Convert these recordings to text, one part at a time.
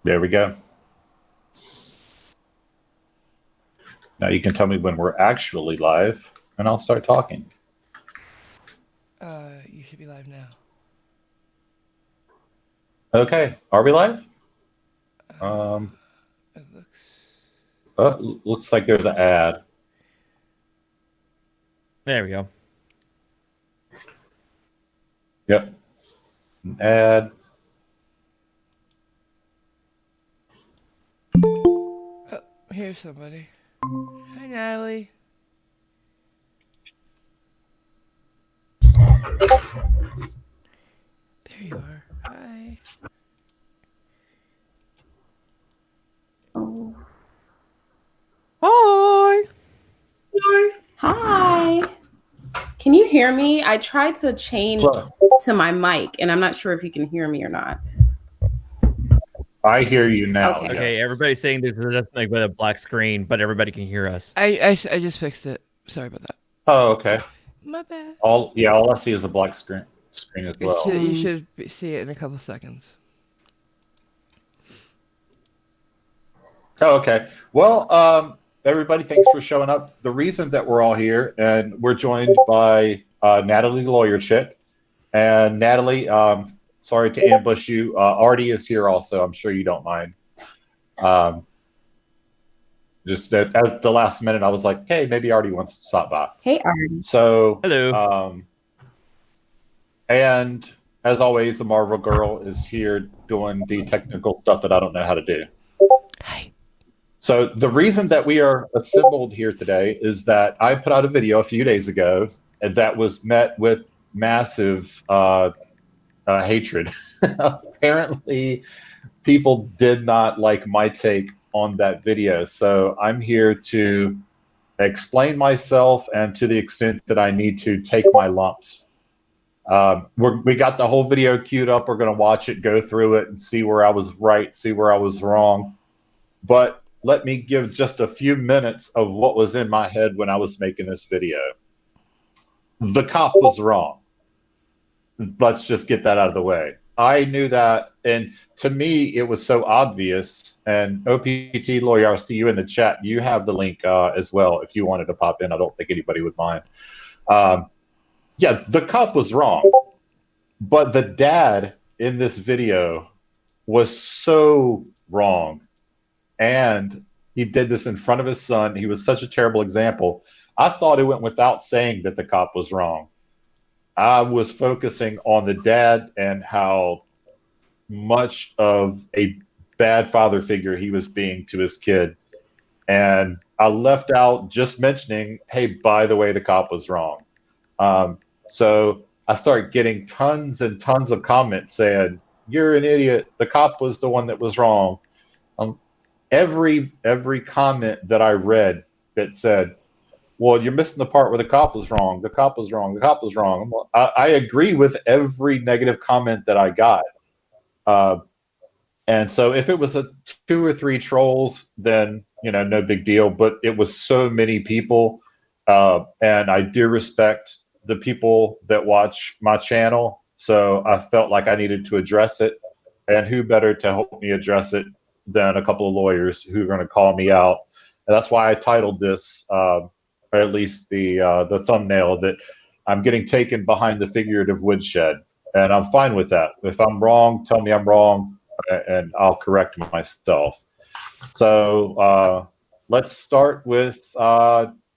There we go. Now you can tell me when we're actually live, and I'll start talking. You should be live now. Okay, are we live? It looks. Looks like there's an ad. There we go. Yep, an ad. Oh, here's somebody. Hi, Natalie. There you are. Hi. Hi. Hi. Can you hear me? I tried to change Hello. to my mic, and I'm not sure if you can hear me or not. I hear you now. Okay. Okay, yes. everybody's saying there's like with a black screen, but everybody can hear us. I just fixed it. Sorry about that. Oh, okay. My bad. All I see is a black screen as well. You should see it in a couple seconds. Oh, okay. Well, everybody, thanks for showing up. The reason that we're all here, and we're joined by Natalie, the lawyer chick. And Natalie, sorry to ambush you. Artie is here also. I'm sure you don't mind. Just that at the last minute, I was like, hey, maybe Artie wants to stop by. Hey, Artie. So, Hello. And as always, the Marvel girl is here doing the technical stuff that I don't know how to do. Hi. So the reason that we are assembled here today is that I put out a video a few days ago and that was met with massive hatred. Apparently, people did not like my take on that video. So I'm here to explain myself and to the extent that I need to take my lumps. We got the whole video queued up. We're going to watch it, go through it, and see where I was right, see where I was wrong. But let me give just a few minutes of what was in my head when I was making this video. The cop was wrong. Let's just get that out of the way. I knew that, and to me, it was so obvious. And OPT lawyer, I'll see you in the chat. You have the link as well if you wanted to pop in. I don't think anybody would mind. Yeah, the cop was wrong, but the dad in this video was so wrong. And he did this in front of his son. He was such a terrible example. I thought it went without saying that the cop was wrong. I was focusing on the dad and how much of a bad father figure he was being to his kid. And I left out just mentioning, hey, by the way, the cop was wrong. So I started getting tons and tons of comments saying, you're an idiot. The cop was the one that was wrong. Every comment that I read that said, well, you're missing the part where the cop was wrong. The cop was wrong. The cop was wrong. I agree with every negative comment that I got. And so if it was 2 or 3 trolls, then, no big deal. But it was so many people. And I do respect the people that watch my channel. So I felt like I needed to address it. And who better to help me address it than a couple of lawyers who are going to call me out. And that's why I titled this, or at least the thumbnail, that I'm getting taken behind the figurative woodshed. And I'm fine with that. If I'm wrong, tell me I'm wrong, and I'll correct myself. So let's start with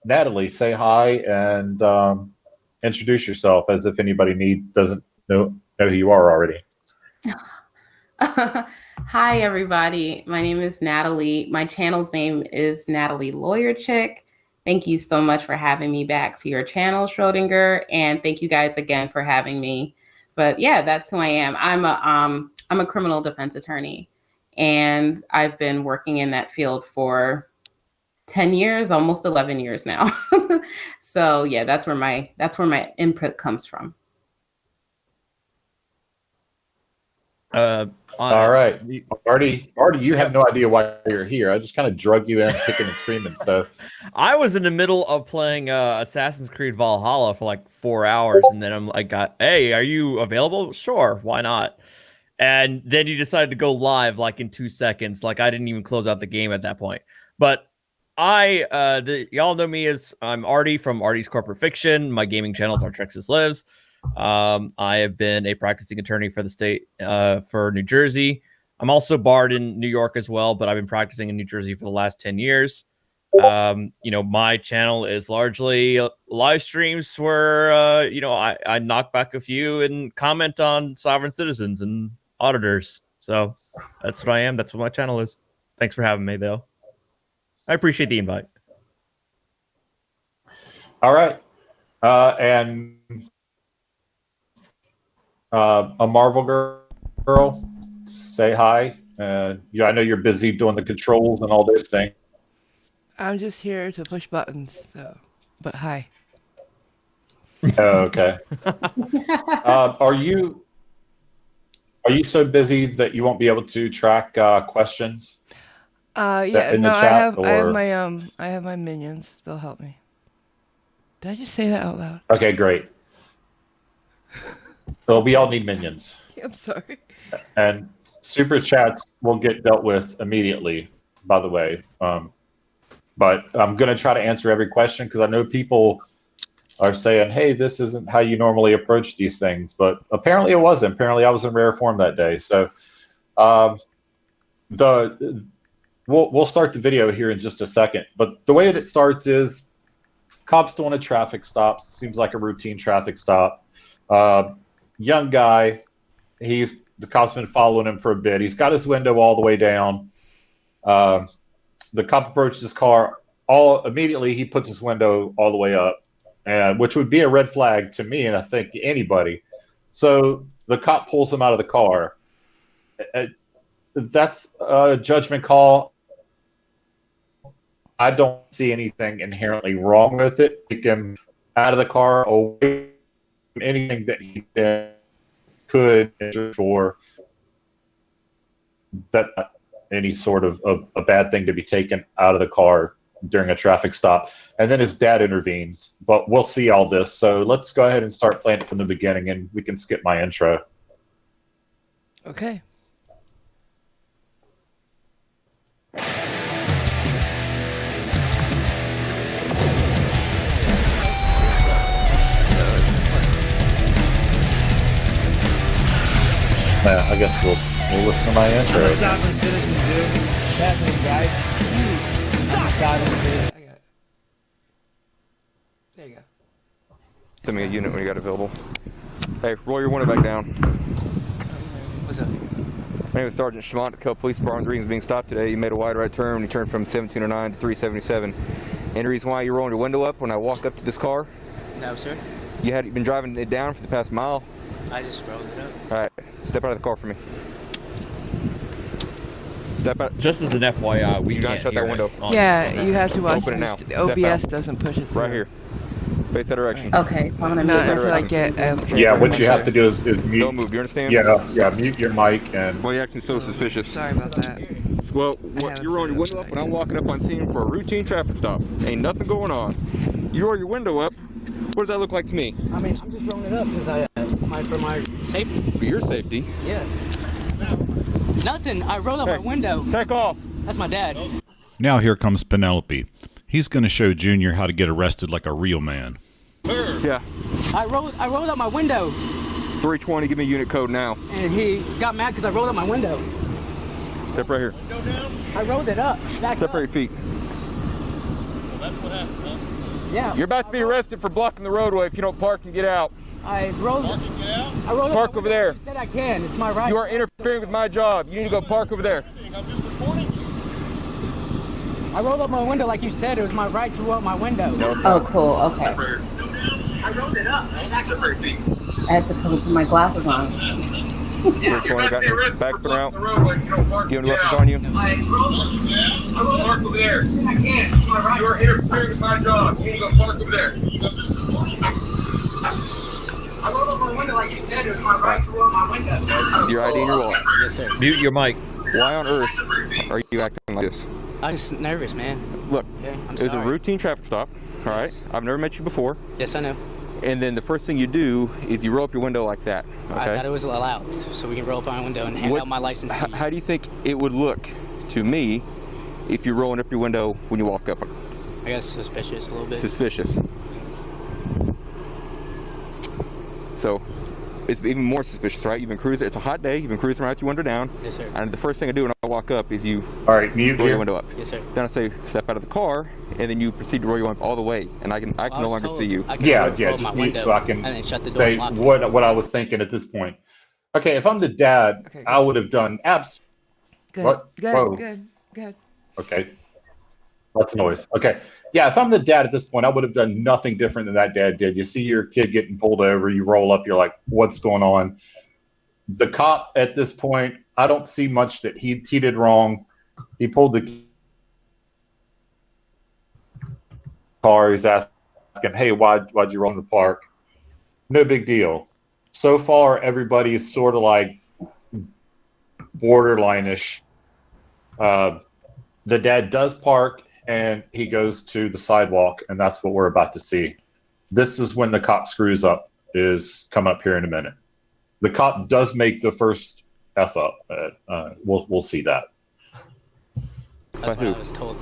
Natalie. Say hi and introduce yourself as if anybody doesn't know who you are already. Hi, everybody. My name is Natalie. My channel's name is Natalie Lawyer Chick. Thank you so much for having me back to your channel, Schrodinger, and thank you guys again for having me. But yeah, that's who I am. I'm a criminal defense attorney, and I've been working in that field for 10 years, almost 11 years now. So yeah, that's where my input comes from. All right, Artie, you have no idea why you're here. I just kind of drug you in, kicking and screaming. So I was in the middle of playing Assassin's Creed Valhalla for like 4 hours, and then I'm like, "Hey, are you available? Sure, why not?" And then you decided to go live like in 2 seconds. Like I didn't even close out the game at that point. But y'all know me as I'm Artie from Artie's Corporate Fiction. My gaming channel is Art Texas Lives. I have been a practicing attorney for the state for New Jersey. I'm also barred in New York as well, but I've been practicing in New Jersey for the last 10 years. My channel is largely live streams where, I knock back a few and comment on sovereign citizens and auditors. So that's what I am. That's what my channel is. Thanks for having me, though. I appreciate the invite. All right. And a Marvel girl, say hi. I know you're busy doing the controls and all those things. I'm just here to push buttons, so. But hi. Oh, okay. Are you so busy that you won't be able to track questions? Yeah, in the no, chat, I have my minions. They'll help me. Did I just say that out loud? Okay, great. So we all need minions. I'm sorry. And super chats will get dealt with immediately, by the way. But I'm going to try to answer every question because I know people are saying, hey, this isn't how you normally approach these things. But apparently it wasn't. Apparently I was in rare form that day. So we'll start the video here in just a second. But the way that it starts is cops doing a traffic stop. Seems like a routine traffic stop. Young guy. The cop's been following him for a bit. He's got his window all the way down. The cop approaches his car. Immediately, he puts his window all the way up, which would be a red flag to me, and I think anybody. So the cop pulls him out of the car. That's a judgment call. I don't see anything inherently wrong with it. Take him out of the car, away from anything that he could for that. Any sort of a bad thing to be taken out of the car during a traffic stop. And then his dad intervenes, but we'll see all this. So let's go ahead and start playing it from the beginning, and we can skip my intro. Okay. I guess we'll listen to my intro. I'm a sovereign citizen, dude. What's happening, guys? I'm a sovereign citizen. I got it. There you go. Send me a unit when you got available. Hey, roll your window back down. What's up? My name is Sergeant Schmont, the Cub Police Department. The reason being stopped today, you made a wide right turn when you turned from 1709 to 377. Any reason why you're rolling your window up when I walk up to this car? No, sir. You had been driving it down for the past mile. I just rolled it up. All right, step out of the car for me. Step out. Just as an FYI, we You gotta can't shut that hear window. it on- Yeah, you have to watch. Open it now. The Step OBS out. doesn't push it through. Right here. Face that direction. Okay, so I'm gonna Not mute until I myself. get. Yeah, what you have to do is mute. Don't move. You understand? Yeah, mute your mic and. Why are you acting so suspicious? Sorry about that. Well, haven't you're rolling your seen window it up, and I'm walking up on scene for a routine traffic stop. Ain't nothing going on. You roll your window up. What does that look like to me? I mean, I'm just rolling it up because it's for my safety. For your safety. Yeah. Nothing. I rolled up my window. Take off. That's my dad. Now here comes Penelope. He's going to show Junior how to get arrested like a real man. Yeah. I rolled up my window, 320. Give me unit code now. and he got mad because I rolled up my window. Step right here. I rolled it up. Back Step up. right your feet. Yeah. You're about to be arrested for blocking the roadway if you don't park and get out. I rolled up Park my over window. there. You said I can. It's my right. You are interfering with my job. You need to go park over there. I rolled up my window like you said. It was my right to roll up my window. No, Oh, cool. Okay. I rolled it up. I had to put my glasses on. 320. Got your back put out. You have any weapons on you? I rolled up. Park over there. I can. It's my right. You are interfering with my job. You need to go park over there. I rolled up my window like you said. It was my right to roll up my window. Is your ID in your wallet? Yes, sir. Mute your mic. Why on earth are you acting like this? I'm just nervous, man. Look, Okay, I'm it was a sorry. routine traffic stop. All right. Yes. I've never met you before. Yes, I know. And then the first thing you do is you roll up your window like that. Okay? I thought it was allowed, so we can roll up my window and hand out my license to you. How do you think it would look to me if you're rolling up your window when you walk up? I guess suspicious a little bit. Suspicious. So it's even more suspicious, right? You've been cruising. It's a hot day. You've been cruising right with your window down. Yes, sir. And the first thing I do when I walk up is you All right, mute roll here. your window up. Yes, sir. Then I say step out of the car, and then you proceed to roll your window up all the way, and I can no longer see you. Yeah, just my mute window so I can and then shut the door say and lock it. what I was thinking at this point. Okay, if I'm the dad, Okay, I would have done Good. What? Good. Whoa. Good. Okay. Lots of noise. Okay. Yeah, if I'm the dad at this point, I would have done nothing different than that dad did. You see your kid getting pulled over, you roll up, you're like, what's going on? The cop at this point, I don't see much that he did wrong. He pulled the car. He's asking, hey, why'd you roll in the park? No big deal. So far, everybody is sort of like borderline-ish. The dad does park, and he goes to the sidewalk, and that's what we're about to see. This is when the cop screws up, is come up here in a minute. The cop does make the first F up. We'll see that. That's By what who? I was told.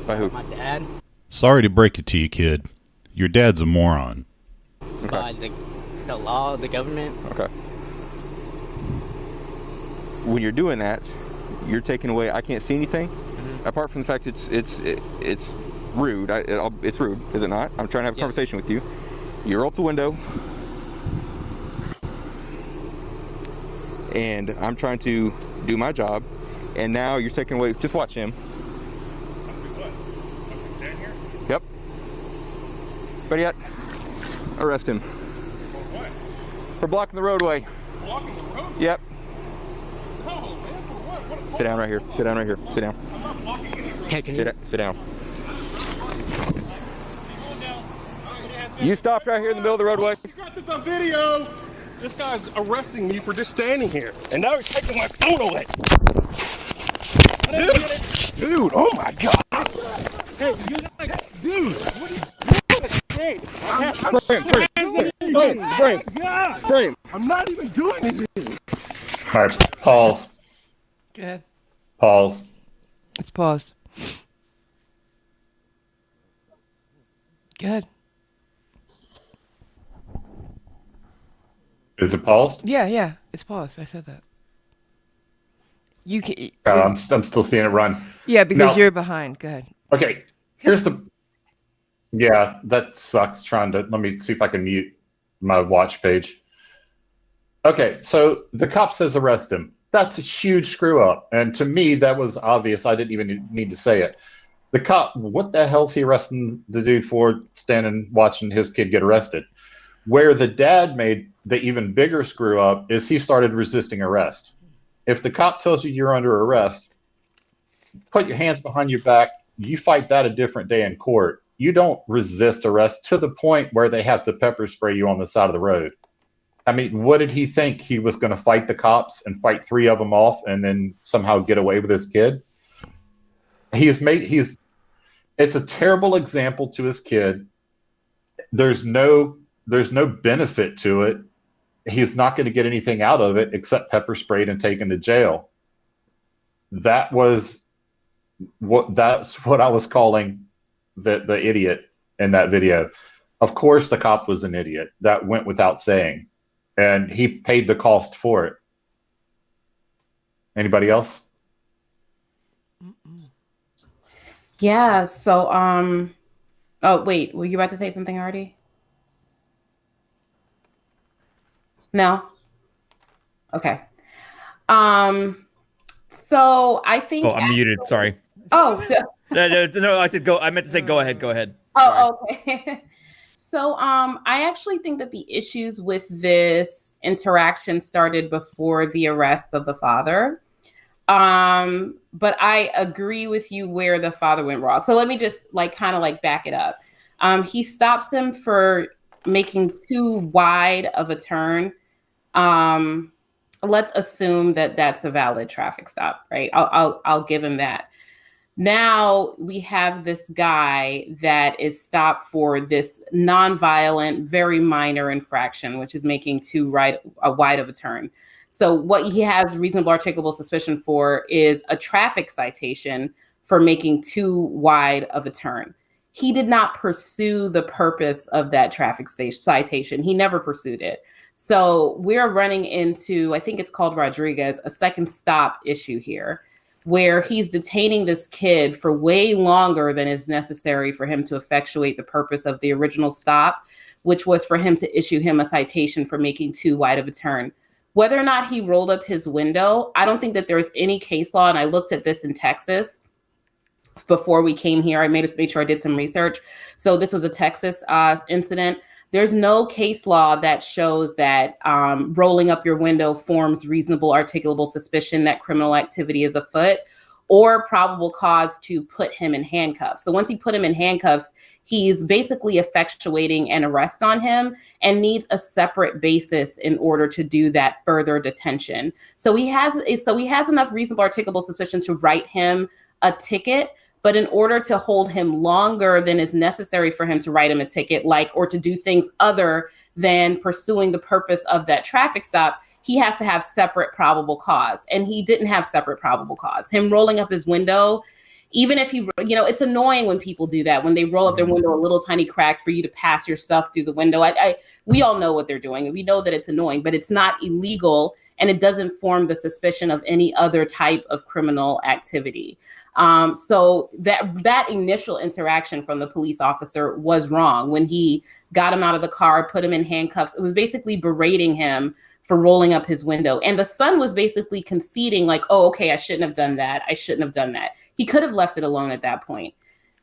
By who? My dad. Sorry to break it to you, kid. Your dad's a moron. Okay. By the law, the government. Okay. When you're doing that, you're taking away. I can't see anything. Apart from the fact it's rude. It's rude, is it not? I'm trying to have a conversation with you. You roll up the window, and I'm trying to do my job, and now you're taking away. Just watch him. Yep. Ready yet? Arrest him. For what? For blocking the roadway. Blocking the roadway? Yep. No, man, for what? Sit down right here. Sit down right here. Sit down. I'm not blocking anything. Sit down. You stopped right here in the middle of the roadway. You got this on video. This guy's arresting me for just standing here. And now he's taking my phone away. Dude, oh my God. Hey, dude, what is Frame. I'm not even doing anything. All right, pause. Good. Pause. It's paused. Good. Is it paused? Yeah. It's paused. I said that. You can. I'm still seeing it run. Yeah, because Now- you're behind. Go ahead. Okay, here's the. Yeah, that sucks. Let me see if I can mute my watch page. Okay, so the cop says arrest him. That's a huge screw up. And to me, that was obvious. I didn't even need to say it. The cop, what the hell's he arresting the dude for, standing watching his kid get arrested? Where the dad made the even bigger screw up is he started resisting arrest. If the cop tells you you're under arrest, put your hands behind your back. You fight that a different day in court. You don't resist arrest to the point where they have to pepper spray you on the side of the road. I mean, what did he think? He was going to fight the cops and fight 3 of them off and then somehow get away with his kid? It's a terrible example to his kid. There's no benefit to it. He's not going to get anything out of it except pepper sprayed and taken to jail. That's what I was calling the idiot in that video. Of course the cop was an idiot. That went without saying. And he paid the cost for it. Anybody else? Yeah, so oh wait, were you about to say something already? No? Okay. So I think Oh, I'm muted. Sorry. Oh, No, I said go. I meant to say go ahead. Go ahead. oh, okay. So I actually think that the issues with this interaction started before the arrest of the father. But I agree with you where the father went wrong. So let me just kind of back it up. He stops him for making too wide of a turn. Let's assume that that's a valid traffic stop, right? I'll give him that. Now we have this guy that is stopped for this nonviolent, very minor infraction, which is making too wide of a turn. So what he has reasonable articulable suspicion for is a traffic citation for making too wide of a turn. He did not pursue the purpose of that traffic citation. He never pursued it. So we're running into, I think it's called Rodriguez, a second stop issue here, where he's detaining this kid for way longer than is necessary for him to effectuate the purpose of the original stop, which was for him to issue him a citation for making too wide of a turn. Whether or not he rolled up his window, I don't think that there's any case law, and I looked at this in Texas before we came here. I made sure I did some research. So this was a Texas incident. There's no case law that shows that rolling up your window forms reasonable articulable suspicion that criminal activity is afoot, or probable cause to put him in handcuffs. So once he put him in handcuffs, he's basically effectuating an arrest on him and needs a separate basis in order to do that further detention. So he has enough reasonable articulable suspicion to write him a ticket. But in order to hold him longer than is necessary for him to write him a ticket, or to do things other than pursuing the purpose of that traffic stop, he has to have separate probable cause. And he didn't have separate probable cause. Him rolling up his window, even if it's annoying when people do that, when they roll up their window a little tiny crack for you to pass your stuff through the window. We all know what they're doing, and we know that it's annoying, but it's not illegal, and it doesn't form the suspicion of any other type of criminal activity. So that initial interaction from the police officer was wrong. When he got him out of the car, put him in handcuffs, it was basically berating him for rolling up his window. And the son was basically conceding oh, okay, I shouldn't have done that. I shouldn't have done that. He could have left it alone at that point.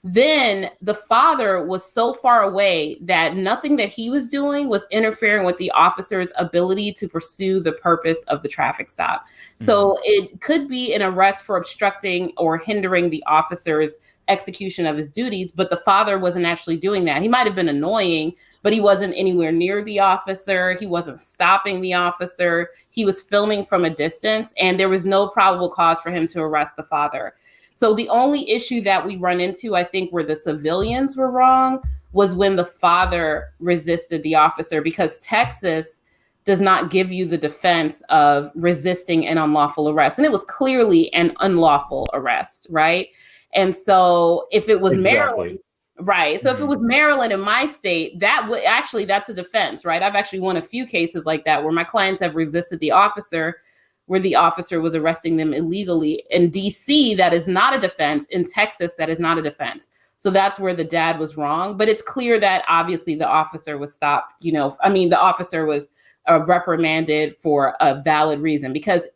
Then the father was so far away that nothing that he was doing was interfering with the officer's ability to pursue the purpose of the traffic stop. Mm-hmm. So it could be an arrest for obstructing or hindering the officer's execution of his duties, but the father wasn't actually doing that. He might have been annoying, but he wasn't anywhere near the officer. He wasn't stopping the officer. He was filming from a distance, and there was no probable cause for him to arrest the father. So the only issue that we run into, I think, where the civilians were wrong was when the father resisted the officer, because Texas does not give you the defense of resisting an unlawful arrest. And it was clearly an unlawful arrest, right? And so if it was Maryland, right. So if it was Maryland in my state, that's a defense, right? I've actually won a few cases like that where my clients have resisted the officer, where the officer was arresting them illegally. In DC, that is not a defense. In Texas, that is not a defense. So that's where the dad was wrong. But it's clear that obviously the officer was stopped. The officer was reprimanded for a valid reason, because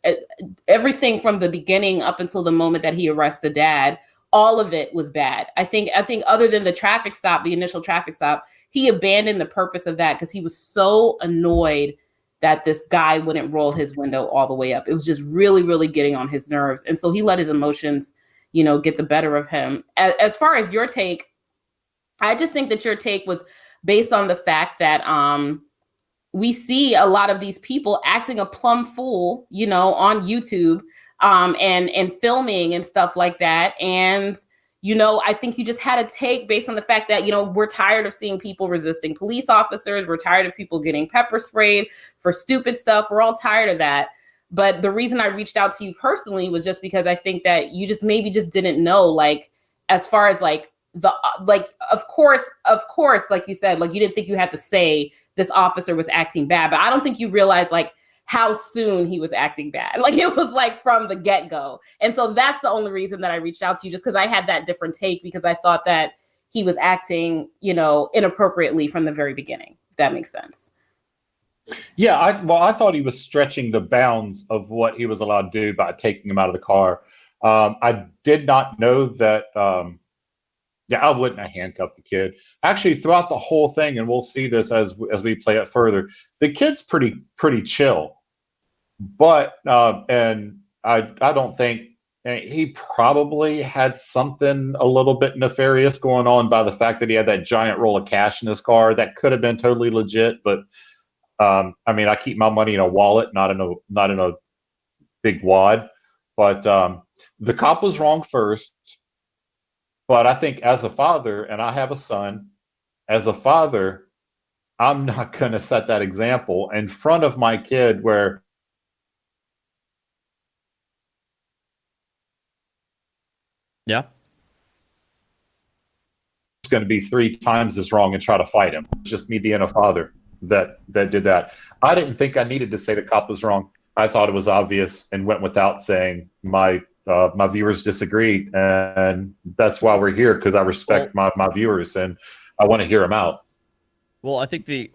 everything from the beginning up until the moment that he arrested the dad, all of it was bad. I think other than the traffic stop, the initial traffic stop, he abandoned the purpose of that because he was so annoyed that this guy wouldn't roll his window all the way up. It was just really, really getting on his nerves. And so he let his emotions, get the better of him. As far as your take, I just think that your take was based on the fact that we see a lot of these people acting a plumb fool, on YouTube and filming and stuff like that. And I think you just had a take based on the fact that, we're tired of seeing people resisting police officers. We're tired of people getting pepper sprayed for stupid stuff. We're all tired of that. But the reason I reached out to you personally was just because I think that you just maybe just didn't know, as far as of course, like you said, you didn't think you had to say this officer was acting bad, but I don't think you realized how soon he was acting bad. It was from the get-go. And so that's the only reason that I reached out to you, just because I had that different take, because I thought that he was acting, inappropriately from the very beginning. If that makes sense. Yeah, I thought he was stretching the bounds of what he was allowed to do by taking him out of the car. I did not know that. I wouldn't have handcuffed the kid. Actually, throughout the whole thing, and we'll see this as we play it further, the kid's pretty chill. But and I don't think he probably had something a little bit nefarious going on by the fact that he had that giant roll of cash in his car. That could have been totally legit, but I keep my money in a wallet, not in a big wad. But the cop was wrong first. But I think as a father, and I have a son, as a father, I'm not going to set that example in front of my kid where Yeah. it's going to be 3 times as wrong and try to fight him. It's just me being a father that did that. I didn't think I needed to say the cop was wrong. I thought it was obvious and went without saying. My viewers disagreed, and that's why we're here, because I respect my viewers and I want to hear them out. Well, I think I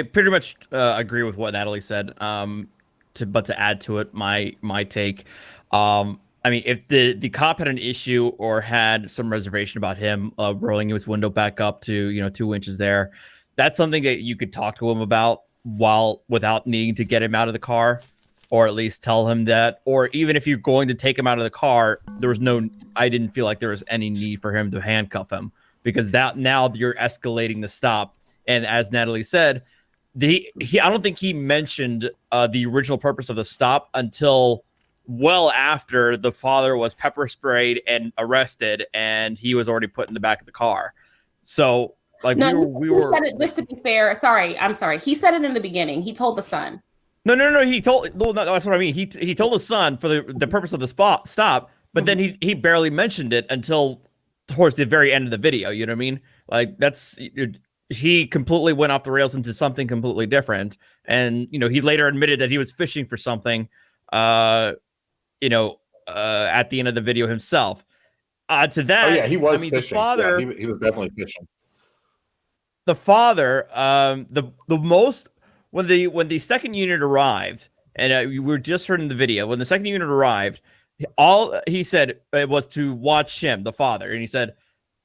pretty much agree with what Natalie said. But to add to it, my take, I mean, if the cop had an issue or had some reservation about him rolling his window back up to 2 inches there, that's something that you could talk to him about without needing to get him out of the car, or at least tell him that. Or even if you're going to take him out of the car, I didn't feel like there was any need for him to handcuff him, because now you're escalating the stop. And as Natalie said, I don't think he mentioned the original purpose of the stop until well after the father was pepper sprayed and arrested, and he was already put in the back of the car. So, like, no, we were said it, just to be fair. I'm sorry. He said it in the beginning. He told the son. No. That's what I mean. He told the son for the purpose of the stop, but then he barely mentioned it until towards the very end of the video. You know what I mean? Like, he completely went off the rails into something completely different, and he later admitted that he was fishing for something. At the end of the video himself. To that, Oh yeah, he was fishing. The father, yeah, he was definitely fishing. The father, the most when the second unit arrived, and we were just heard in the video, when the second unit arrived, all he said was to watch him, the father, and he said,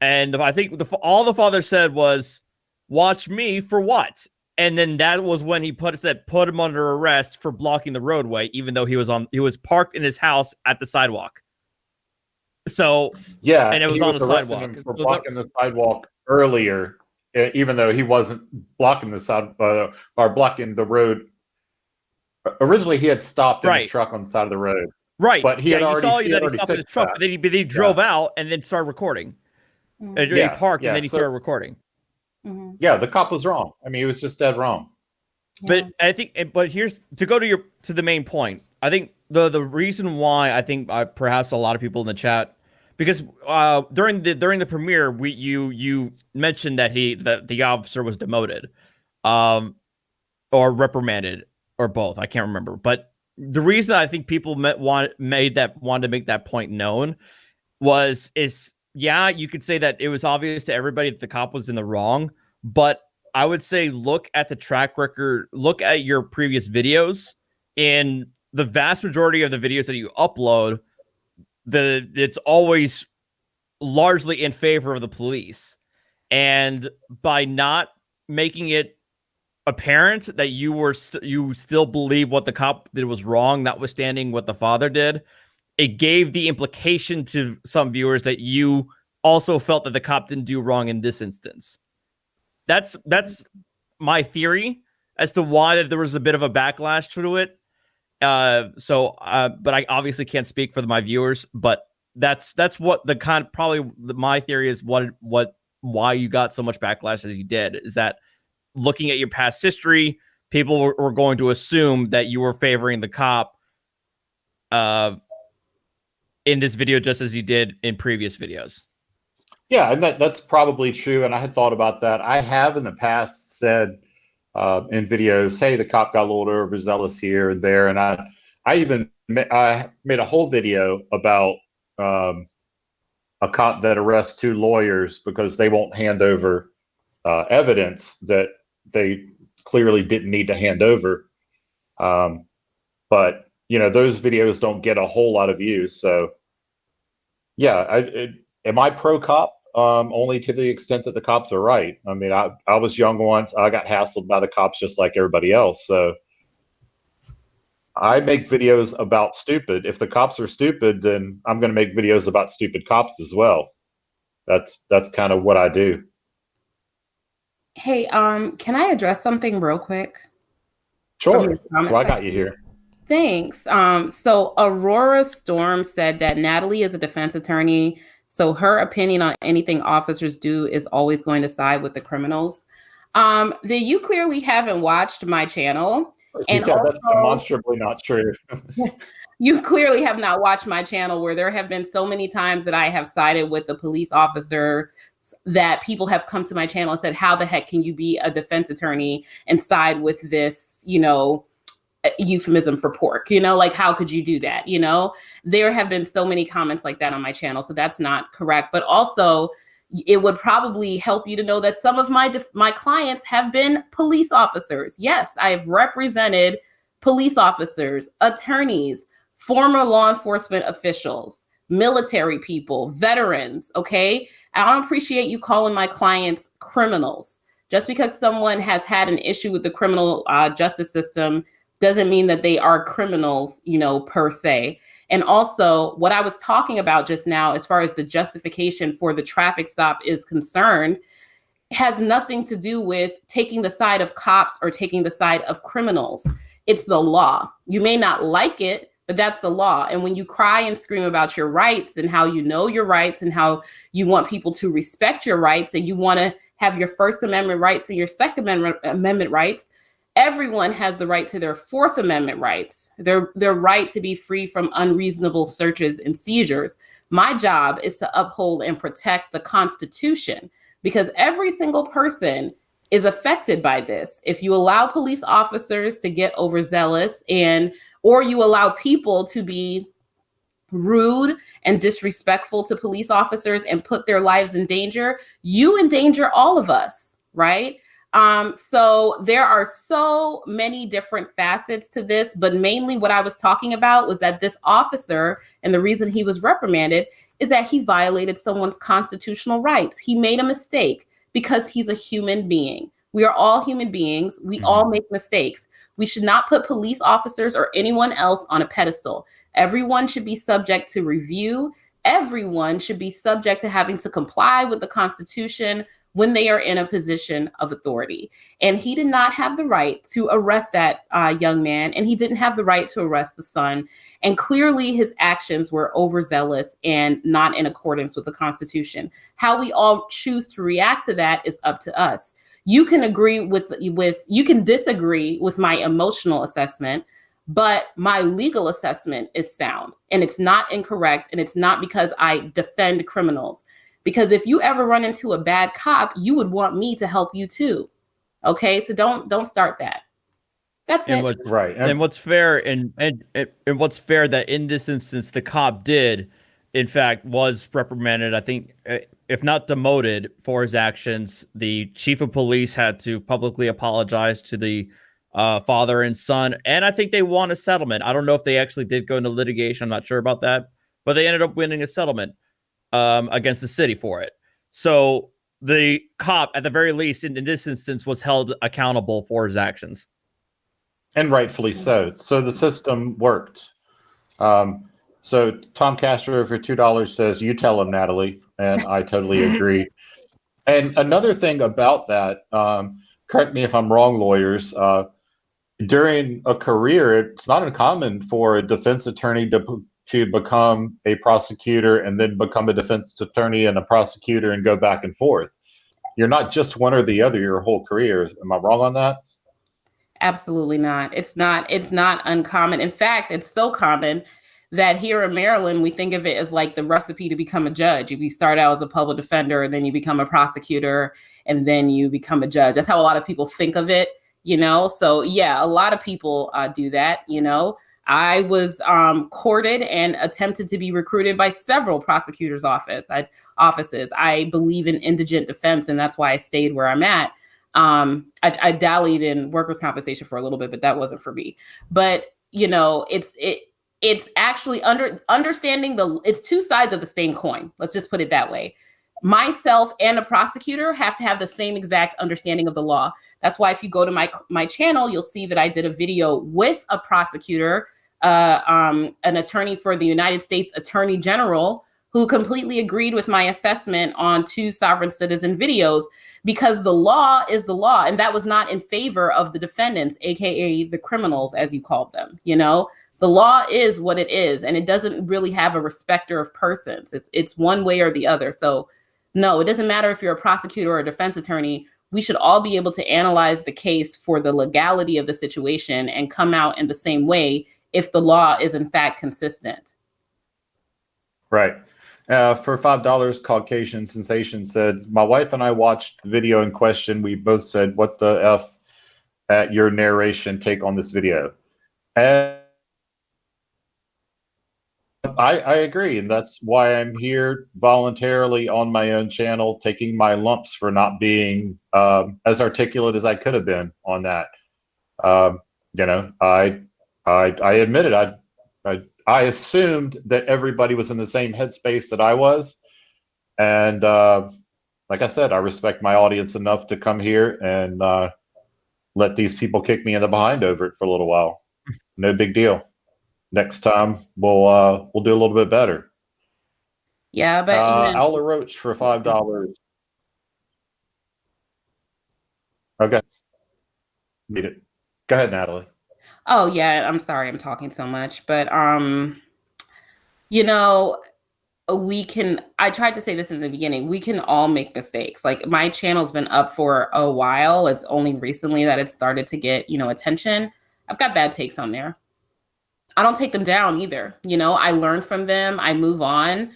and I think all the father said was, "Watch me for what?" And then that was when he put him under arrest for blocking the roadway, even though he was parked in his house at the sidewalk. So yeah, and it was on the sidewalk. Him for blocking the sidewalk earlier, even though he wasn't blocking the side or blocking the road. Originally, he had stopped in his truck on the side of the road. Right, but he had already stopped in his truck, but then he drove out and then started recording. He parked and then he started recording. Mm-hmm. Yeah, the cop was wrong. I mean, he was just dead wrong. But I think, here's to go to the main point. I think the reason why I think perhaps a lot of people in the chat, because during the premiere, you mentioned that the officer was demoted, or reprimanded, or both. I can't remember. But the reason I think people wanted to make that point known is. Yeah, you could say that it was obvious to everybody that the cop was in the wrong, but I would say look at the track record, look at your previous videos. In the vast majority of the videos that you upload, it's always largely in favor of the police. And by not making it apparent that you still believe what the cop did was wrong, notwithstanding what the father did, it gave the implication to some viewers that you also felt that the cop didn't do wrong in this instance. That's my theory as to why there was a bit of a backlash to it. But I obviously can't speak for my viewers. But that's what my theory is. Why you got so much backlash as you did is that looking at your past history, people were going to assume that you were favoring the cop. In this video, just as you did in previous videos. Yeah, and that's probably true. And I had thought about that. I have in the past said in videos, hey, the cop got a little overzealous here and there. And I made a whole video about a cop that arrests 2 lawyers because they won't hand over evidence that they clearly didn't need to hand over. But those videos don't get a whole lot of views. So, yeah, am I pro cop? Only to the extent that the cops are right. I mean, I was young once. I got hassled by the cops just like everybody else. So I make videos about stupid. If the cops are stupid, then I'm going to make videos about stupid cops as well. That's kind of what I do. Hey, can I address something real quick? Sure. So I got you here. Thanks. So Aurora Storm said that Natalie is a defense attorney, so her opinion on anything officers do is always going to side with the criminals. Then you clearly haven't watched my channel. And yeah, also, that's demonstrably not true. you clearly have not watched my channel, where there have been so many times that I have sided with the police officer, that people have come to my channel and said, how the heck can you be a defense attorney and side with this, euphemism for pork, like, how could you do that? There have been so many comments like that on my channel. So that's not correct. But also, it would probably help you to know that some of my clients have been police officers. Yes, I have represented police officers, attorneys, former law enforcement officials, military people, veterans. Okay. I don't appreciate you calling my clients criminals. Just because someone has had an issue with the criminal justice system doesn't mean that they are criminals, per se. And also, what I was talking about just now, as far as the justification for the traffic stop is concerned, has nothing to do with taking the side of cops or taking the side of criminals. It's the law. You may not like it, but that's the law. And when you cry and scream about your rights and how you know your rights and how you want people to respect your rights, and you want to have your First Amendment rights and your Second Amendment rights, everyone has the right to their Fourth Amendment rights, their right to be free from unreasonable searches and seizures. My job is to uphold and protect the Constitution, because every single person is affected by this. If you allow police officers to get overzealous or you allow people to be rude and disrespectful to police officers and put their lives in danger, you endanger all of us, right? So there are so many different facets to this, but mainly what I was talking about was that this officer, and the reason he was reprimanded, is that he violated someone's constitutional rights. He made a mistake because he's a human being. We are all human beings. We all make mistakes. We should not put police officers or anyone else on a pedestal. Everyone should be subject to review. Everyone should be subject to having to comply with the Constitution when they are in a position of authority. And he did not have the right to arrest that young man, and he didn't have the right to arrest the son. And clearly his actions were overzealous and not in accordance with the Constitution. How we all choose to react to that is up to us. You can you can disagree with my emotional assessment, but my legal assessment is sound, and it's not incorrect, and it's not because I defend criminals. Because if you ever run into a bad cop, you would want me to help you too. Okay, so don't start that. That's it. Right. And what's fair, and what's fair that in this instance the cop did, in fact, was reprimanded. I think, if not demoted for his actions, the chief of police had to publicly apologize to the father and son, and I think they won a settlement. I don't know if they actually did go into litigation. I'm not sure about that, but they ended up winning a settlement against the city for it. So the cop, at the very least, in this instance, was held accountable for his actions. And rightfully so. So the system worked. So Tom Castro for $2 says, you tell him, Natalie. And I totally agree. And another thing about that, correct me if I'm wrong, lawyers, during a career, it's not uncommon for a defense attorney to become a prosecutor and then become a defense attorney and a prosecutor and go back and forth. You're not just one or the other your whole career. Am I wrong on that? Absolutely not. It's not uncommon. In fact, it's so common that here in Maryland, we think of it as like the recipe to become a judge. You start out as a public defender, and then you become a prosecutor, and then you become a judge. That's how a lot of people think of it, So yeah, a lot of people do that, I was courted and attempted to be recruited by several prosecutors' offices. I believe in indigent defense, and that's why I stayed where I'm at. I dallied in workers' compensation for a little bit, but that wasn't for me. But it's actually understanding it's two sides of the same coin. Let's just put it that way. Myself and a prosecutor have to have the same exact understanding of the law. That's why if you go to my channel, you'll see that I did a video with a prosecutor, an attorney for the United States Attorney General, who completely agreed with my assessment on 2 sovereign citizen videos, because the law is the law. And that was not in favor of the defendants, AKA the criminals, as you called them. The law is what it is, and it doesn't really have a respecter of persons. It's one way or the other. So no, it doesn't matter if you're a prosecutor or a defense attorney. We should all be able to analyze the case for the legality of the situation and come out in the same way if the law is in fact consistent. Right. For $5, Caucasian Sensation said, my wife and I watched the video in question. We both said, what the F at your narration take on this video? And I agree, and that's why I'm here voluntarily on my own channel, taking my lumps for not being as articulate as I could have been on that. You know, I admit it. I assumed that everybody was in the same headspace that I was, and like I said, I respect my audience enough to come here and let these people kick me in the behind over it for a little while. No big deal. Next time we'll do a little bit better. Yeah, but Owler Roach for $5. Okay, beat it. Go ahead, Natalie. Oh yeah, I'm sorry, I'm talking so much, but you know, I tried to say this in the beginning, we can all make mistakes. Like, my channel's been up for a while. It's only recently that it started to get, you know, attention. I've got bad takes on there. I don't take them down either. You know, I learn from them. I move on.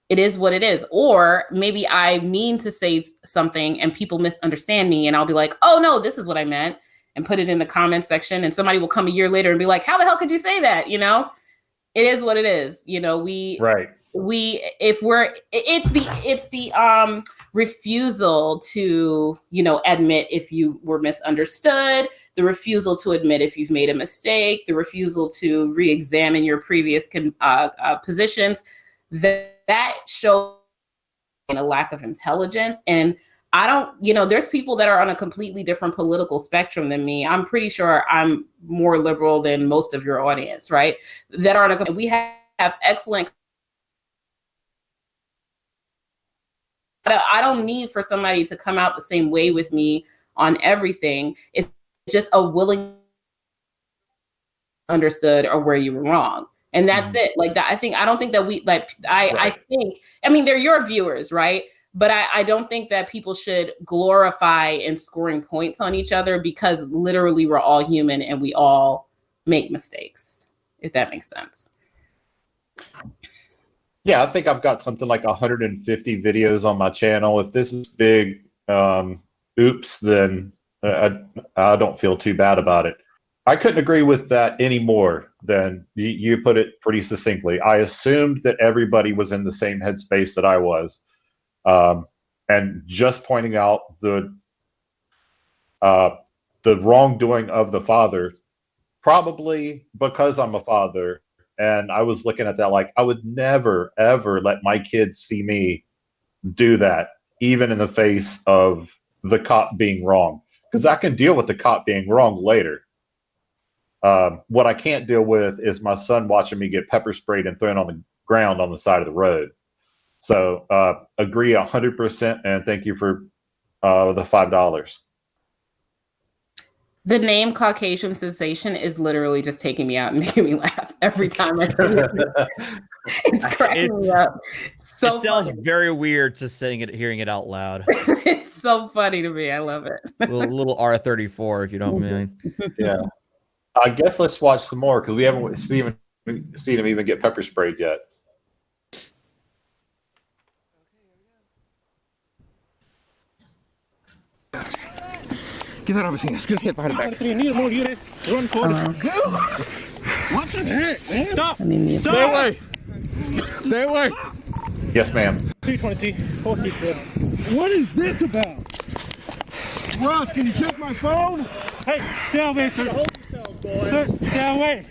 It is what it is. Or maybe I mean to say something and people misunderstand me, and I'll be like, oh no, this is what I meant, and put it in the comments section, and somebody will come a year later and be like, how the hell could you say that? You know, it is what it is. You know, it's the refusal to, you know, admit if you were misunderstood, the refusal to admit if you've made a mistake, the refusal to re-examine your previous positions, that shows a lack of intelligence. And I don't, you know, there's people that are on a completely different political spectrum than me. I'm pretty sure I'm more liberal than most of your audience, right? That are on we have excellent. I don't need for somebody to come out the same way with me on everything. It's just a willing understood or where you were wrong. And that's it. Like that, I don't think that we like, I mean, they're your viewers, right? But I don't think that people should glorify and scoring points on each other, because literally we're all human and we all make mistakes, if that makes sense. Yeah, I think I've got something like 150 videos on my channel. If this is big, oops, then I don't feel too bad about it. I couldn't agree with that any more than you put it pretty succinctly. I assumed that everybody was in the same headspace that I was. And just pointing out the wrongdoing of the father, probably because I'm a father, and I was looking at that like, I would never, ever let my kids see me do that, even in the face of the cop being wrong, because I can deal with the cop being wrong later. What I can't deal with is my son watching me get pepper sprayed and thrown on the ground on the side of the road. So agree 100%, and thank you for the $5. The name Caucasian Sensation is literally just taking me out and making me laugh every time I see it. It's cracking me up. So it sounds funny. very weird just hearing it out loud. It's so funny to me. I love it. little R34, if you don't mind. Yeah. I guess let's watch some more, because we haven't seen him even get pepper sprayed yet. Get that off his hands. Just get behind the back. Run for it. What the heck, man? Stop. Stay away. Stay away. Yes, ma'am. 323. 4 seats good. What is this about? Ross, can you check my phone? Hey, stay away, sir. Sir, stay away.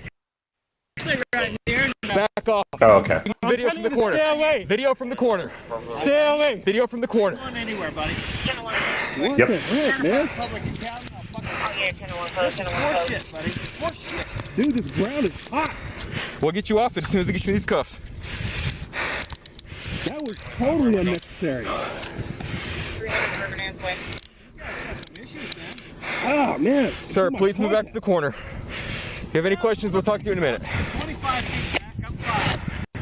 Back off. Oh, okay. Video from the corner. Stay away. Video from the corner. Stay away. Video from the corner. Going anywhere, buddy. What the heck, man? Horseshit, buddy. Horseshit. Dude, this ground is hot. We'll get you off it as soon as we get you these cuffs. That was totally unnecessary. Oh, man. Sir, please move back to the corner. If you have any questions, we'll talk to you in a minute. 5 feet back. I'm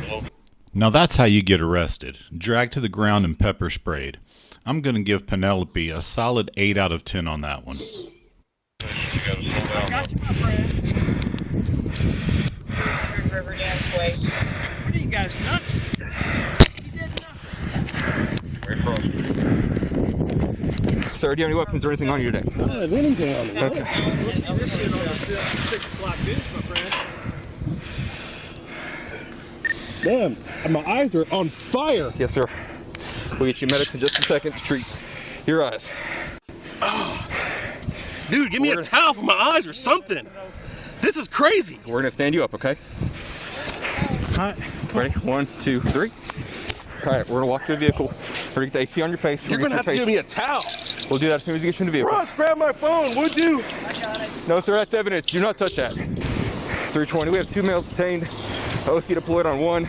5. Now that's how you get arrested. Dragged to the ground and pepper sprayed. I'm going to give Penelope a solid 8 out of 10 on that one. I got you, my friend. What are you guys, nuts? You did nothing. Sir, do you have any weapons or anything on you today? I don't have anything on me. Okay. This shit on the 6 o'clock news, my friend. Damn, my eyes are on fire. Yes, sir. We'll get you medics in just a second to treat your eyes. Oh. Dude, give me a towel for my eyes or something. This is crazy. We're going to stand you up, okay? All right. Ready? 1, 2, 3. All right, we're going to walk to the vehicle. We're going to get the AC on your face. You're going to have to give me a towel. We'll do that as soon as you get you in the vehicle. Ross, grab my phone, would you? I got it. No, sir, that's evidence. Do not touch that. 320. We have 2 males detained. OC deployed on 1.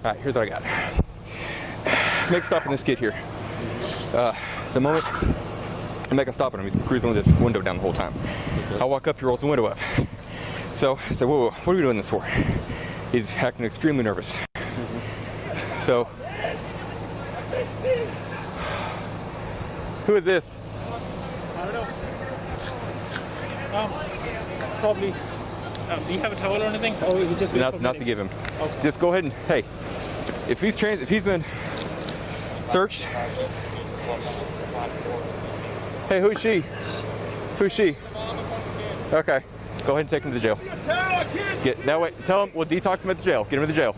All right, here's what I got. Make a stop on this kid here. The moment I make a stop on him, he's cruising with his window down the whole time. I walk up, he rolls the window up. So I said, whoa, what are we doing this for? He's acting extremely nervous. So, who is this? I don't know. Probably. Do you have a towel or anything? Oh, it just Not to give him. Okay. Just go ahead and, hey, if he's been searched. Hey, who's she? Who's she? Okay, go ahead and take him to jail. Get that way. Tell him we'll detox him at the jail. Get him to the jail.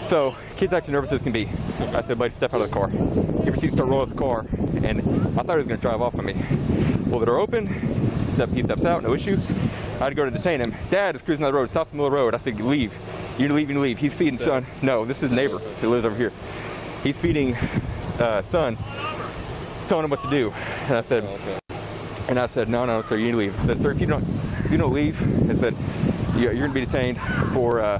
So, kid's acting nervous as can be. I said, buddy, step out of the car. He proceeds to start rolling out the car, and I thought he was going to drive off on me. Pull the door open, he steps out, no issue. I had to go to detain him. Dad is cruising down the road, stops in the middle of the road. I said, leave. You need to leave, you need to leave. He's feeding son. No, this is neighbor who lives over here. He's feeding son, telling him what to do. And I said, no, sir, you need to leave. I said, sir, if you don't leave, I said, you're going to be detained for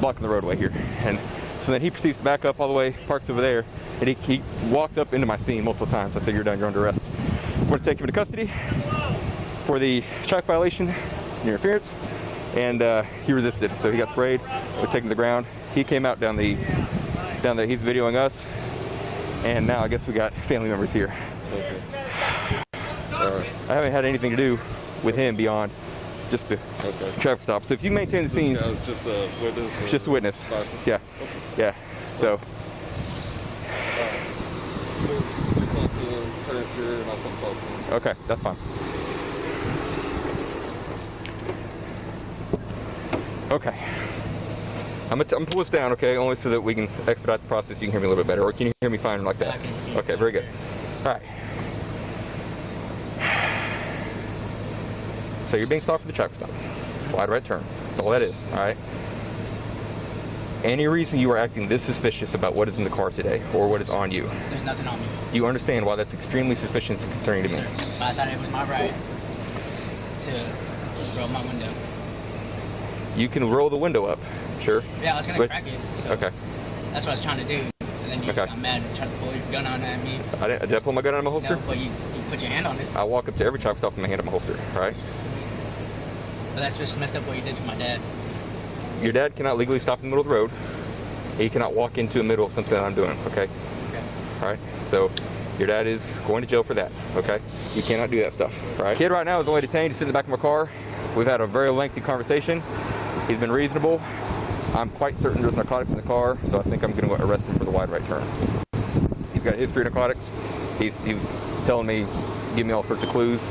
blocking the roadway here. And so then he proceeds to back up all the way, parks over there, and he walks up into my scene multiple times. I said, you're done, you're under arrest. We're going to take him into custody for the traffic violation and interference, and he resisted, so he got sprayed. We're taking the ground. He came out down there. He's videoing us, and now I guess we got family members here. Okay. I haven't had anything to do with him beyond just the traffic stop. So if you maintain the scene, this guy's just a witness. Just a witness. Yeah, yeah. So. Okay, that's fine. Okay. I'm gonna pull this down, okay, only so that we can expedite the process. You can hear me a little bit better, or can you hear me fine like that? Okay, very good. All right. So you're being stopped for the traffic stop. Wide right turn. That's all that is. All right. Any reason you are acting this suspicious about what is in the car today, or what is on you? There's nothing on me. Do you understand why that's extremely suspicious and concerning to me? But I thought it was my right to roll my window. You can roll the window up, sure. Yeah, I was gonna crack it. So okay. That's what I was trying to do. And then you got mad and tried to pull your gun on at me. Did I pull my gun out of my holster? No, but you put your hand on it. I walk up to every traffic stop with my hand on my holster, right? But that's just messed up what you did to my dad. Your dad cannot legally stop in the middle of the road. He cannot walk into the middle of something that I'm doing, okay? Okay. All right? So your dad is going to jail for that, okay? You cannot do that stuff, right? Kid right now is only detained. He's sitting in the back of my car. We've had a very lengthy conversation. He's been reasonable. I'm quite certain there's narcotics in the car, so I think I'm going to arrest him for the wide right turn. He's got a history of narcotics. He was telling me, give me all sorts of clues,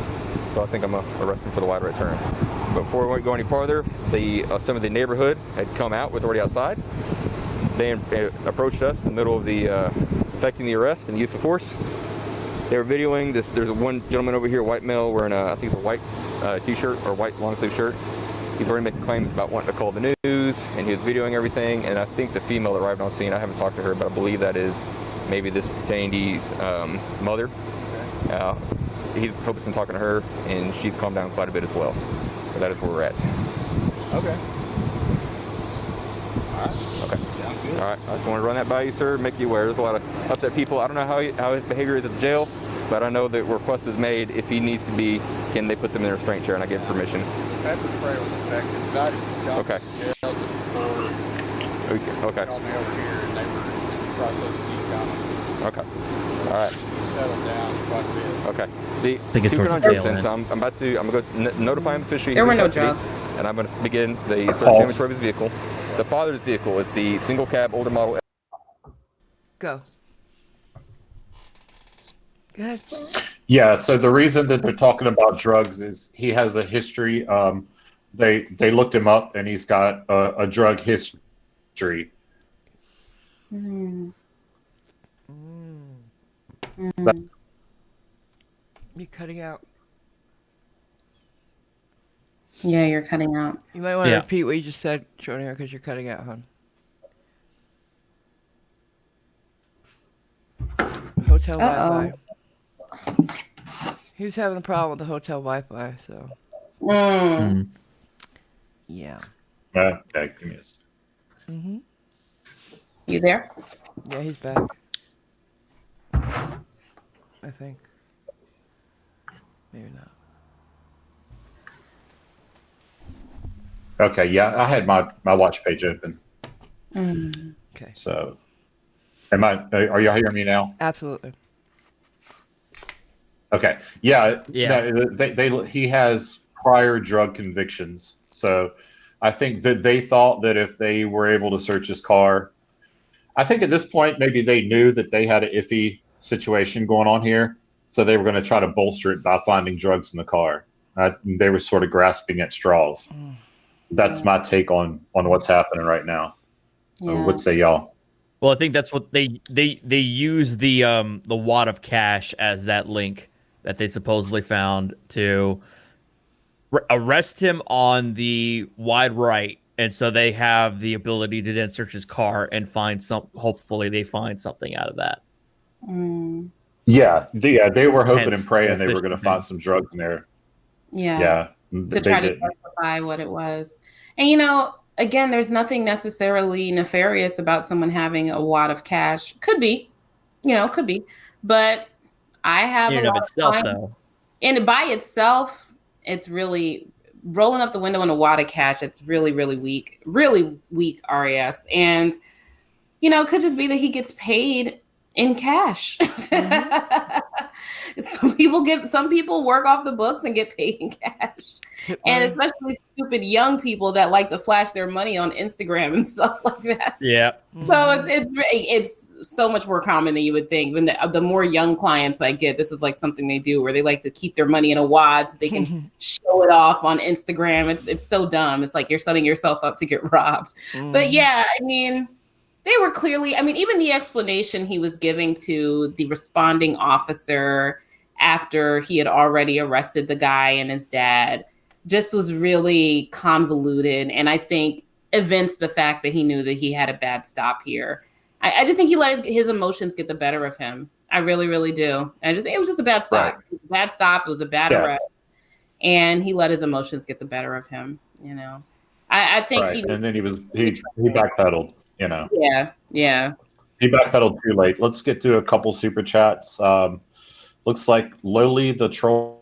so I think I'm going to arrest him for the wide right turn. But before we go any farther, some of the neighborhood had come out, was already outside. They approached us in the middle of the effecting the arrest and the use of force. They were videoing this. There's one gentleman over here, a white male, wearing I think it's a white t-shirt or white long sleeve shirt. He's already making claims about wanting to call the news, and he was videoing everything. And I think the female that arrived on scene, I haven't talked to her, but I believe that is maybe this detainee's mother. He's focused on talking to her, and she's calmed down quite a bit as well. So that is where we're at. Okay. All Okay. All right. I just want to run that by you, sir. Make you aware. There's a lot of upset people. I don't know how his behavior is at the jail, but I know that request is made. If he needs to be, can they put them in a restraint chair, and I give permission. Pepper spray was effective. Okay. Jail just before Okay. called me over here, and they were in the process of decoming. Okay. All right. Settled down quite a bit. Okay. The Biggest keep it torture on jail, drugs, and so I'm about to go notify him officially. There he's were in no custody, drugs. and I'm going to begin the search and inventory of his vehicle. The father's vehicle is the single cab older model. Go. Go ahead. Yeah, so the reason that they're talking about drugs is he has a history. They looked him up, and he's got a drug history. You're cutting out. Yeah, you're cutting out. You might want to Yeah. repeat what you just said, Schrodinger, because you're cutting out, hon. Hotel Wi-Fi. He was having a problem with the hotel Wi-Fi, so yeah. Okay, give me a second. You there? Yeah, he's back. I think. Maybe not. Okay, yeah, I had my watch page open. Okay. So, are y'all hearing me now? Absolutely. Okay. Yeah. Yeah. No, he has prior drug convictions. So I think that they thought that if they were able to search his car, I think at this point, maybe they knew that they had an iffy situation going on here. So they were going to try to bolster it by finding drugs in the car. They were sort of grasping at straws. That's my take on what's happening right now. Yeah. What say y'all? Well, I think that's what they use the wad of cash as that link that they supposedly found to arrest him on the wide right, and so they have the ability to then search his car and find some. Hopefully, they find something out of that. Yeah, they were hoping Hence, and praying they were efficient. going to find some drugs in there. Yeah. Yeah, To try to justify what it was. And again, there's nothing necessarily nefarious about someone having a wad of cash. Could be, could be. But I have In and of itself, though. And by itself, it's really rolling up the window in a wad of cash. It's really, really weak RAS. And, it could just be that he gets paid in cash. Some people work off the books and get paid in cash. And especially stupid young people that like to flash their money on Instagram and stuff like that. Yeah. So it's so much more common than you would think. When the more young clients I get, this is like something they do where they like to keep their money in a wad so they can show it off on Instagram. It's so dumb. It's like you're setting yourself up to get robbed. But yeah, I mean, they were clearly, even the explanation he was giving to the responding officer after he had already arrested the guy and his dad just was really convoluted. And I think evinced the fact that he knew that he had a bad stop here. I just think he let his emotions get the better of him. I really, really do. I just think it was just a bad stop. Right. Bad stop. It was a bad arrest. And he let his emotions get the better of him, I think and then he backpedaled. Yeah. He backpedaled too late. Let's get to a couple super chats. Looks like Lowly the Trolley,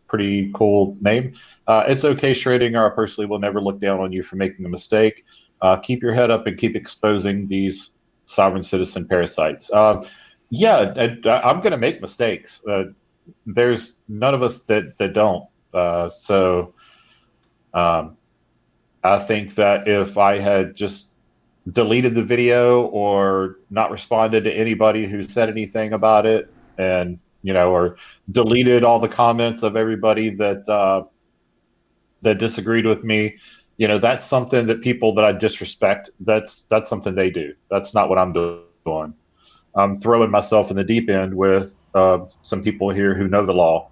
pretty cool name. It's okay, Schrodinger. I personally will never look down on you for making a mistake. Keep your head up and keep exposing these sovereign citizen parasites. I'm going to make mistakes. There's none of us that don't. I think that if I had just deleted the video or not responded to anybody who said anything about it, and or deleted all the comments of everybody that disagreed with me, that's something that people that I disrespect, that's something they do. That's not what I'm doing. I'm throwing myself in the deep end with some people here who know the law,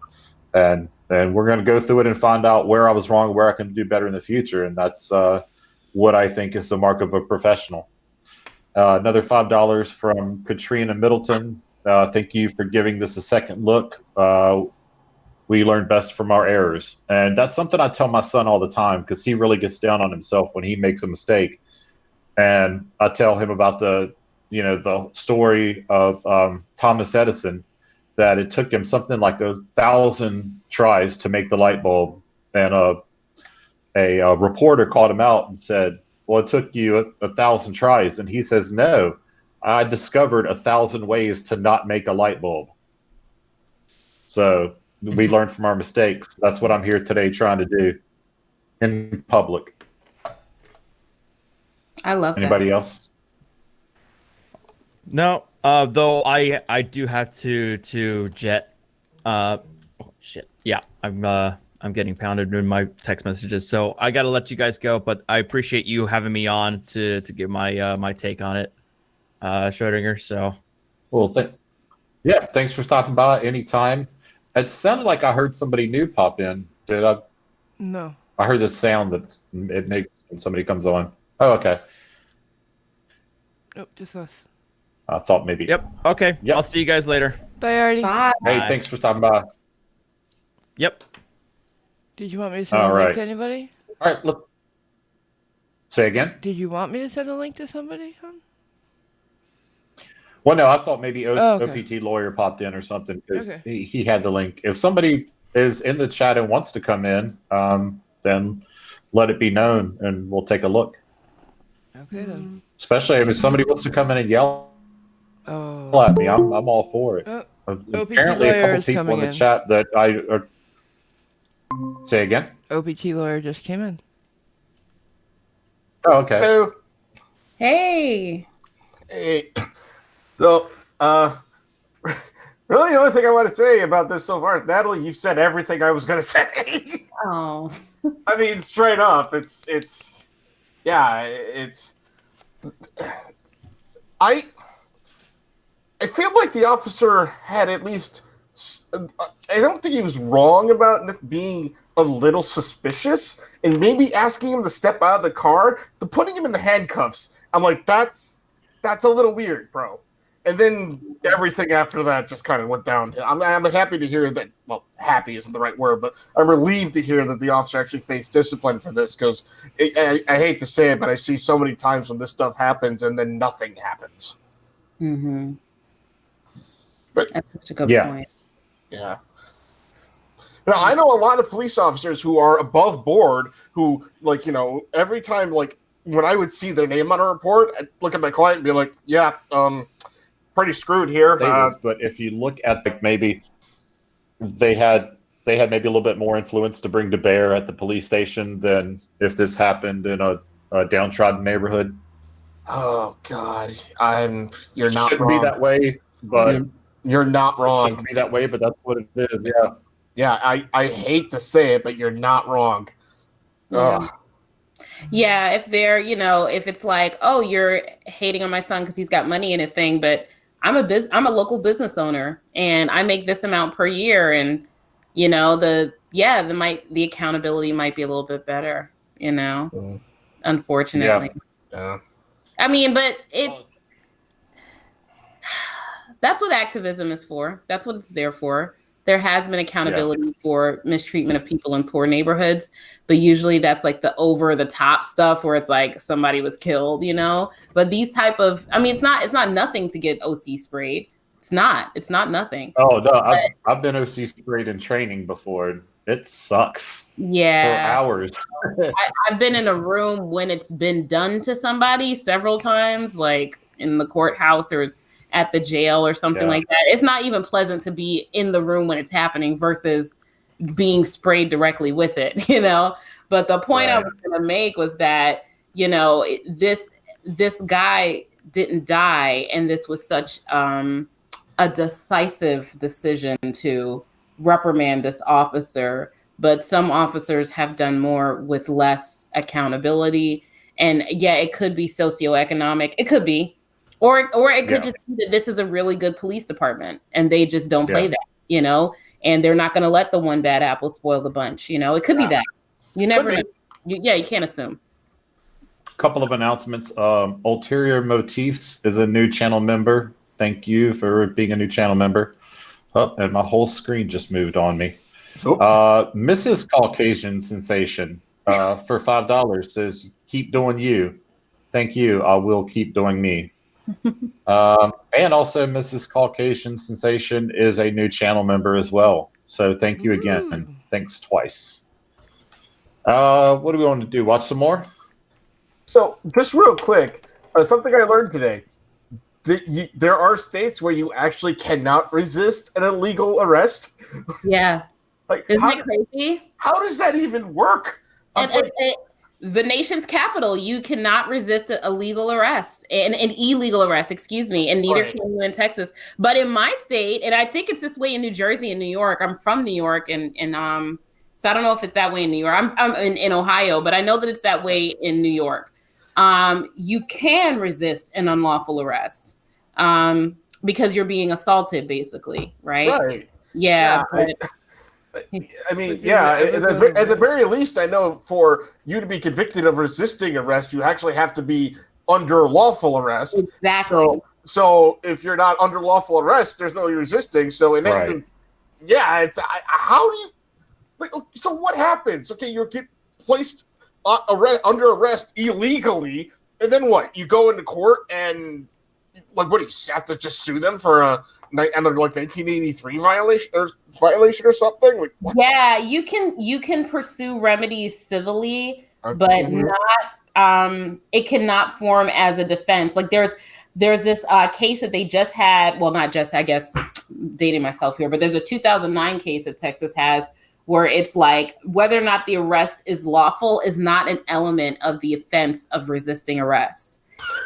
and we're going to go through it and find out where I was wrong, where I can do better in the future. And that's what I think is the mark of a professional. Another $5 from Katrina Middleton. Thank you for giving this a second look. we learn best from our errors. And that's something I tell my son all the time because he really gets down on himself when he makes a mistake. And I tell him about the story of Thomas Edison, that it took him something like 1,000 tries to make the light bulb. And a reporter called him out and said, well, it took you 1,000 tries. And he says, no, I discovered 1,000 ways to not make a light bulb. So we learn from our mistakes. That's what I'm here today trying to do in public. I love that. Anybody else? No, though I do have to jet. Oh, shit. Yeah, I'm getting pounded in my text messages, so I got to let you guys go. But I appreciate you having me on to give my my take on it, Schrodinger. So, well, thanks for stopping by anytime. It sounded like I heard somebody new pop in. Did I? No. I heard this sound that it makes when somebody comes on. Oh, okay. Nope, just us. I thought maybe. Yep. Okay. Yep. I'll see you guys later. Bye, Artie. Bye. Hey, thanks for stopping by. Yep. Did you want me to send All a link right. to anybody? All right, look. Say again? Did you want me to send a link to somebody, hon? Well, no, I thought maybe okay. OPT lawyer popped in or something because Okay. he had the link. If somebody is in the chat and wants to come in, then let it be known and we'll take a look. Okay, then. Especially if somebody wants to come in and yell Oh. at me, I'm all for it. Apparently, a lawyer couple is people coming in the in. chat that say again. OPT lawyer just came in. Oh, okay. Hello. Hey. Hey. So, really, the only thing I want to say about this so far is, Natalie, you've said everything I was going to say. Oh. I mean, straight up, I feel like the officer had at least, I don't think he was wrong about being a little suspicious and maybe asking him to step out of the car, to putting him in the handcuffs. I'm like, that's a little weird, bro. And then everything after that just kind of went downhill. I'm happy to hear that. Well, happy isn't the right word, but I'm relieved to hear that the officer actually faced discipline for this, because I hate to say it, but I see so many times when this stuff happens and then nothing happens. Mm-hmm. But that's such a good point. Yeah. Now, I know a lot of police officers who are above board who, like, every time, like, when I would see their name on a report, I'd look at my client and be like, yeah, pretty screwed here. But if you look at maybe they had maybe a little bit more influence to bring to bear at the police station than if this happened in a downtrodden neighborhood. Oh God, you're not shouldn't wrong. Be that way, but you're not wrong. Shouldn't be that way, but that's what it is. Yeah. Yeah, I hate to say it, but you're not wrong. Yeah. Yeah, if they're, if it's like, oh, you're hating on my son because he's got money in his thing, but I'm a local business owner and I make this amount per year, and the accountability might be a little bit better, unfortunately. Yeah. I mean, but that's what activism is for. That's what it's there for. There has been accountability for mistreatment of people in poor neighborhoods, but usually that's like the over the top stuff where it's like somebody was killed, but these type of, it's not nothing to get OC sprayed. It's not nothing. Oh no, I've been OC sprayed in training before. It sucks. Yeah. For hours. I've been in a room when it's been done to somebody several times, like in the courthouse or at the jail or something like that. It's not even pleasant to be in the room when it's happening versus being sprayed directly with it, But the point I was going to make was that, this guy didn't die, and this was such a decisive decision to reprimand this officer. But some officers have done more with less accountability. And it could be socioeconomic. It could be. Or it could just be that this is a really good police department and they just don't play that, and they're not going to let the one bad apple spoil the bunch. It could be that. You never know. You can't assume. Couple of announcements. Ulterior Motifs is a new channel member. Thank you for being a new channel member. Oh, and my whole screen just moved on me. Mrs. Caucasian Sensation for $5 says, "Keep doing you. Thank you. I will keep doing me." And also, Mrs. Caucasian Sensation is a new channel member as well. So thank you again. Thanks twice. What do we want to do? Watch some more? So, just real quick, something I learned today. There are states where you actually cannot resist an illegal arrest. Yeah. Like, isn't it crazy? How does that even work? The nation's capital, you cannot resist a legal arrest, an illegal arrest, excuse me, and neither can you in Texas. But in my state, and I think it's this way in New Jersey and New York. I'm from New York, and so I don't know if it's that way in New York. I'm in Ohio, but I know that it's that way in New York. You can resist an unlawful arrest because you're being assaulted, basically, right? Right. Yeah. I mean, yeah, at the very least, I know for you to be convicted of resisting arrest, you actually have to be under lawful arrest. Exactly. So if you're not under lawful arrest, there's no resisting. So in essence, yeah, it's how do you like? So what happens? Okay, you get placed under arrest illegally, and then what? You go into court and like, what do you have to just sue them for a under like 1983 violation or something? Like, what? Yeah, you can pursue remedies civilly, but not it cannot form as a defense. Like there's this case that they just had, well, not just, I guess, dating myself here, but there's a 2009 case that Texas has where it's like whether or not the arrest is lawful is not an element of the offense of resisting arrest.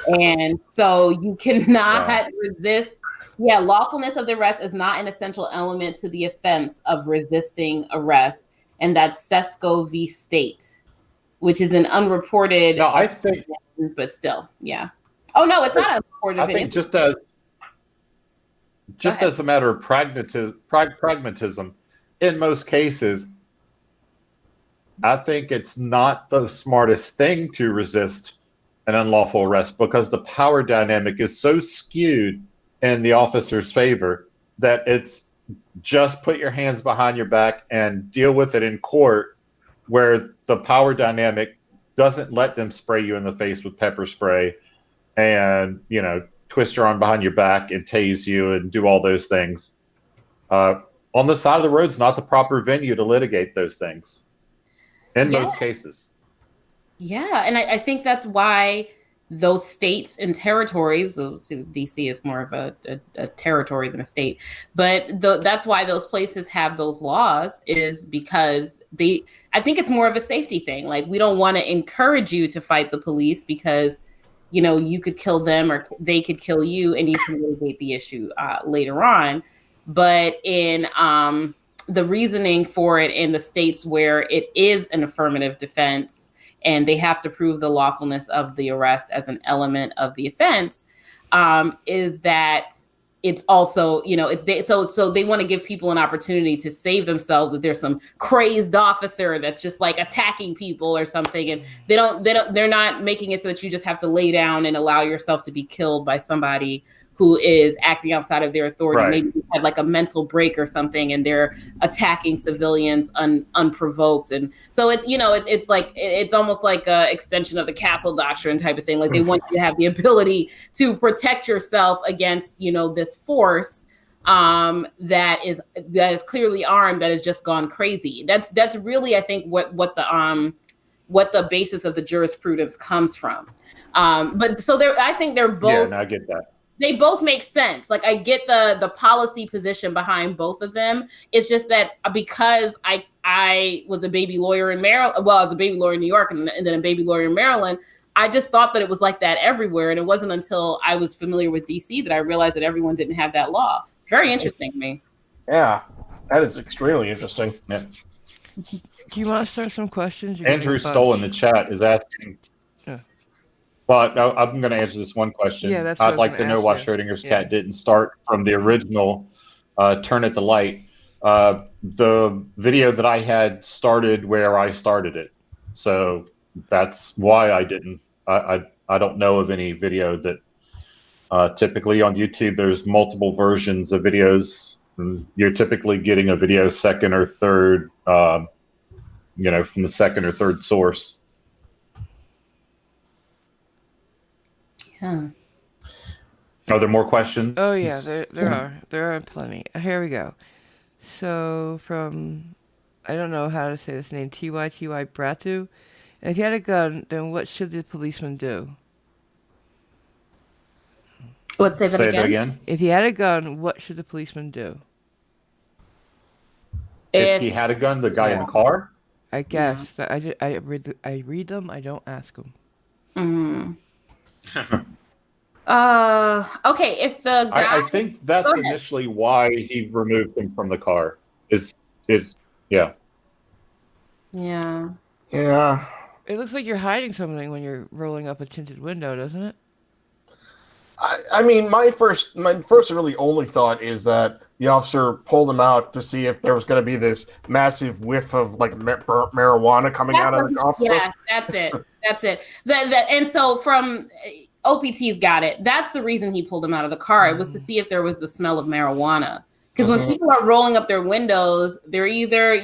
And so you cannot resist. Yeah, lawfulness of the arrest is not an essential element to the offense of resisting arrest. And that's Sesco v. State, which is an unreported. No, I think. But still, yeah. Oh, no, it's not unreported. I think just as a matter of pragmatism, in most cases, I think it's not the smartest thing to resist an unlawful arrest because the power dynamic is so skewed in the officer's favor that it's just put your hands behind your back and deal with it in court, where the power dynamic doesn't let them spray you in the face with pepper spray and, twist your arm behind your back and tase you and do all those things. On the side of the road is not the proper venue to litigate those things in most cases. Yeah, and I think that's why those states and territories, so DC is more of a territory than a state, but that's why those places have those laws, is because I think it's more of a safety thing. Like, we don't want to encourage you to fight the police because, you could kill them or they could kill you and you can litigate the issue later on. But in the reasoning for it in the states where it is an affirmative defense, and they have to prove the lawfulness of the arrest as an element of the offense, is that it's also, so they want to give people an opportunity to save themselves if there's some crazed officer that's just like attacking people or something, and they're not making it so that you just have to lay down and allow yourself to be killed by somebody who is acting outside of their authority. Right. Maybe had like a mental break or something, and they're attacking civilians unprovoked. And so it's, it's like, it's almost like an extension of the castle doctrine type of thing. Like, they want you to have the ability to protect yourself against, this force that is clearly armed, that has just gone crazy. That's really, I think, what the basis of the jurisprudence comes from. But so I think they're both. Yeah, no, I get that. They both make sense. Like, I get the policy position behind both of them. It's just that because I was a baby lawyer in Maryland, well, I was a baby lawyer in New York and then a baby lawyer in Maryland, I just thought that it was like that everywhere. And it wasn't until I was familiar with DC that I realized that everyone didn't have that law. Very interesting to me. Yeah, that is extremely interesting. Yeah. Do you want to start some questions? Andrew Stoll in the chat is asking. Well, I'm going to answer this one question. Yeah, that's I'd like to know why Schrodinger's cat didn't start from the original Turn at the Light. The video that I had started where I started it. So that's why I didn't. I don't know of any video that typically on YouTube there's multiple versions of videos You're typically getting a video second or third, from the second or third source. Yeah. Are there more questions? Oh yeah, there are plenty. Here we go. So from, I don't know how to say this name, TYTY Bratu. And if you had a gun, then what should the policeman do? Let's say Say that again. If he had a gun, what should the policeman do? If he had a gun, the guy in the car? I guess. Yeah. I read them, I don't ask them. Okay, if the guy... I think that's initially why he removed him from the car. Yeah. Yeah. Yeah. It looks like you're hiding something when you're rolling up a tinted window, doesn't it? I mean, my first and really only thought is that the officer pulled him out to see if there was going to be this massive whiff of like burnt marijuana coming out of the officer. Yeah, that's it. And so from OPT's got it. That's the reason he pulled him out of the car. It was to see if there was the smell of marijuana. Because when people are rolling up their windows, they're either,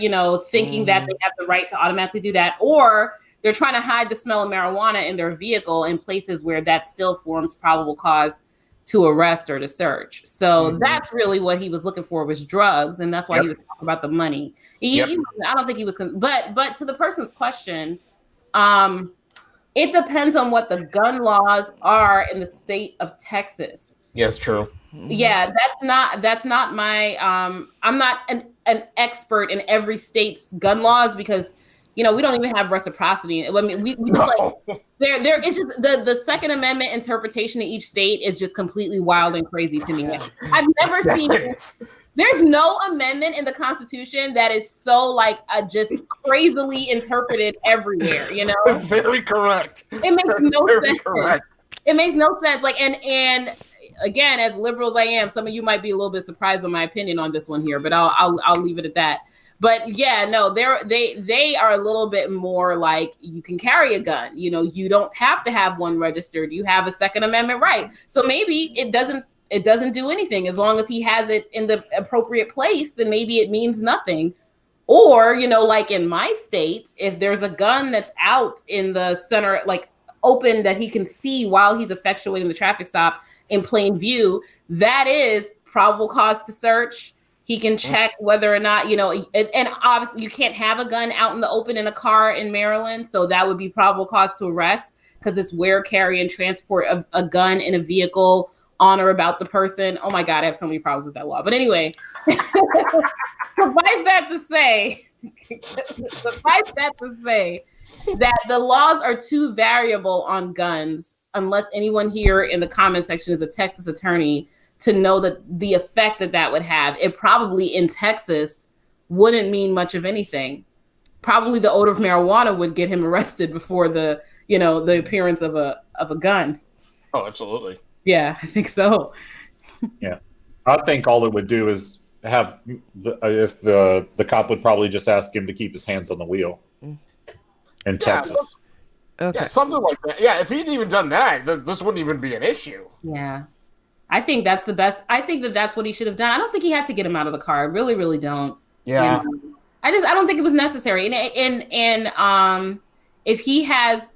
thinking that they have the right to automatically do that, or they're trying to hide the smell of marijuana in their vehicle in places where that still forms probable cause to arrest or to search. So that's really what he was looking for, was drugs. And that's why he was talking about the money. I don't think he was, but to the person's question, it depends on what the gun laws are in the state of Texas. Yes, true. Yeah, that's not my, I'm not an expert in every state's gun laws because we don't even have reciprocity. I mean, we just like there. It's just the Second Amendment interpretation in each state is just completely wild and crazy to me. I've never seen. There's no amendment in the Constitution that is so like just crazily interpreted everywhere. That's very correct. It makes no sense. Correct. It makes no sense. Like and again, as liberal as I am, some of you might be a little bit surprised on my opinion on this one here, but I'll leave it at that. But yeah, no, they are a little bit more like you can carry a gun. You don't have to have one registered. You have a Second Amendment right. So maybe it doesn't do anything as long as he has it in the appropriate place. Then maybe it means nothing. Or like in my state, if there's a gun that's out in the center, like open that he can see while he's effectuating the traffic stop in plain view, that is probable cause to search. He can check whether or not, and obviously you can't have a gun out in the open in a car in Maryland. So that would be probable cause to arrest because it's wear, carry, and transport of a gun in a vehicle on or about the person. Oh my God, I have so many problems with that law. But anyway, suffice that to say that the laws are too variable on guns unless anyone here in the comment section is a Texas attorney to know that the effect that would have. It probably in Texas wouldn't mean much of anything. Probably the odor of marijuana would get him arrested before the appearance of a gun. Oh, absolutely. Yeah, I think so. Yeah. I think all it would do is have if the cop would probably just ask him to keep his hands on the wheel in Texas. Yeah, something like that. Yeah, if he'd even done that, this wouldn't even be an issue. Yeah. I think that's the best. I think that's what he should have done. I don't think he had to get him out of the car. I really, really don't. Yeah. I don't think it was necessary. And if he has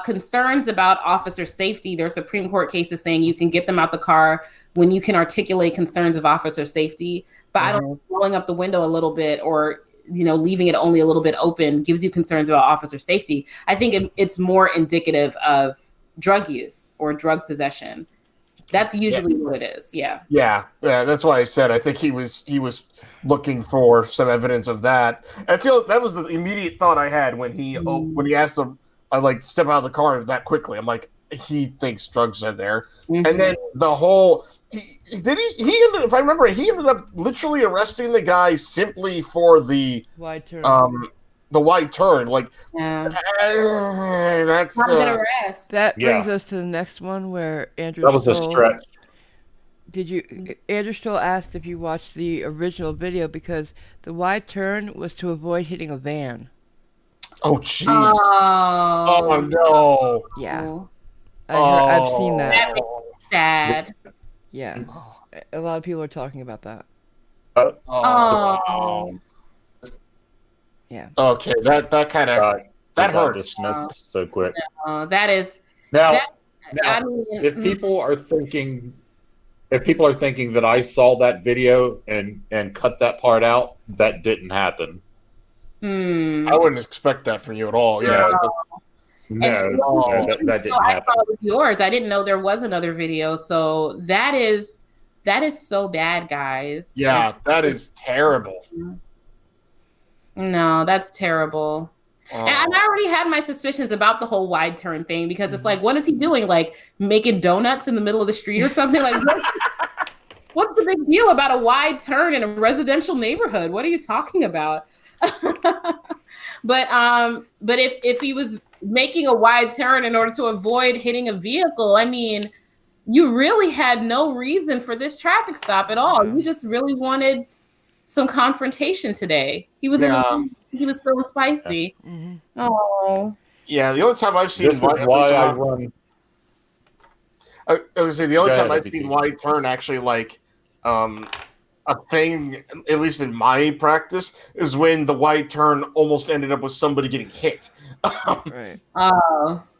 concerns about officer safety, there are Supreme Court cases saying you can get them out the car when you can articulate concerns of officer safety. But I don't know, rolling up the window a little bit or leaving it only a little bit open gives you concerns about officer safety. I think it's more indicative of drug use or drug possession. That's usually what it is. Yeah. Yeah. That's why I said I think he was looking for some evidence of that. And so that was the immediate thought I had when he asked him, I like step out of the car that quickly. I'm like, he thinks drugs are there. And then the whole he ended, if I remember, he ended up literally arresting the guy simply for the wide turn. The wide turn, like that's not an arrest. That brings us to the next one where Andrew. That was a stretch. Andrew Stoll asked if you watched the original video because the wide turn was to avoid hitting a van. Oh jeez. Oh no. Yeah. I've seen that. That makes me sad. Yeah. A lot of people are talking about that. Oh. Yeah. Okay, that kind of that got hurts. dismissed so quick. That is Now, that. now, I mean, if people are thinking that I saw that video and cut that part out, that didn't happen. I wouldn't expect that from you at all. Yeah. No, that didn't I happen. saw it with yours. I didn't know there was another video. So that is so bad, guys. Yeah, that is terrible. No, that's terrible. And I already had my suspicions about the whole wide turn thing because it's like, what is he doing? Like making donuts in the middle of the street or something? Like, what's the big deal about a wide turn in a residential neighborhood? What are you talking about? But if he was making a wide turn in order to avoid hitting a vehicle, I mean, you really had no reason for this traffic stop at all. You just really wanted some confrontation today. He was he was feeling spicy. Oh. Yeah, the only time I've seen This is why I run. I was say the only Go time ahead, I've seen wide turn actually like a thing, at least in my practice, is when the wide turn almost ended up with somebody getting hit. Right.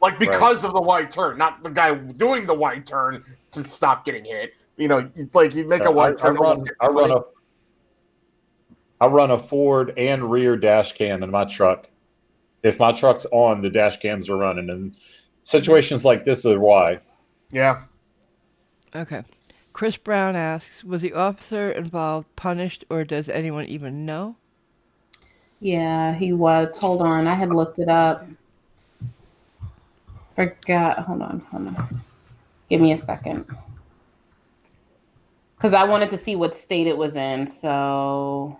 Like because of the wide turn, not the guy doing the wide turn to stop getting hit. You know, like you make a wide turn. I run a forward and rear dash cam in my truck. If my truck's on, the dash cams are running, and situations like this are why. Yeah. Okay. Chris Brown asks, was the officer involved punished, or does anyone even know? Yeah, he was. Hold on. I had looked it up. Forgot. Hold on. Give me a second. Because I wanted to see what state it was in. So.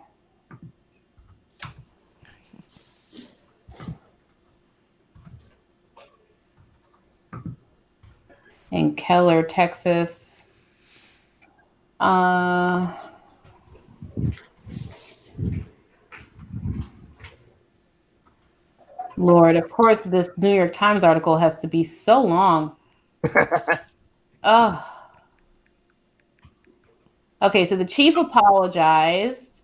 In Keller, Texas. Lord, of course, this New York Times article has to be so long. Oh. Okay, so the chief apologized.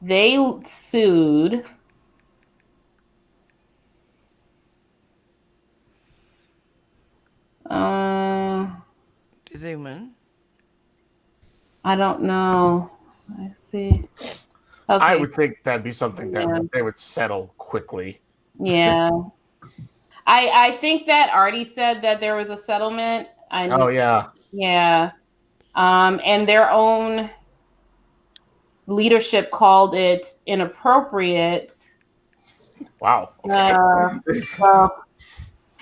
They sued. Did they win? I don't know. Let's see. Okay. I would think that'd be something that they would settle quickly. Yeah. I think that Artie said that there was a settlement. Yeah. And their own leadership called it inappropriate. Wow. Okay.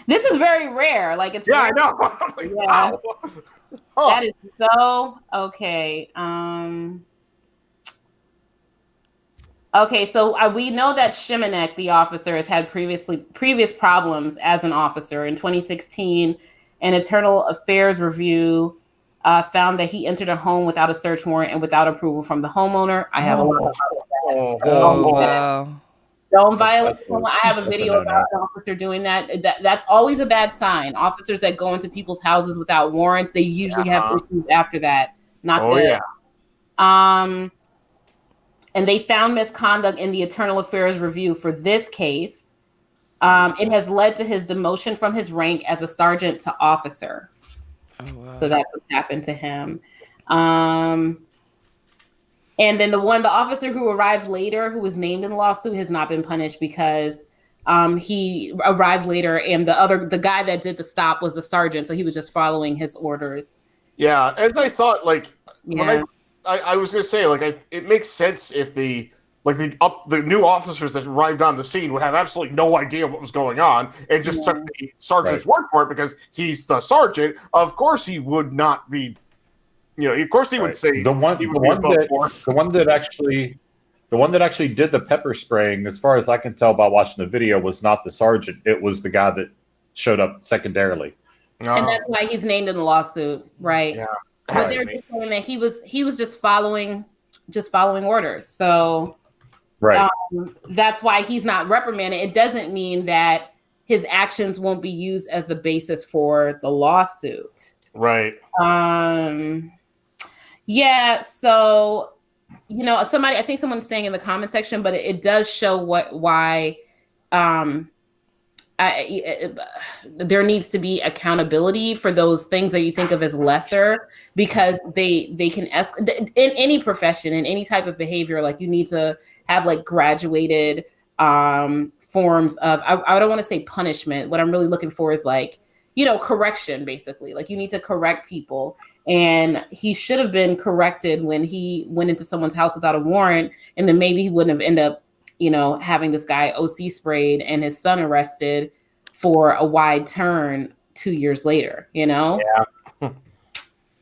This is very rare. Like it's I rare. know. Like, wow. That is so okay. Okay, so we know that Shimanek, the officer, has had previous problems as an officer. In 2016, an internal affairs review found that he entered a home without a search warrant and without approval from the homeowner. I have a lot of wow. Don't violate someone. I have a video about an officer doing that. That's always a bad sign. Officers that go into people's houses without warrants, they usually have issues after that. Not good. And they found misconduct in the internal affairs review for this case. It has led to his demotion from his rank as a sergeant to officer. Oh, wow. So that's what happened to him. And then the officer who arrived later, who was named in the lawsuit, has not been punished because he arrived later, and the guy that did the stop was the sergeant, so he was just following his orders. Yeah, as I thought, like when I was gonna say, like it makes sense if the new officers that arrived on the scene would have absolutely no idea what was going on and just took the sergeant's word for it because he's the sergeant. Of course, he would not be. You know, of course he would say the one that actually did the pepper spraying, as far as I can tell by watching the video, was not the sergeant. It was the guy that showed up secondarily. And that's why he's named in the lawsuit, right? Yeah. But they're just saying that he was just following orders. So that's why he's not reprimanded. It doesn't mean that his actions won't be used as the basis for the lawsuit. Right. Yeah, so I think someone's saying in the comment section, but it does show why there needs to be accountability for those things that you think of as lesser, because they can in any profession, in any type of behavior. Like, you need to have like graduated forms of, I don't want to say punishment. What I'm really looking for is like, correction, basically. Like, you need to correct people. And he should have been corrected when he went into someone's house without a warrant, and then maybe he wouldn't have ended up having this guy OC sprayed and his son arrested for a wide turn 2 years later, Yeah.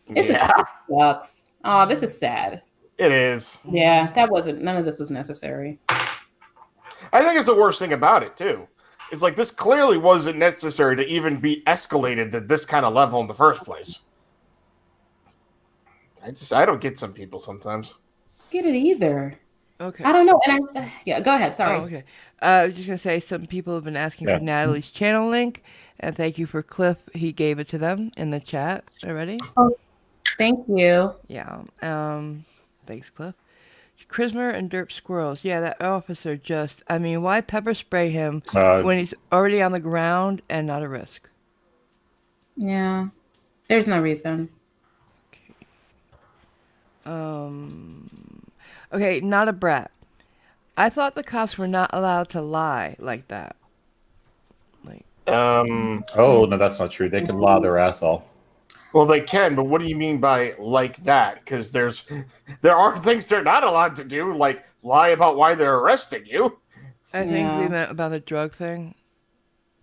It sucks. Oh, this is sad. It is. Yeah, none of this was necessary. I think it's the worst thing about it, too. It's like, this clearly wasn't necessary to even be escalated to this kind of level in the first place. I don't get some people sometimes. Get it either. Okay. I don't know. And go ahead. Sorry. Oh, okay. I was just going to say, some people have been asking for Natalie's channel link, and thank you for Cliff. He gave it to them in the chat already. Oh, thank you. Yeah. Thanks, Cliff. Chrismer and Derp Squirrels. Yeah, that officer why pepper spray him when he's already on the ground and not a risk? Yeah. There's no reason. Okay, not a brat. I thought the cops were not allowed to lie like that. Oh, no, that's not true. They can lie their ass off. Well, they can, but what do you mean by like that? Because there are things they're not allowed to do, like lie about why they're arresting you. I think we meant about the drug thing.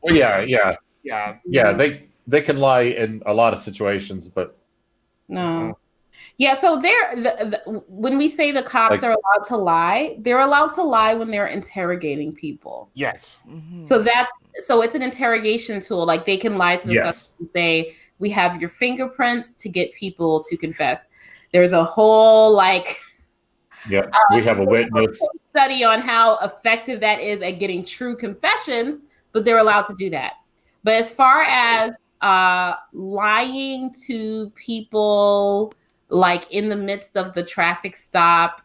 Well, yeah. They can lie in a lot of situations, but no. Yeah, so when we say the cops are allowed to lie, they're allowed to lie when they're interrogating people. Yes. Mm-hmm. So it's an interrogation tool. Like, they can lie to the suspect and say, we have your fingerprints to get people to confess. There's a whole we have a witness study on how effective that is at getting true confessions, but they're allowed to do that. But as far as lying to people, like in the midst of the traffic stop,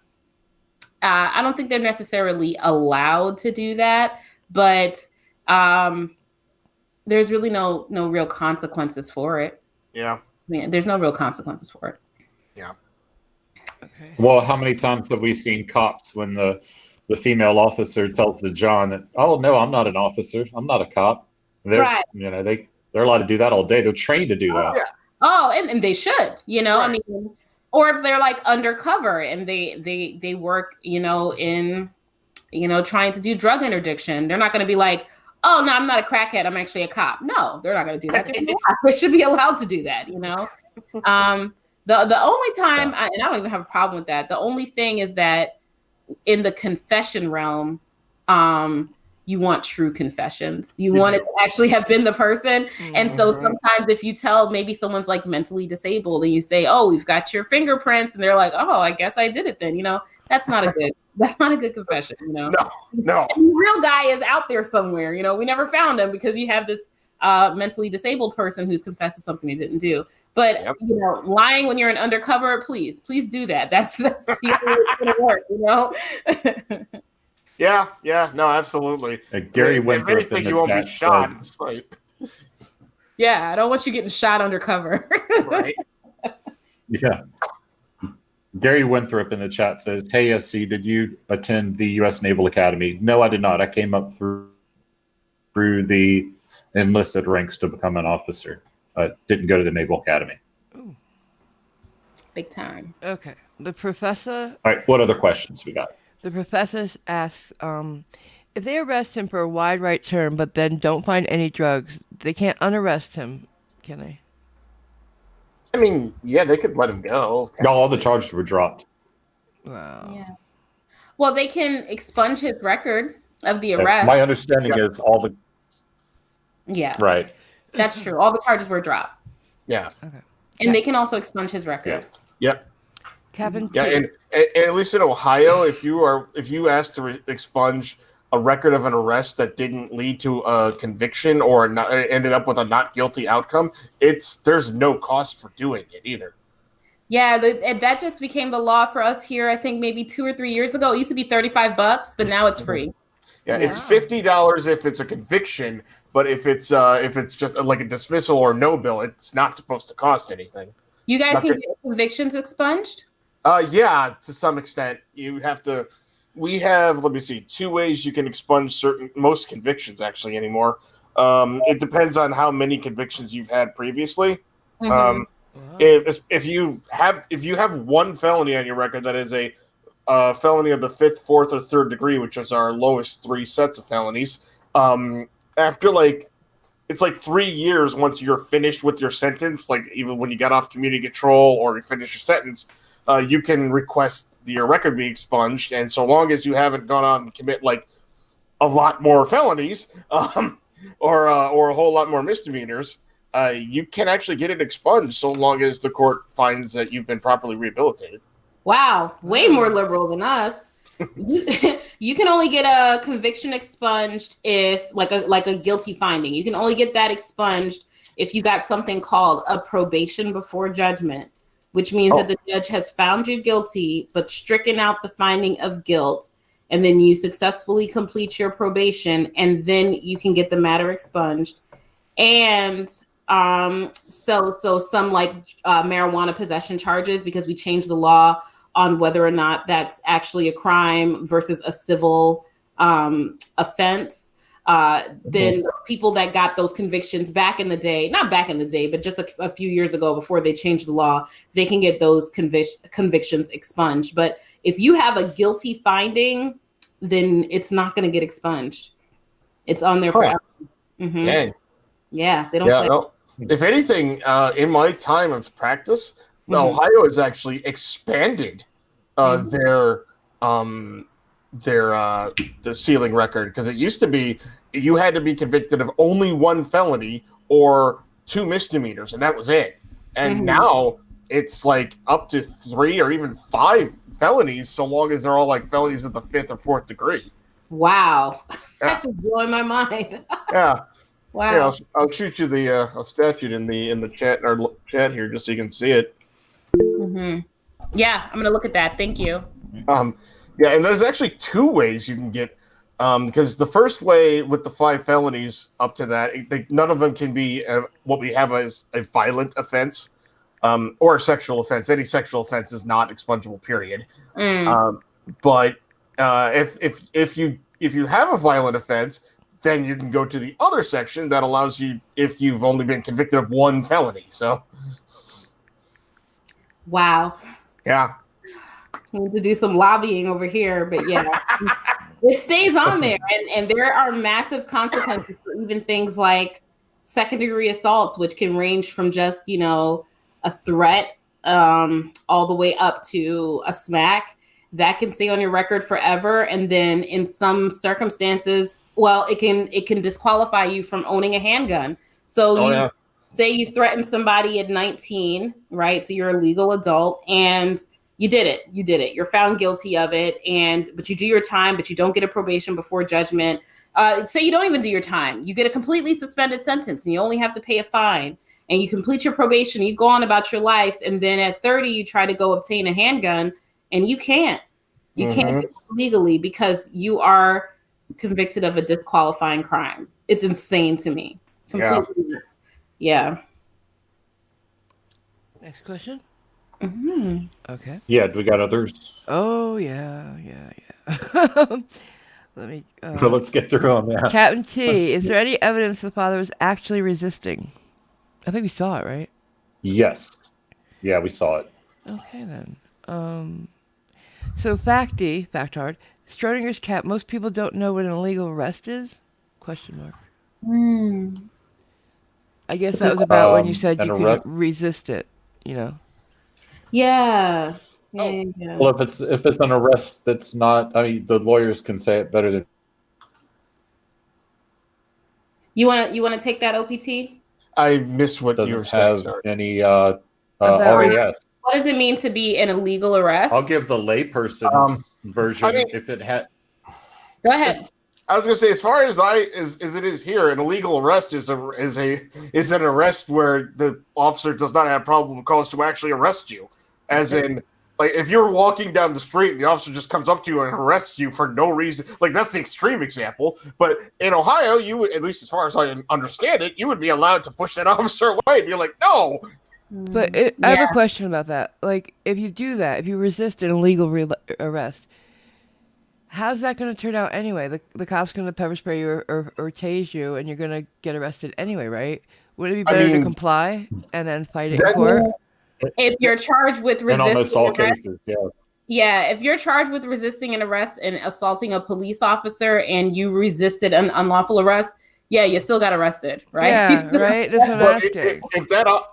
I don't think they're necessarily allowed to do that, but there's really no real consequences for it. Yeah. There's no real consequences for it. Yeah. Okay. Well, how many times have we seen cops when the female officer tells the John that, oh, no, I'm not an officer. I'm not a cop. They're allowed to do that all day. They're trained to do that. Yeah. Oh, and they should, Right. I mean, or if they're like undercover and they work, in, trying to do drug interdiction, they're not going to be like, oh, no, I'm not a crackhead. I'm actually a cop. No, they're not going to do that. They should be allowed to do that, The only time, and I don't even have a problem with that. The only thing is that in the confession realm, you want true confessions. You want it to actually have been the person. And so sometimes if you tell maybe someone's like mentally disabled and you say, oh, we've got your fingerprints, and they're like, oh, I guess I did it then, that's not a good confession, No. And the real guy is out there somewhere, we never found him because you have this mentally disabled person who's confessed to something he didn't do. But lying when you're an undercover, please do that. That's the only way it's gonna work, Yeah, no, absolutely. Gary If Winthrop anything, in the you won't be chat shot. said- Yeah, I don't want you getting shot undercover. Right. Yeah. Gary Winthrop in the chat says, hey, SC, did you attend the U.S. Naval Academy? No, I did not. I came up through the enlisted ranks to become an officer. I didn't go to the Naval Academy. Ooh. Big time. Okay. The professor... All right, what other questions we got? The professor asks, if they arrest him for a wide right turn but then don't find any drugs, they can't unarrest him, can they? I mean, yeah, they could let him go. No, all the charges were dropped. Wow. Yeah. Well, they can expunge his record of the arrest. My understanding is all the... Yeah. Right. That's true. All the charges were dropped. Yeah. Okay. And they can also expunge his record. Yep. Kevin. Yeah, and at least in Ohio, if you asked to expunge a record of an arrest that didn't lead to a conviction or ended up with a not guilty outcome, there's no cost for doing it either. Yeah, and that just became the law for us here. I think maybe 2 or 3 years ago. It used to be $35, but now it's free. Yeah, it's $50 if it's a conviction, but if it's just like a dismissal or no bill, it's not supposed to cost anything. You guys can get convictions expunged? Yeah, to some extent. You have to. We have, let me see, 2 ways you can expunge most convictions actually anymore. It depends on how many convictions you've had previously. If you have one felony on your record that is a felony of the 5th, 4th, or 3rd degree, which is our lowest 3 sets of felonies, after it's 3 years once you're finished with your sentence, like even when you got off community control or you finish your sentence, you can request your record be expunged, and so long as you haven't gone on and commit a lot more felonies or a whole lot more misdemeanors, you can actually get it expunged so long as the court finds that you've been properly rehabilitated. Wow, way more liberal than us. You can only get a conviction expunged if like a guilty finding. You can only get that expunged if you got something called a probation before judgment, which means that the judge has found you guilty but stricken out the finding of guilt, and then you successfully complete your probation, and then you can get the matter expunged. And so some marijuana possession charges, because we changed the law on whether or not that's actually a crime versus a civil offense. Then people that got those convictions back in the day, not back in the day, but just a few years ago before they changed the law, they can get those convictions expunged. But if you have a guilty finding, then it's not going to get expunged. It's on there forever. Dang. Yeah, they don't. Yeah, no. If anything, in my time of practice, Ohio has actually expanded their sealing record, because it used to be you had to be convicted of only 1 felony or 2 misdemeanors, and that was it. And now it's up to 3 or even 5 felonies, so long as they're all felonies of the 5th or 4th degree. Wow, that's just blowing my mind. Yeah. Wow. Here, I'll shoot you the statute in the chat chat here, just so you can see it. Yeah, I'm gonna look at that. Thank you. Yeah, and there's actually 2 ways you can get, because the first way with the 5 felonies up to that, none of them can be what we have as a violent offense or a sexual offense. Any sexual offense is not expungible, period. But if you have a violent offense, then you can go to the other section that allows you if you've only been convicted of 1 felony. So, wow. Yeah. We need to do some lobbying over here, but yeah, it stays on there, and there are massive consequences for even things like second-degree assaults, which can range from just a threat all the way up to a smack that can stay on your record forever, and then in some circumstances, it can disqualify you from owning a handgun. So say you threaten somebody at 19, right? So you're a legal adult and you did it. You're found guilty of it, but you do your time, but you don't get a probation before judgment. Say you don't even do your time. You get a completely suspended sentence and you only have to pay a fine, and you complete your probation, you go on about your life, and then at 30 you try to go obtain a handgun and you can't. You can't do it legally because you are convicted of a disqualifying crime. It's insane to me. Completely nuts. Yeah. Next question. Okay. Yeah, do we got others? Oh yeah. Let me. So let's get through them. Yeah. Captain T, is there any evidence the father was actually resisting? I think we saw it, right? Yes. Yeah, we saw it. Okay then. So fact hard. Schrodinger's cat. Most people don't know what an illegal arrest is? Question mark. I guess that was about when you said you could resist it. Yeah. Well, if it's an arrest that's not, the lawyers can say it better than. You want to take that, OPT? I missed what you were saying. Have any RAS. What does it mean to be an illegal arrest? I'll give the layperson's version. If it had. Go ahead. I was going to say, as far as it is here, an illegal arrest is an arrest where the officer does not have probable cause to actually arrest you. as in, like, if you're walking down the street and the officer just comes up to you and arrests you for no reason, like, that's the extreme example. But in Ohio, you would, at least as far as I understand it, you would be allowed to push that officer away and be like, no. But I have a question about that. Like, if you do that, if you resist an illegal arrest, how's that going to turn out anyway? The cop's going to pepper spray you or tase you, and you're going to get arrested anyway, right? Would it be better to comply and then fight it in court? If you're charged with resisting in almost all arrest, cases, yes. yeah, if you're charged with resisting an arrest and assaulting a police officer and you resisted an unlawful arrest, yeah, you still got arrested, right? Yeah, right. That's what I'm asking.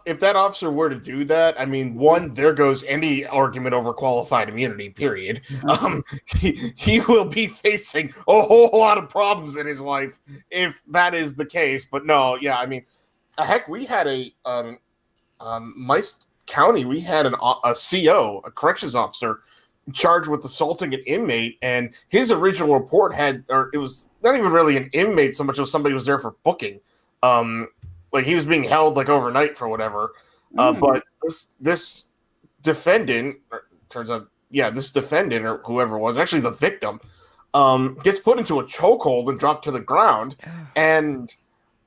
If that officer were to do that, I mean, one, there goes any argument over qualified immunity. Period. He will be facing a whole lot of problems in his life if that is the case. But no, yeah, I mean, heck, we had Mice County, we had a CO, a corrections officer, charged with assaulting an inmate, and his original report it was not even really an inmate so much as somebody was there for booking. Like, he was being held like overnight for whatever. But this defendant, turns out, this defendant or whoever it was, actually the victim, gets put into a chokehold and dropped to the ground, and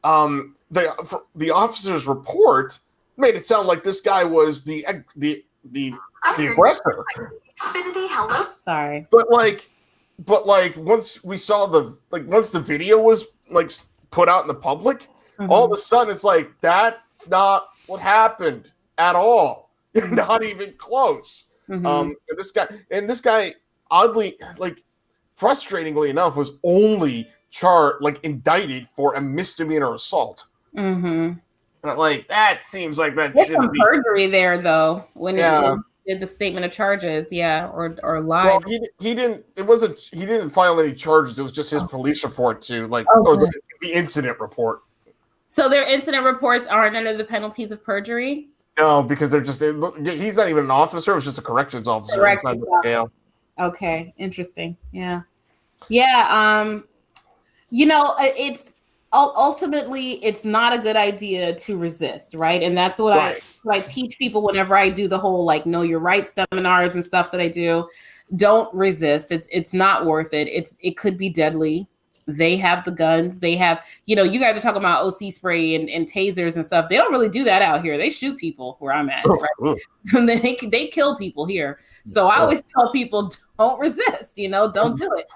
the officer's report made it sound like this guy was the aggressor. Xfinity, hello. Sorry, but once we saw once the video was like put out in the public, all of a sudden it's like that's not what happened at all. Not even close. And this guy, oddly, like, frustratingly enough, was only indicted for a misdemeanor assault. But, like, that seems like that there's should some be perjury there, though, when he did the statement of charges, or lied. Well, he didn't file any charges. It was just his police report or the incident report. So their incident reports aren't under the penalties of perjury? No, because he's not even an officer. It was just a corrections officer inside the jail. Okay, interesting. Yeah. Yeah, it's ultimately, it's not a good idea to resist, right? And that's what I teach people whenever I do the whole, like, know your rights seminars and stuff that I do. Don't resist. It's not worth it. It could be deadly. They have the guns. They have, you guys are talking about OC spray and tasers and stuff. They don't really do that out here. They shoot people where I'm at. Right? they kill people here. So I always tell people, don't resist, don't do it.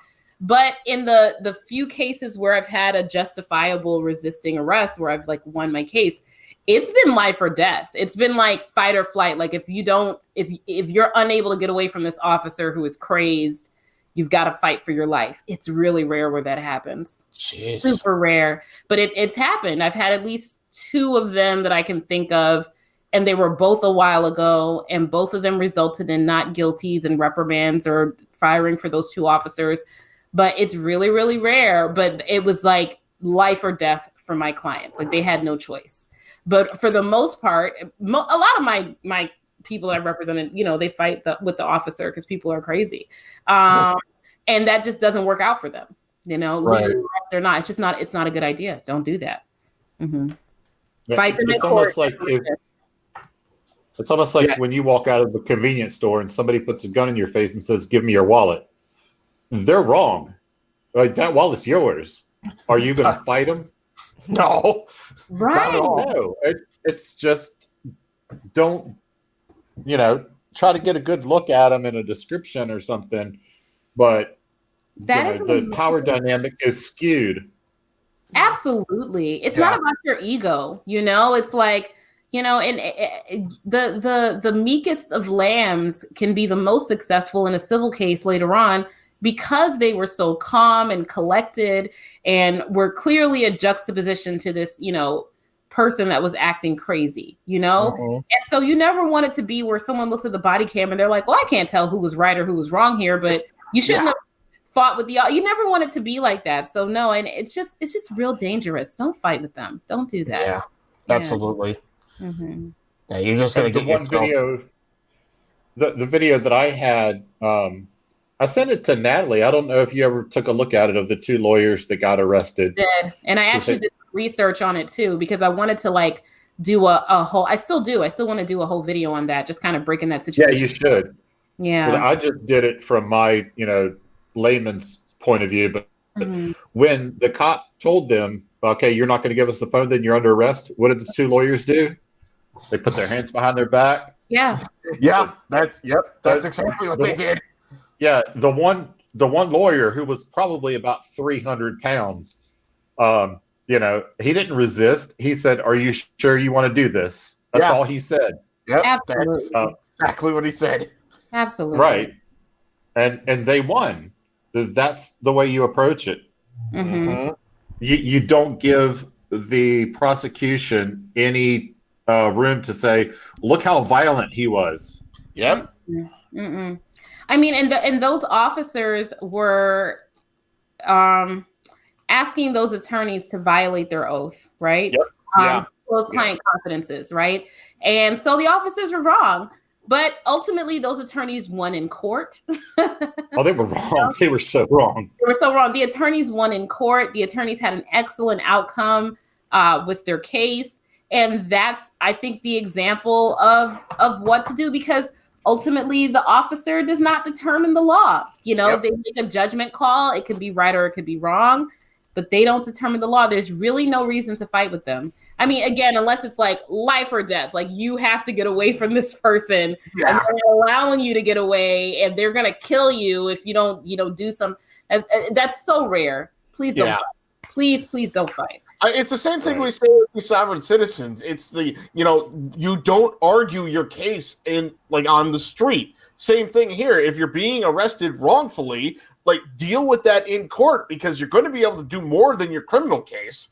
But in the few cases where I've had a justifiable resisting arrest, where I've like won my case, it's been life or death. It's been like fight or flight. Like, if you're unable to get away from this officer who is crazed, you've got to fight for your life. It's really rare where that happens. Jeez. Super rare. But it's happened. I've had at least 2 of them that I can think of, and they were both a while ago, and both of them resulted in not guilties and reprimands or firing for those 2 officers. But it's really, really rare. But it was like life or death for my clients. Like, they had no choice. But for the most part, a lot of my people that I represented, they fight with the officer because people are crazy. And that just doesn't work out for them. Right. They're not. It's not a good idea. Don't do that. Yeah, Fight them in it's court. It's almost like when you walk out of the convenience store and somebody puts a gun in your face and says, "Give me your wallet." They're wrong. Like, that wallet's yours. Are you going to fight them? No. Right. No. It's just, don't, try to get a good look at them in a description or something. But the power dynamic is skewed. Absolutely. It's not about your ego. It's like, and the meekest of lambs can be the most successful in a civil case later on, because they were so calm and collected and were clearly a juxtaposition to this, person that was acting crazy, And so you never want it to be where someone looks at the body cam and they're like, well, I can't tell who was right or who was wrong here, but you shouldn't have fought with you never want it to be like that. So no, and it's just real dangerous. Don't fight with them. Don't do that. Yeah, absolutely. Yeah, you're just going to get one video. The video that I had, I sent it to Natalie. I don't know if you ever took a look at it, of the 2 lawyers that got arrested. I did. And I actually did research on it too, because I wanted to do a whole. I still do. I still want to do a whole video on that, just kind of breaking that Yeah, situation. you should. Yeah. I just did it from my, layman's point of view. But when the cop told them, okay, you're not going to give us the phone, then you're under arrest, what did the two lawyers do? They put their hands behind their back. Yeah. Yeah, that's exactly what they did. Yeah, the one lawyer who was probably about 300 pounds, he didn't resist. He said, "Are you sure you want to do this?" That's all he said. Yep, Absolutely. that's exactly what he said. Absolutely. Right, and they won. That's the way you approach it. You don't give the prosecution any room to say, "Look how violent he was." Yep. I mean, and those officers were asking those attorneys to violate their oath, right? Yep. Those client confidences, right? And so the officers were wrong, but ultimately those attorneys won in court. Oh, they were wrong. They were so wrong. They were so wrong. The attorneys won in court. The attorneys had an excellent outcome with their case. And that's, I think, the example of what to do, because ultimately the officer does not determine the law. They make a judgment call. It could be right or it could be wrong, but they don't determine the law. There's really no reason to fight with them. I mean, again, unless it's like life or death, like you have to get away from this person and they're allowing you to get away and they're going to kill you if you don't, do some, that's so rare. Please don't fight. Please don't fight. It's the same thing we say with sovereign citizens. It's you don't argue your case on the street. Same thing here. If you're being arrested wrongfully, deal with that in court, because you're going to be able to do more than your criminal case.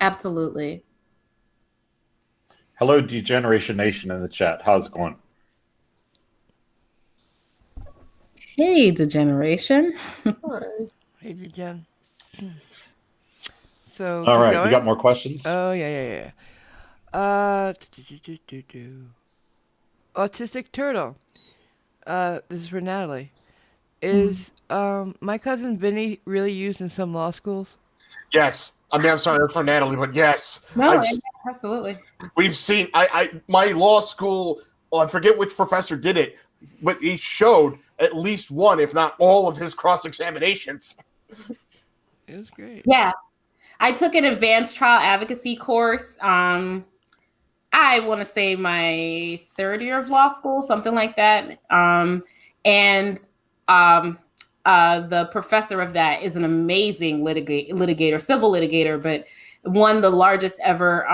Absolutely. Hello, Degeneration Nation in the chat. How's it going? Hey, Degeneration. Hey, Degen. So, all right, going? you got more questions? Oh, yeah. Autistic Turtle. This is for Natalie. Is my cousin Vinny really used in some law schools? Yes. I mean, I'm sorry, that's for Natalie, but yes. No, absolutely. We've seen, my law school, I forget which professor did it, but he showed at least one, if not all, of his cross-examinations. It was great. Yeah. I took an advanced trial advocacy course. I want to say my third year of law school, something like that. The professor of that is an amazing litigator, civil litigator, but won the largest ever,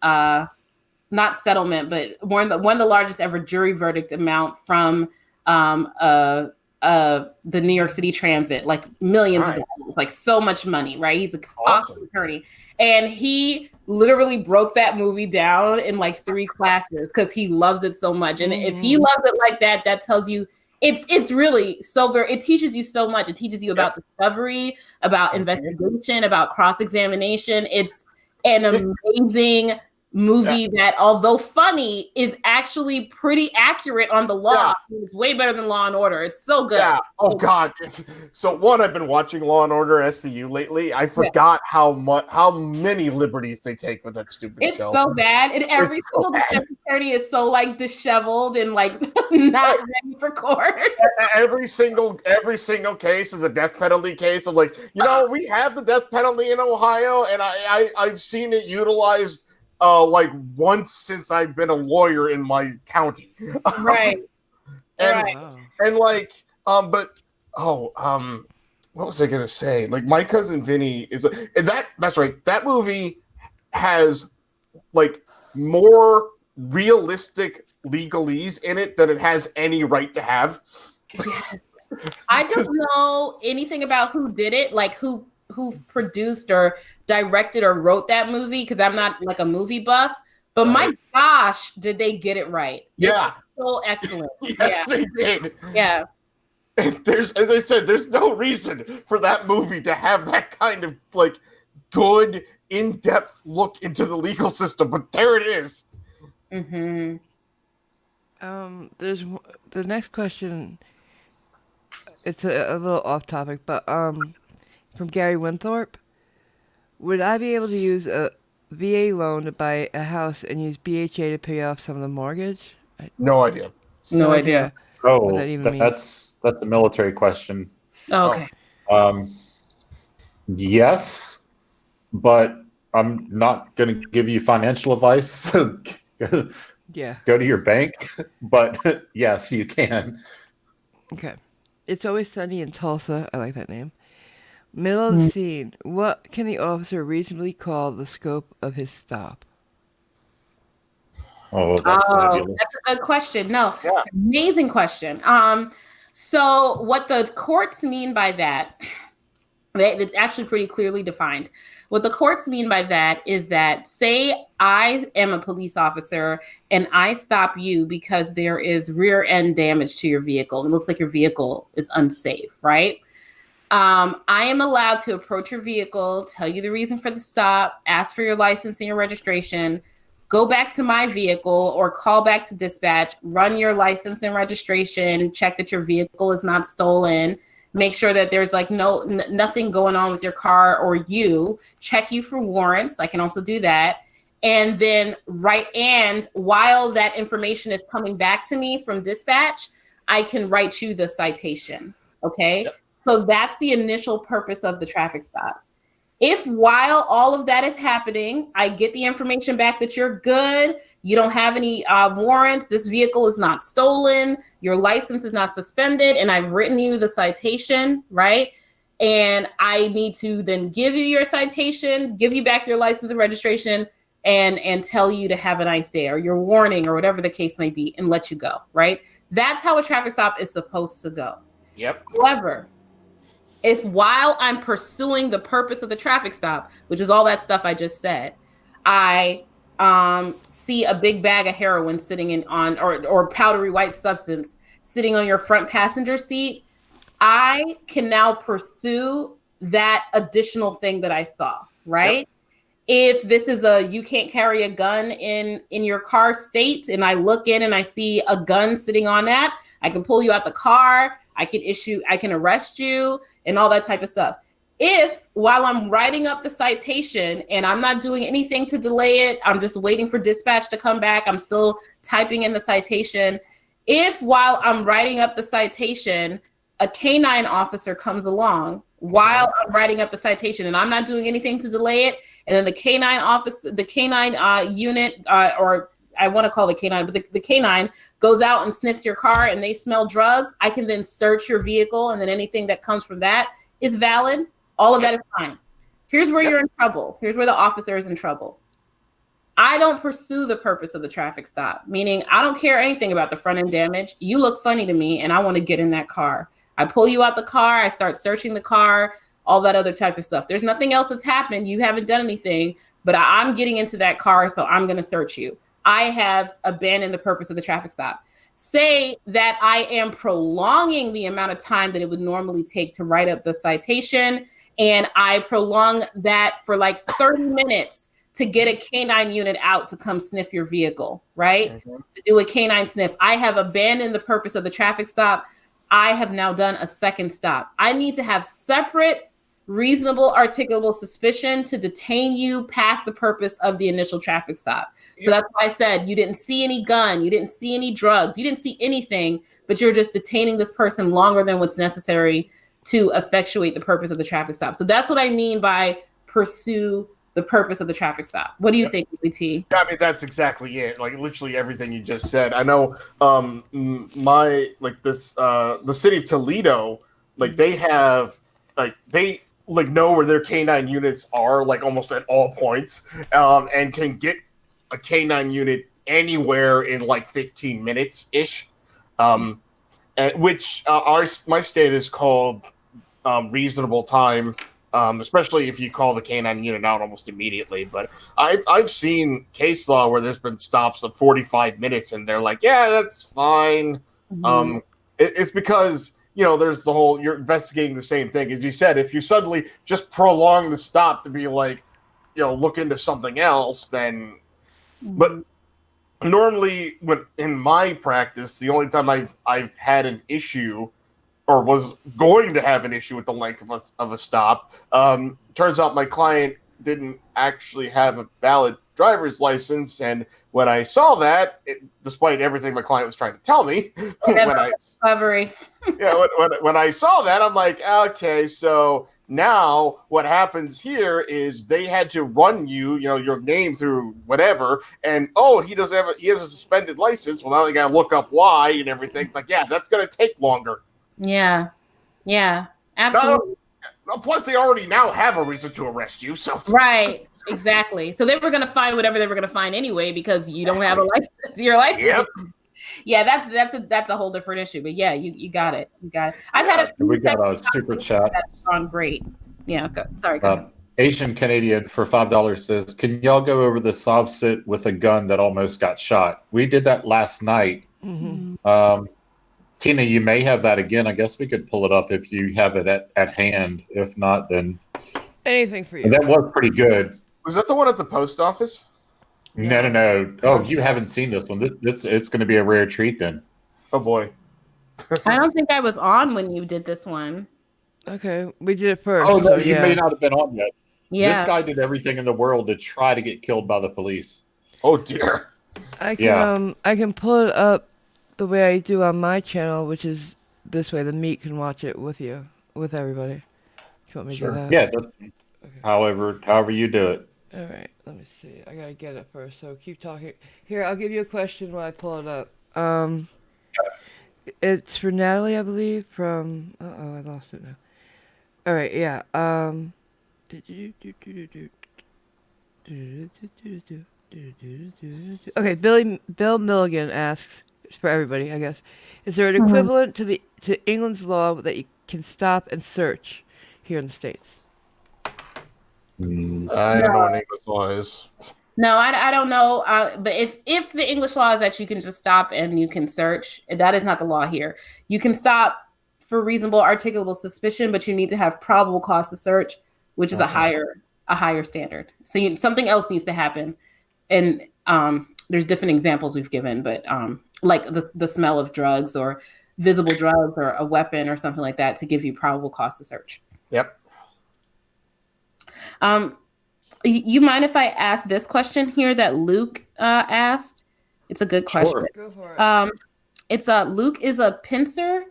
not settlement, but won the largest ever jury verdict amount from the New York City Transit, like millions of dollars, like so much money, right? He's an awesome attorney. And he literally broke that movie down in like 3 classes because he loves it so much. And if he loves it like that, that tells you it's really so very, it teaches you so much. It teaches you about discovery, about investigation, about cross-examination. It's an amazing movie that, although funny, is actually pretty accurate on the law. It's way better than Law and Order. It's so good. Yeah. Oh God. I've been watching Law and Order SVU lately. I forgot how many liberties they take with that stupid show. It's so bad. And every single defense attorney is so like disheveled and like not ready for court. Every single case is a death penalty case. I'm like, we have the death penalty in Ohio, and I've seen it utilized once since I've been a lawyer in my county. Right. What was I gonna say? Like, my cousin Vinny that's right. That movie has like more realistic legalese in it than it has any right to have. Yes. I don't know anything about who did it, like who produced or directed or wrote that movie, because I'm not like a movie buff, but my gosh, did they get it right? Yeah. It's so excellent. Yes, they did. Yeah. And as I said, there's no reason for that movie to have that kind of like good, in-depth look into the legal system, but there it is. There's the next question. It's a little off topic, but from Gary Winthorpe. Would I be able to use a VA loan to buy a house and use BHA to pay off some of the mortgage? No idea. No idea. What that Oh, even means. that's a military question. Oh, okay. Yes, but I'm not going to give you financial advice. Yeah. Go to your bank, but yes, you can. Okay. It's Always Sunny in Tulsa. I like that name. Middle of the scene. What can the officer reasonably call the scope of his stop? Oh, that's fabulous. That's a good question. No, Yeah. amazing question. So what the courts mean by that, it's actually pretty clearly defined. What the courts mean by that is that, say I am a police officer and I stop you because there is rear end damage to your vehicle. It looks like your vehicle is unsafe, right? I am allowed to approach your vehicle, tell you the reason for the stop, ask for your license and your registration, go back to my vehicle or call back to dispatch, run your license and registration, check that your vehicle is not stolen, make sure that there's like nothing going on with your car or you, check you for warrants. I can also do that. And then and while that information is coming back to me from dispatch, I can write you the citation. Okay. Yep. So that's the initial purpose of the traffic stop. If while all of that is happening, I get the information back that you're good, you don't have any warrants, this vehicle is not stolen, your license is not suspended, and I've written you the citation, right? And I need to then give you your citation, give you back your license and registration, and tell you to have a nice day or your warning or whatever the case may be and let you go, right? That's how a traffic stop is supposed to go. Yep. However, if while I'm pursuing the purpose of the traffic stop, which is all that stuff I just said, I see a big bag of heroin sitting or powdery white substance sitting on your front passenger seat, I can now pursue that additional thing that I saw, right? Yep. If this is you can't carry a gun in your car state, and I look in and I see a gun sitting on that, I can pull you out the car, I can arrest you and all that type of stuff. If while I'm writing up the citation and I'm not doing anything to delay it, I'm just waiting for dispatch to come back, I'm still typing in the citation. If while I'm writing up the citation, a canine officer comes along while I'm writing up the citation and I'm not doing anything to delay it, and then the canine unit, or I want to call it canine, but the canine goes out and sniffs your car and they smell drugs, I can then search your vehicle, and then anything that comes from that is valid. All of that is fine. Here's where you're in trouble. Here's where the officer is in trouble. I don't pursue the purpose of the traffic stop, meaning I don't care anything about the front end damage. You look funny to me and I want to get in that car. I pull you out the car, I start searching the car, all that other type of stuff. There's nothing else that's happened. You haven't done anything, but I'm getting into that car, so I'm going to search you. I have abandoned the purpose of the traffic stop. Say that I am prolonging the amount of time that it would normally take to write up the citation, and I prolong that for like 30 minutes to get a canine unit out to come sniff your vehicle, right? Mm-hmm. To do a canine sniff. I have abandoned the purpose of the traffic stop. I have now done a second stop. I need to have separate, reasonable, articulable suspicion to detain you past the purpose of the initial traffic stop. So that's why I said you didn't see any gun, you didn't see any drugs, you didn't see anything, but you're just detaining this person longer than what's necessary to effectuate the purpose of the traffic stop. So that's what I mean by pursue the purpose of the traffic stop. What do you think, BT? I mean, that's exactly it. Like literally everything you just said. I know the city of Toledo, like they have know where their canine units are like almost at all points, and can get a canine unit anywhere in like 15 minutes ish, which my state is called reasonable time, especially if you call the canine unit out almost immediately. But I've seen case law where there's been stops of 45 minutes and they're like, yeah, that's fine. Mm-hmm. It's because there's the whole, you're investigating the same thing. As you said, if you suddenly just prolong the stop to be like, look into something else, then, but normally in my practice, the only time I've had an issue or was going to have an issue with the length of a stop, turns out my client didn't actually have a valid driver's license. And when I saw that, despite everything my client was trying to tell me, when I saw that, I'm like, okay, so now what happens here is they had to run your name through whatever, and he has a suspended license. Well, now they got to look up why and everything. It's like, yeah, that's going to take longer. Yeah, absolutely. Plus, they already now have a reason to arrest you. So right, exactly. So they were going to find whatever they were going to find anyway because you don't have a license. Your license. Yep. Yeah, that's a whole different issue. But yeah, you got it. I've had we got a super chat. That's gone great. Yeah. Go ahead. Asian Canadian for $5 says, "Can y'all go over the sob sit with a gun that almost got shot?" We did that last night. Mm-hmm. Tina, you may have that again. I guess we could pull it up if you have it at hand. If not, then anything for you. And that was pretty good. Was that the one at the post office? No. Oh, you haven't seen this one. It's going to be a rare treat then. Oh boy. I don't think I was on when you did this one. Okay, we did it first. Oh no, so, you may not have been on yet. Yeah. This guy did everything in the world to try to get killed by the police. Oh dear. I can pull it up the way I do on my channel, which is this way. The meat can watch it with everybody. If you want me to do that? Yeah. Okay. However you do it. All right, let me see. I gotta get it first, so keep talking. Here, I'll give you a question while I pull it up. It's for Natalie, I believe, from... Uh-oh, I lost it now. All right, yeah. Okay, Bill Milligan asks, for everybody, I guess, is there an equivalent to England's law that you can stop and search here in the States? I don't know what English law is. No, I don't know. But if the English law is that you can just stop and you can search, that is not the law here. You can stop for reasonable, articulable suspicion, but you need to have probable cause to search, which is a higher standard. So something else needs to happen, and there's different examples we've given, but like the smell of drugs or visible drugs or a weapon or something like that to give you probable cause to search. Yep. You mind if I ask this question here that Luke asked? It's a good question. Sure. Go for it. It's Luke is a pincer,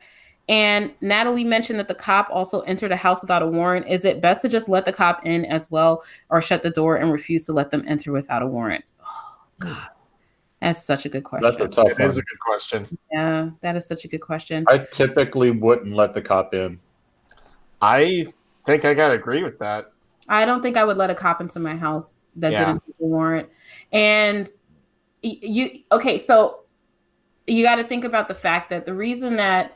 and Natalie mentioned that the cop also entered a house without a warrant. Is it best to just let the cop in as well, or shut the door and refuse to let them enter without a warrant? Oh God, that's such a good question. That's a tough one. It is a good question. Yeah, that is such a good question. I typically wouldn't let the cop in. I think I gotta agree with that. I don't think I would let a cop into my house that didn't have a warrant. And so you got to think about the fact that the reason that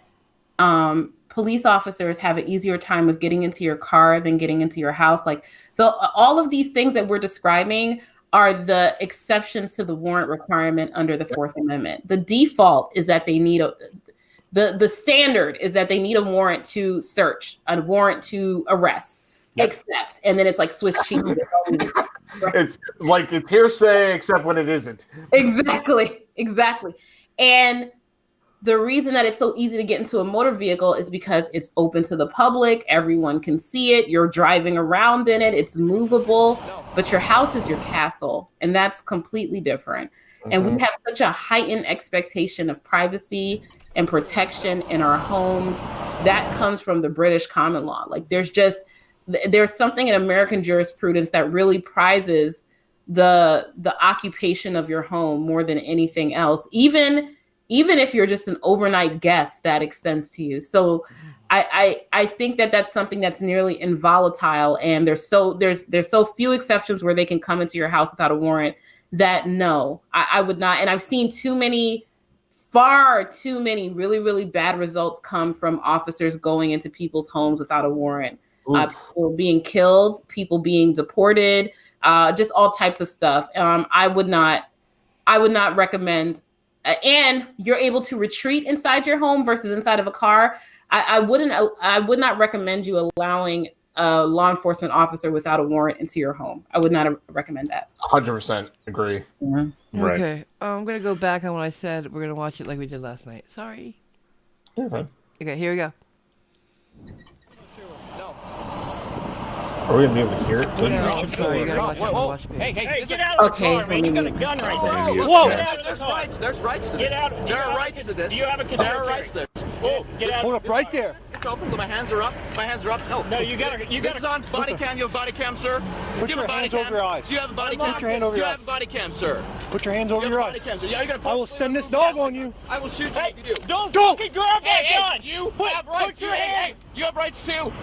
police officers have an easier time of getting into your car than getting into your house, like all of these things that we're describing are the exceptions to the warrant requirement under the Fourth Amendment. The default is that they need the standard is that they need a warrant to search, a warrant to arrest. Yep. Except, and then it's like Swiss cheese. It's like it's hearsay, except when it isn't. Exactly. And the reason that it's so easy to get into a motor vehicle is because it's open to the public. Everyone can see it. You're driving around in it. It's movable. But your house is your castle, and that's completely different. Mm-hmm. And we have such a heightened expectation of privacy and protection in our homes. That comes from the British common law. Like there's something in American jurisprudence that really prizes the occupation of your home more than anything else, even if you're just an overnight guest that extends to you. So I think that that's something that's nearly involatile, and there's so few exceptions where they can come into your house without a warrant that no, I would not. And I've seen far too many really, really bad results come from officers going into people's homes without a warrant. People being killed, people being deported, just all types of stuff. I would not recommend. And you're able to retreat inside your home versus inside of a car. I would not recommend you allowing a law enforcement officer without a warrant into your home. I would not recommend that. 100% agree. Yeah. Right. Okay, I'm gonna go back on what I said. We're gonna watch it like we did last night. Sorry. You're fine. Okay, here we go. Are we gonna be able to hear it? No, I'm sorry, you gotta watch me. Hey, get out of the Okay, car, man. You got a gun right there. Whoa! Get out of the car. There's rights to Get this. out. There are rights to this. Do you have a There concealed are rights to carry? this. Whoa, get out. Hold up right there. It's open. My hands are up. My hands are up. No. No, you gotta. This is on body cam. You have body cam, sir? Put Do you your have a body hands cam? over your eyes. Do you have a body cam? Put your hand over Do you your have a eyes. body cam, sir? Put your hands Do over you your have a body eyes. cam, sir? Yeah, you're gonna. I will send this dog on you. I will shoot you Hey, if you do. don't Don't. fucking grab that gun. You Put have rights. Put your Hey, hand. hey, you have rights too.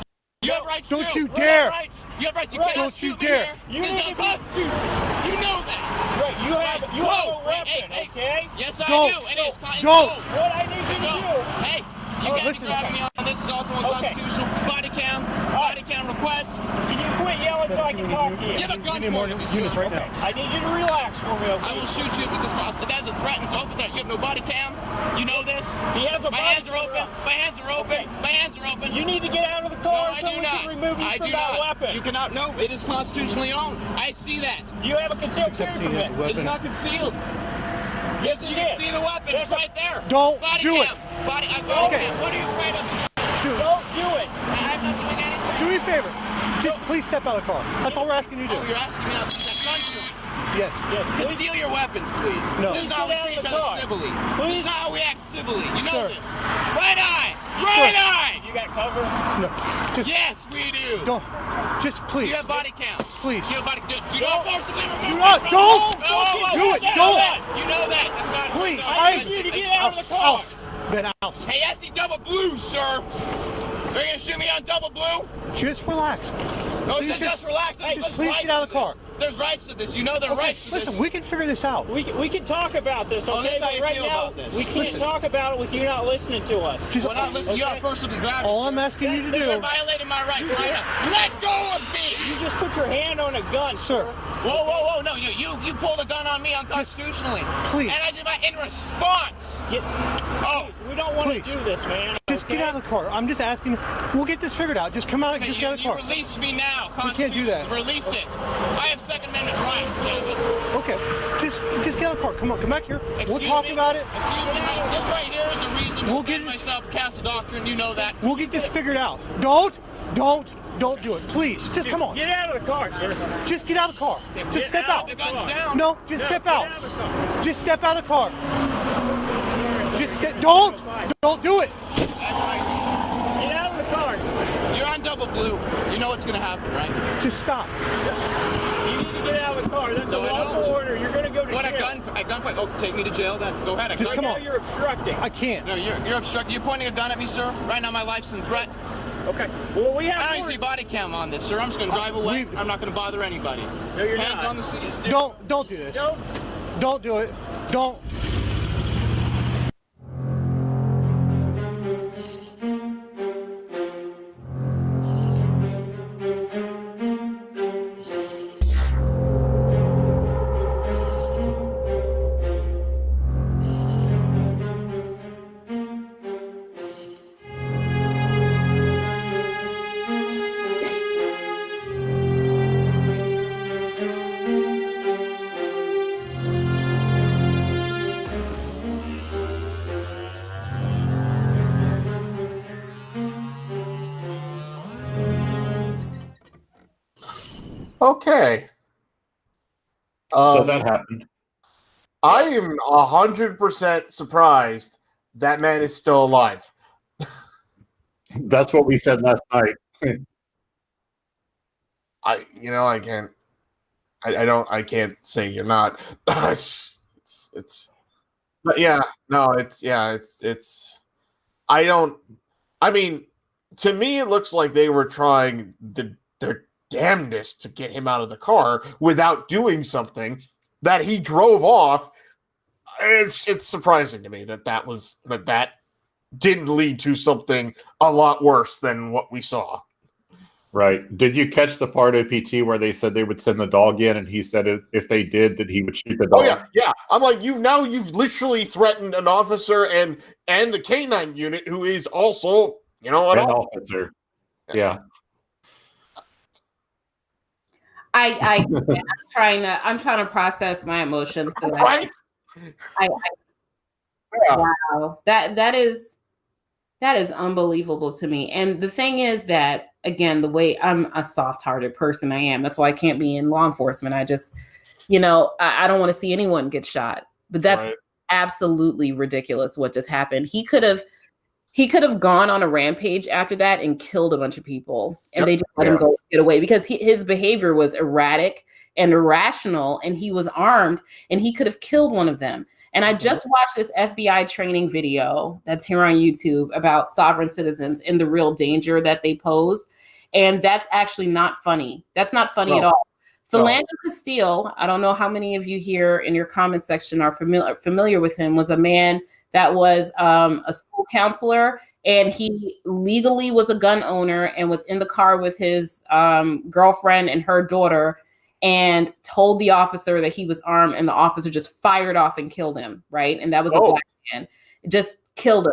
You have rights Don't too. you dare. have rights. You have rights. You Right. cannot Don't you shoot me dare. here. You This is need to be- unconstitutional. You know that. Right, you have a Whoa, weapon, hey, okay? Yes, I Don't. do. And it's Don't. What I need you to do. Hey, you guys listen. are grabbing me on this is also unconstitutional. Body cam request. Can you quit yelling so I can talk to you? You have a gun need more for me, units sir. right now. I need you to relax for me, I okay? will shoot you if this possible. That's a threat, and it's open threat. You have no body cam. You know this. He has a My hands are open. My hands are open. My hands are open. You need to get out of the No, car I so do we not. can remove you I from do that not. weapon. You cannot. No, it is constitutionally owned. I see that. Do you have a concealed carry permit? It's not concealed. Yes, You you can did. see the weapon. It's right there. Don't Body do cam. it. Body cam. Okay. What are you afraid of? Don't do it. I'm not doing anything. Do me a favor. Just please step out of the car. That's all we're asking you to Oh, do. you're asking me now to use that gun for me. Yes. Yes, please. Conceal your weapons, please. No. This is how we Get out treat of each the other car. civilly. Please. This is not how we act civilly. You know Sir. this. Right eye. Right eye. You got cover? No. Just Yes, we do. don't. Just Do please. you have body cam? Please. Do you have body? Do not forcibly remove. Do me not. from- Don't. Whoa, whoa, whoa. Do it. You know Don't. that. You know that. That's not. Please. no, I need you to get out of the car. Ouse. Ben, ouse. Hey, SE double blue, sir. They're gonna shoot me on double blue. Just relax. No, Please just relax. Hey, There's please rights get out of to the car. this. There's rights to this. You know there are Okay, rights to listen, this. we can figure this out. We can talk about this, Oh, okay? this is how But you right feel now, about this. we can't Listen. talk about it with you not listening to us. Just Well, not listen. You are first of the ground. all I'm asking you to You're do, violating my rights right now. Let go of me. You just put your hand on a gun, sir. Whoa, whoa, whoa! No, you pulled a gun on me unconstitutionally. Please. And I did my in response. Get, Oh, we don't want Please. to do this, man. Just get out of the car. I'm just asking. We'll get this figured out. Just come out and just get out of the you car. release me now. We can't do that. Release it. I have Second Amendment rights, David. Okay. Just get out of the car. Come on, come back here. We'll Excuse talk me? about it. Excuse me. This right here is a reason to We'll get defend this- myself, cast a doctrine. You know that. We'll get this figured out. Don't do it. Please. Just come on. Get out of the car, sir. Just get out of the car. Just step out out. The gun's down. No, just step Get out. out of the car. Just step out of the car. Just step. Don't do it. Get out of the car. You're on double blue. You know what's gonna happen, right? Just stop. You need to get out of the car. That's No, a I lawful don't. order. You're going to go to What a jail. gunpoint. Oh, take me to jail then. Go ahead. Just Right come now on. you're obstructing. I can't. No, you're obstructing. You're pointing a gun at me, sir. Right now, my life's in threat. Okay. Well, we I have don't even see body cam on this, sir. I'm just gonna drive away. we- I'm not gonna bother anybody. No, you're Hands not. on the seat. Don't do this. No. Don't do it. Don't. Okay. So that happened. I am 100% surprised that man is still alive. That's what we said last night. I can't say you're not. But yeah, no, I mean, to me, it looks like they were trying their damnedest to get him out of the car without doing something that he drove off. It's surprising to me that didn't lead to something a lot worse than what we saw. Right. Did you catch the part of PT where they said they would send the dog in, and he said if they did, that he would shoot the dog? Oh yeah. I'm like, you've literally threatened an officer and the K9 unit who is also, an officer. Yeah. I'm trying to process my emotions. So Right? Wow, that is unbelievable to me. And the thing is that again, the way I'm a soft-hearted person I am. That's why I can't be in law enforcement. I just, I don't want to see anyone get shot. But that's absolutely ridiculous what just happened. He could have gone on a rampage after that and killed a bunch of people, and they just let him go get away because his behavior was erratic and irrational, and he was armed, and he could have killed one of them. And I just watched this FBI training video that's here on YouTube about sovereign citizens and the real danger that they pose. And that's actually not funny. That's not funny at all. Philando Castile, I don't know how many of you here in your comment section are familiar with him, was a man that was a school counselor, and he legally was a gun owner and was in the car with his girlfriend and her daughter, and told the officer that he was armed, and the officer just fired off and killed him, right? And that was a black man. Just killed him,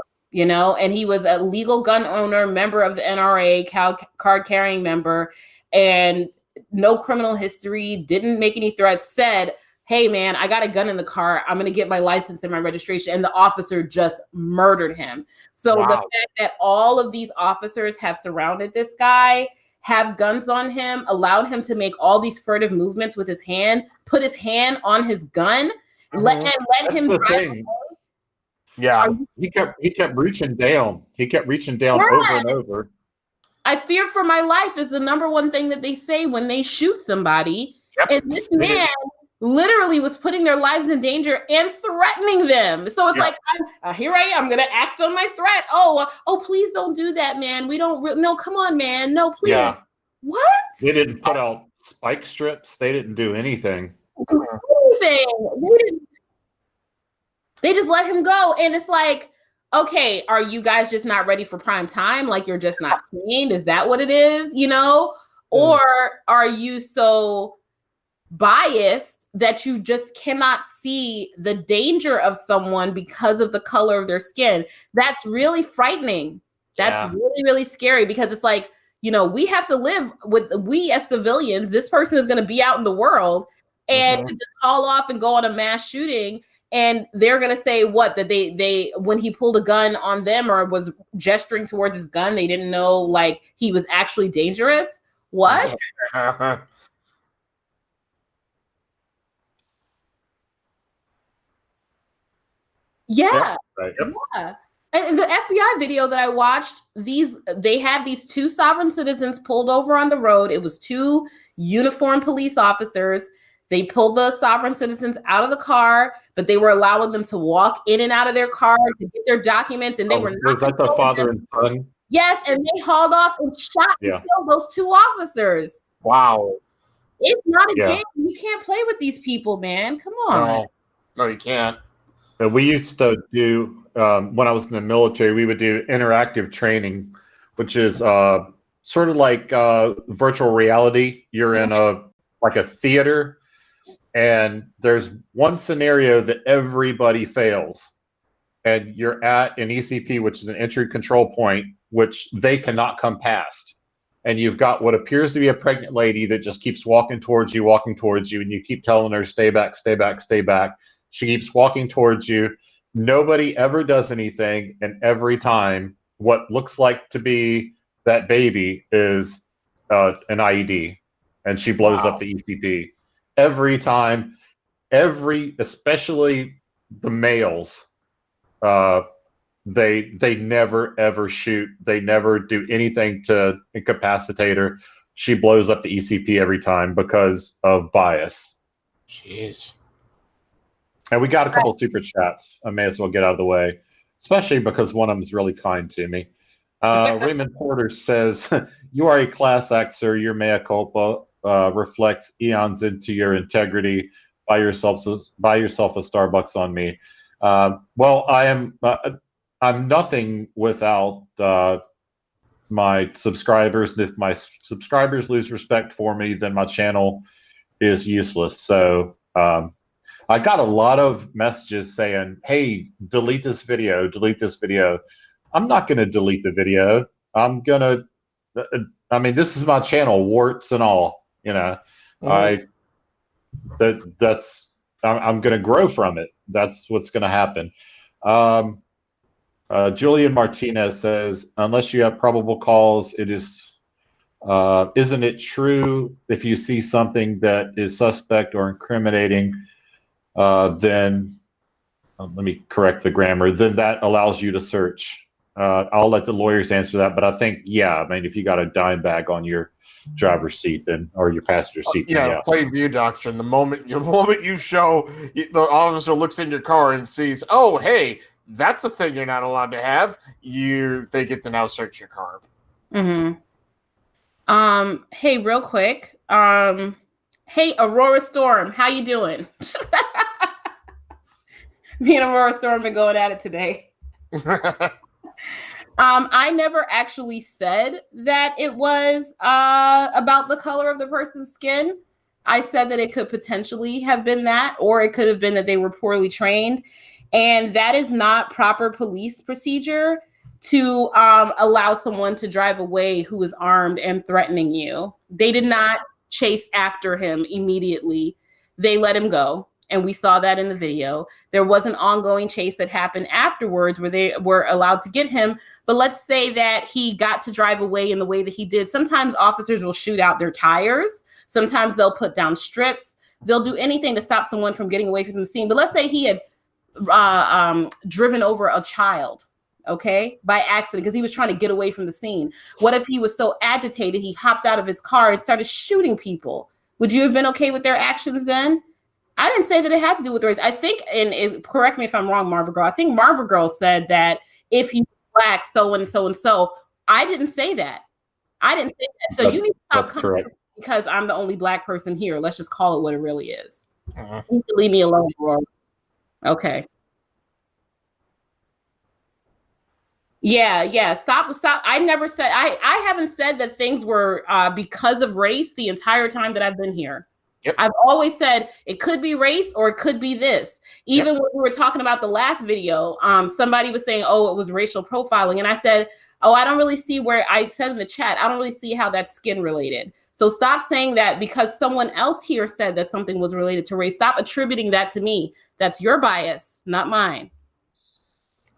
and he was a legal gun owner, member of the NRA, card-carrying member, and no criminal history, didn't make any threats, said, hey, man, I got a gun in the car. I'm going to get my license and my registration. And the officer just murdered him. So the fact that all of these officers have surrounded this guy, have guns on him, allowed him to make all these furtive movements with his hand, put his hand on his gun, let him drive away. Yeah, he kept reaching down. He kept reaching down over and over. I fear for my life is the number one thing that they say when they shoot somebody. And this man literally was putting their lives in danger and threatening them. So it's like, here I am, I'm going to act on my threat. Oh, please don't do that, man. We don't, no, come on, man. No, please. Yeah. What? They didn't put out spike strips. They didn't do anything. They just let him go. And it's like, okay, are you guys just not ready for prime time? Like you're just not trained? Is that what it is? Or are you so biased that you just cannot see the danger of someone because of the color of their skin? That's really frightening. That's really, really scary, because it's like, we have to live with, we as civilians, this person is going to be out in the world and just call off and go on a mass shooting. And they're going to say that they, when he pulled a gun on them or was gesturing towards his gun, they didn't know like he was actually dangerous. What? Yeah. And the FBI video that I watched, they had these two sovereign citizens pulled over on the road. It was two uniformed police officers. They pulled the sovereign citizens out of the car, but they were allowing them to walk in and out of their car to get their documents, and they were not. Was that the father and son? Yes, and they hauled off and shot and killed those two officers. Wow. It's not a game. You can't play with these people, man. Come on. No, you can't. We used to do, when I was in the military, we would do interactive training, which is sort of like virtual reality. You're in a theater, and there's one scenario that everybody fails, and you're at an ECP, which is an entry control point, which they cannot come past. And you've got what appears to be a pregnant lady that just keeps walking towards you, and you keep telling her, stay back, stay back, stay back. She keeps walking towards you. Nobody ever does anything, and every time what looks like to be that baby is an IED, and she blows up the ECP. Every time, especially the males, they never ever shoot. They never do anything to incapacitate her. She blows up the ECP every time because of bias. Jeez. And we got a couple of super chats. I may as well get out of the way, especially because one of them is really kind to me. Raymond Porter says, you are a class act, sir. Your mea culpa reflects eons into your integrity. Buy yourself a Starbucks on me. Well, I'm nothing without my subscribers. And if my subscribers lose respect for me, then my channel is useless. So I got a lot of messages saying, hey, delete this video, delete this video. I'm not going to delete the video. I'm going to, this is my channel, warts and all, I'm going to grow from it. That's what's going to happen. Julian Martinez says, unless you have probable cause, it is Isn't it true if you see something that is suspect or incriminating, then let me correct the grammar, then that allows you to search? I'll let the lawyers answer that, but I think, yeah, I mean, if you got a dime bag on your driver's seat, then, or your passenger seat, yeah, plain view doctrine. The moment you show, the officer looks in your car and sees, oh, hey, that's a thing you're not allowed to have. They get to now search your car. Mm-hmm. Hey, real quick. Hey, Aurora Storm, how you doing? Me and Aurora Storm been going at it today. I never actually said that it was about the color of the person's skin. I said that it could potentially have been that, or it could have been that they were poorly trained. And that is not proper police procedure to allow someone to drive away who is armed and threatening you. They did not chase after him immediately. They let him go. And we saw that in the video. There was an ongoing chase that happened afterwards where they were allowed to get him. But let's say that he got to drive away in the way that he did. Sometimes officers will shoot out their tires. Sometimes they'll put down strips. They'll do anything to stop someone from getting away from the scene. But let's say he had driven over a child, okay, by accident because he was trying to get away from the scene. What if he was so agitated he hopped out of his car and started shooting people? Would you have been okay with their actions then? I didn't say that it had to do with race. I think, and correct me if I'm wrong, Marva Girl, I think Marva Girl said that if he's black, so and so and so. I didn't say that. I didn't say that. So you need to stop coming because I'm the only black person here. Let's just call it what it really is. You need to leave me alone, bro. Okay. Yeah. Stop. I never said, I haven't said that things were because of race the entire time that I've been here. Yep. I've always said it could be race or it could be this. Even when we were talking about the last video, somebody was saying, oh, it was racial profiling. And I said, oh, I don't really see where I said in the chat, I don't really see how that's skin related. So stop saying that because someone else here said that something was related to race. Stop attributing that to me. That's your bias, not mine.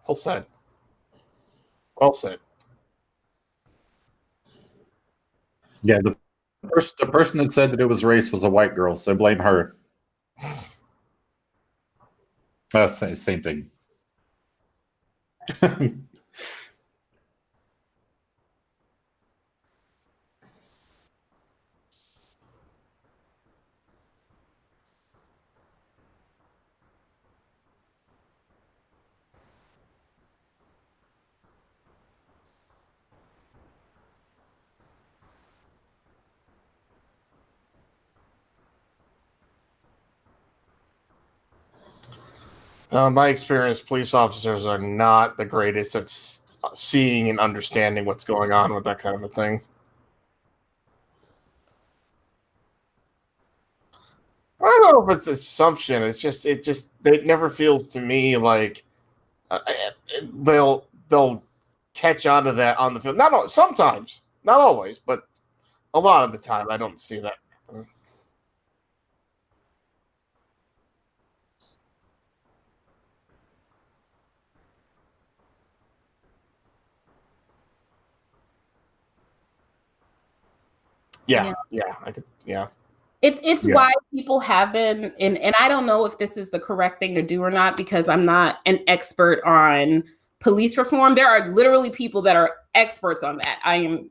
Well said. Well said. Yeah, the person that said that it was race was a white girl, so blame her. That's the same thing. My experience, police officers are not the greatest at seeing and understanding what's going on with that kind of a thing. I don't know if it's assumption. It never feels to me like they'll catch on to that on the field. Sometimes, not always, but a lot of the time I don't see that. Yeah. It's why people have been, and I don't know if this is the correct thing to do or not, because I'm not an expert on police reform. There are literally people that are experts on that. I am.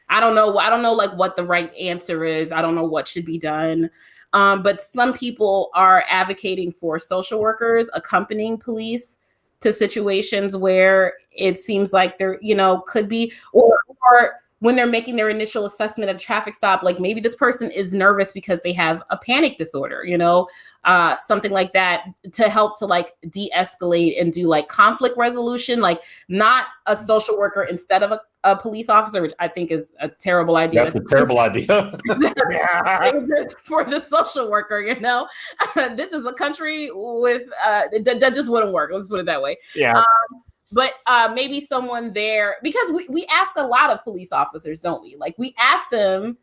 I don't know like what the right answer is. I don't know what should be done. But some people are advocating for social workers accompanying police to situations where it seems like there, could be, or when they're making their initial assessment at a traffic stop, like maybe this person is nervous because they have a panic disorder, something like that, to help to like de-escalate and do like conflict resolution, like not a social worker instead of a police officer, which I think is a terrible idea. That's a terrible idea. For the social worker, this is a country with, that just wouldn't work. Let's put it that way. Yeah. But maybe someone there, because we ask a lot of police officers, don't we? Like we ask them,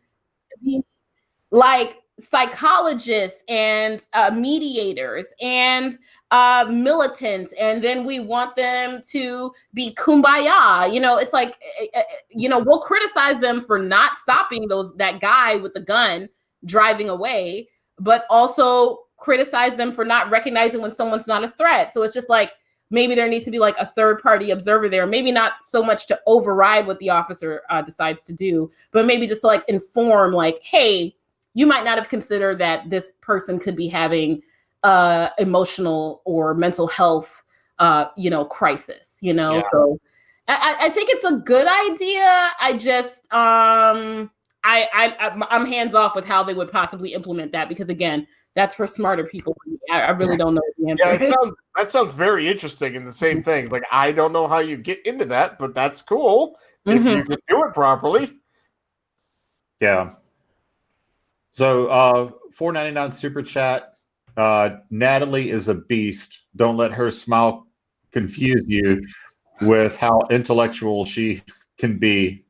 like, psychologists and mediators and militants, and then we want them to be kumbaya. It's like, we'll criticize them for not stopping that guy with the gun driving away, but also criticize them for not recognizing when someone's not a threat. So it's just like, maybe there needs to be like a third party observer there, maybe not so much to override what the officer decides to do, but maybe just to like inform, like, hey, you might not have considered that this person could be having emotional or mental health, crisis, Yeah. So I think it's a good idea. I just, I'm hands off with how they would possibly implement that, because again, that's for smarter people. I really don't know the answer. Yeah, that sounds very interesting. And the same thing, like, I don't know how you get into that, but that's cool if you can do it properly. Yeah. So $4.99 super chat. Natalie is a beast. Don't let her smile confuse you with how intellectual she can be.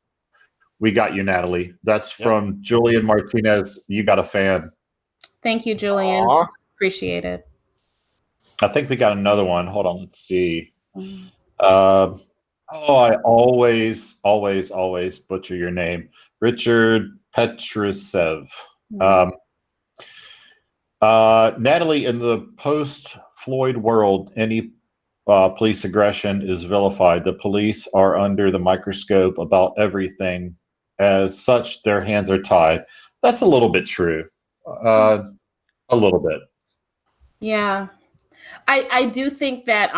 We got you, Natalie. That's from Julian Martinez. You got a fan. Thank you, Julian. Aww. Appreciate it. I think we got another one. Hold on, let's see. I always butcher your name. Richard Petrusev. Natalie, in the post-Floyd world, any police aggression is vilified. The police are under the microscope about everything. As such, their hands are tied. That's a little bit true. A little bit. Yeah. I do think that,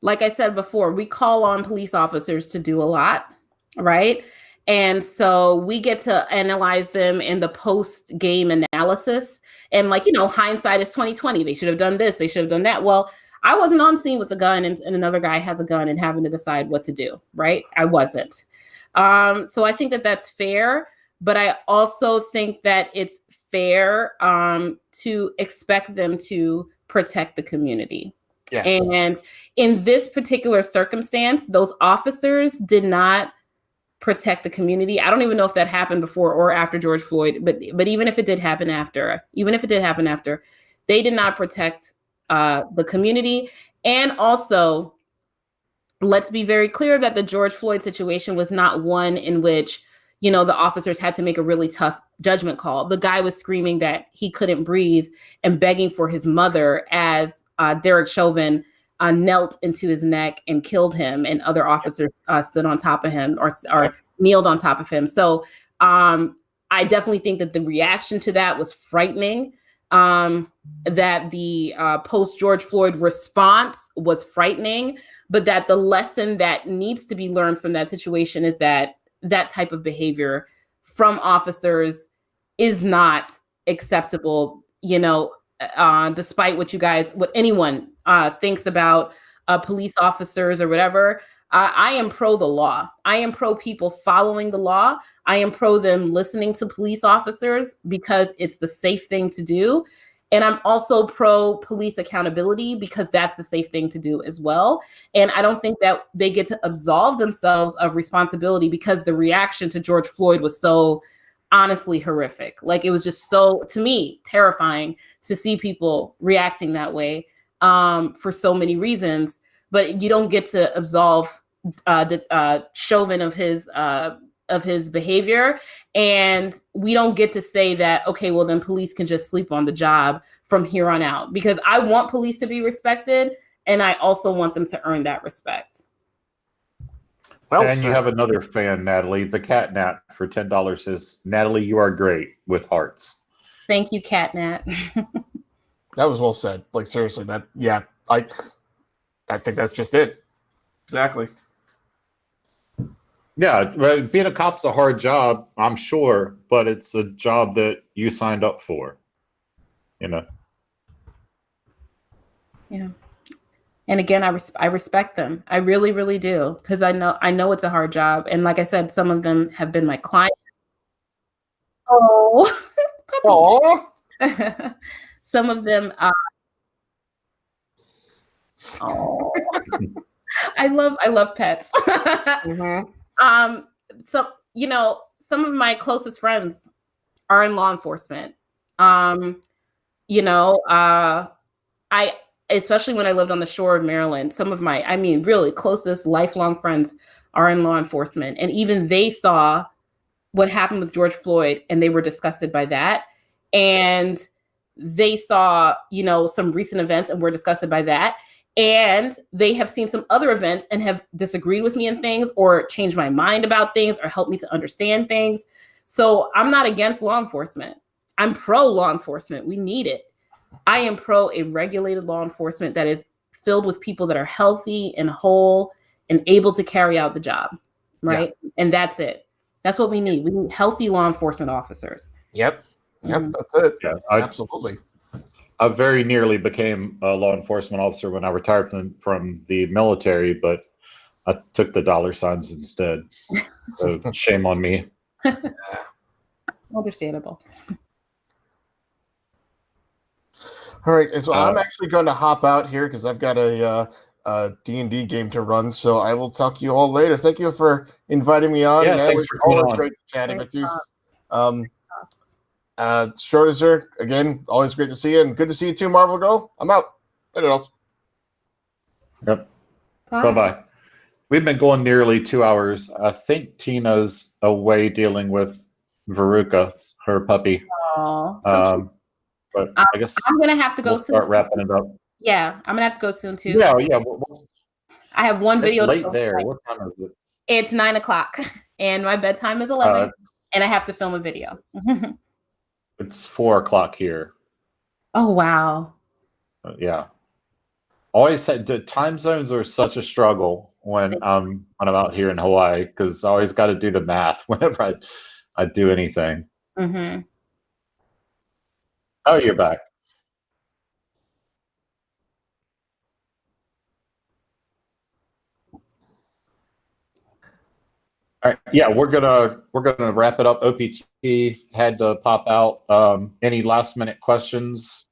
like I said before, we call on police officers to do a lot, right? And so we get to analyze them in the post-game analysis. And like, hindsight is 2020. They should have done this. They should have done that. Well, I wasn't on scene with a gun and another guy has a gun and having to decide what to do, right? I wasn't. So I think that that's fair. But I also think that it's fair to expect them to protect the community. Yes. And in this particular circumstance, those officers did not protect the community. I don't even know if that happened before or after George Floyd, but even if it did happen after, they did not protect the community. And also, let's be very clear that the George Floyd situation was not one in which, the officers had to make a really tough judgment call. The guy was screaming that he couldn't breathe and begging for his mother as Derek Chauvin knelt into his neck and killed him, and other officers stood on top of him or kneeled on top of him. So I definitely think that the reaction to that was frightening, that the post-George Floyd response was frightening, but that the lesson that needs to be learned from that situation is that that type of behavior from officers is not acceptable, despite what anyone thinks about police officers or whatever. I am pro the law. I am pro people following the law. I am pro them listening to police officers because it's the safe thing to do. And I'm also pro police accountability because that's the safe thing to do as well. And I don't think that they get to absolve themselves of responsibility because the reaction to George Floyd was so honestly horrific. Like, it was just so, to me, terrifying to see people reacting that way for so many reasons. But you don't get to absolve Chauvin of his behavior. And we don't get to say that, okay, well, then police can just sleep on the job from here on out, because I want police to be respected. And I also want them to earn that respect. Well, and you have another fan, Natalie. The Catnat for $10 says, Natalie, you are great with hearts. Thank you, Catnat. That was well said. Like, seriously, I think that's just it. Exactly. Yeah, being a cop's a hard job, I'm sure, but it's a job that you signed up for. Yeah. And again, I respect them. I really, really do, because I know it's a hard job. And like I said, some of them have been my clients. Oh, some of them. I love pets. So some of my closest friends are in law enforcement. You know, I, especially when I lived on the shore of Maryland, some of my, I mean, really closest lifelong friends are in law enforcement. And even they saw what happened with George Floyd and they were disgusted by that. And they saw, you know, some recent events and were disgusted by that. And they have seen some other events and have disagreed with me in things or changed my mind about things or helped me to understand things. So I'm not against law enforcement. I'm pro law enforcement. We need it. I am pro a regulated law enforcement that is filled with people that are healthy and whole and able to carry out the job, right? Yeah. And that's it. That's what we need. We need healthy law enforcement officers. Yep. That's it. Yeah, absolutely. I very nearly became a law enforcement officer when I retired from the military, but I took the dollar signs instead. So shame on me. Understandable. All right, so I'm actually going to hop out here because I've got a D&D game to run. So I will talk to you all later. Thank you for inviting me on. Yeah, thanks for coming on. Great chatting with you. Schrodinger, again, always great to see you, and good to see you too, Marvel Girl. I'm out. Later, else. Yep. Bye-bye. We've been going nearly 2 hours. I think Tina's away dealing with Veruca, her puppy. Oh, so but I guess I'm gonna have to go soon. Start wrapping it up. Yeah, I'm gonna have to go soon too. Yeah. I have one video. It's late there. What time is it? It's 9 o'clock, and my bedtime is 11, and I have to film a video. It's 4 o'clock here. Oh wow. Yeah. Always said the time zones are such a struggle when I'm out here in Hawaii because I always got to do the math whenever I do anything. Mm-hmm. Oh, you're back. All right. Yeah, we're gonna wrap it up. OPT had to pop out. Any last minute questions?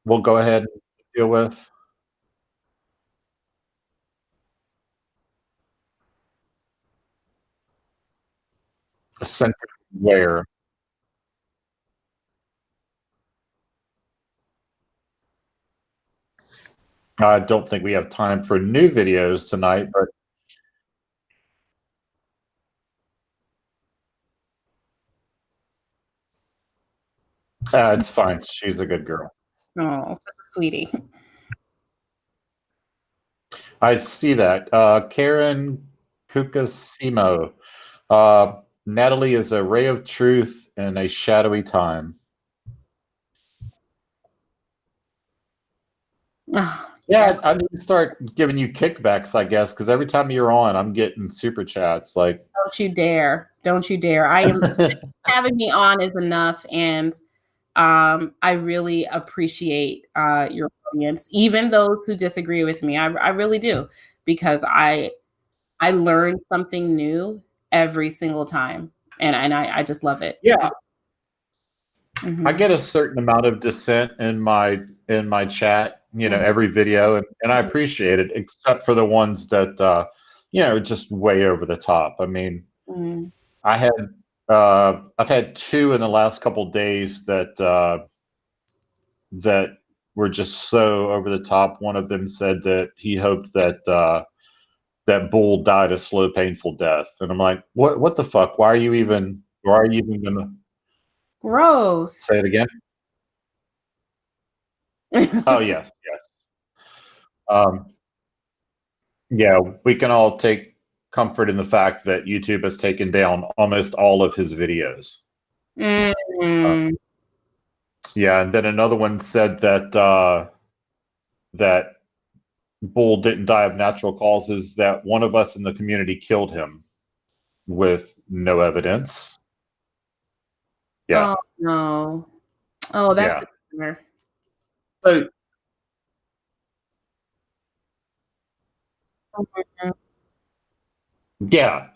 We'll go ahead and deal with. A center where? I don't think we have time for new videos tonight, but it's fine. She's a good girl. Oh, sweetie. I see that. Karen Kukasimo. Natalie is a ray of truth in a shadowy time. Yeah, I need to start giving you kickbacks, I guess, because every time you're on, I'm getting super chats. Like, don't you dare! Don't you dare! I am having me on is enough, and I really appreciate your audience, even those who disagree with me. I really do, because I learn something new every single time, and I just love it. Yeah. Mm-hmm. I get a certain amount of dissent in my chat, every video, and I appreciate it, except for the ones that just way over the top. I mean, I've had two in the last couple of days that were just so over the top. One of them said that he hoped that that bull died a slow, painful death, and I'm like, what the fuck? Why are you even gonna? Gross. Say it again. Oh yes. Yeah, we can all take comfort in the fact that YouTube has taken down almost all of his videos. Yeah, and then another one said that that bull didn't die of natural causes, that one of us in the community killed him with no evidence. Yeah. Oh no. Oh, that's so, yeah,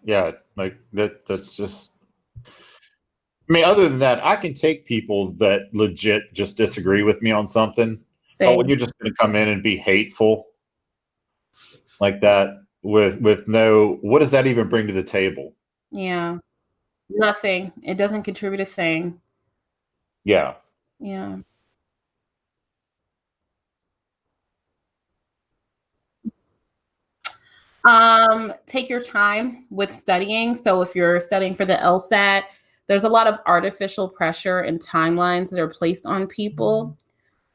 like that's just, I mean, other than that, I can take people that legit just disagree with me on something. Same. But when you're just going to come in and be hateful like that with no, what does that even bring to the table? Yeah. Nothing. It doesn't contribute a thing. Yeah. Yeah. Take your time with studying. So if you're studying for the LSAT, there's a lot of artificial pressure and timelines that are placed on people,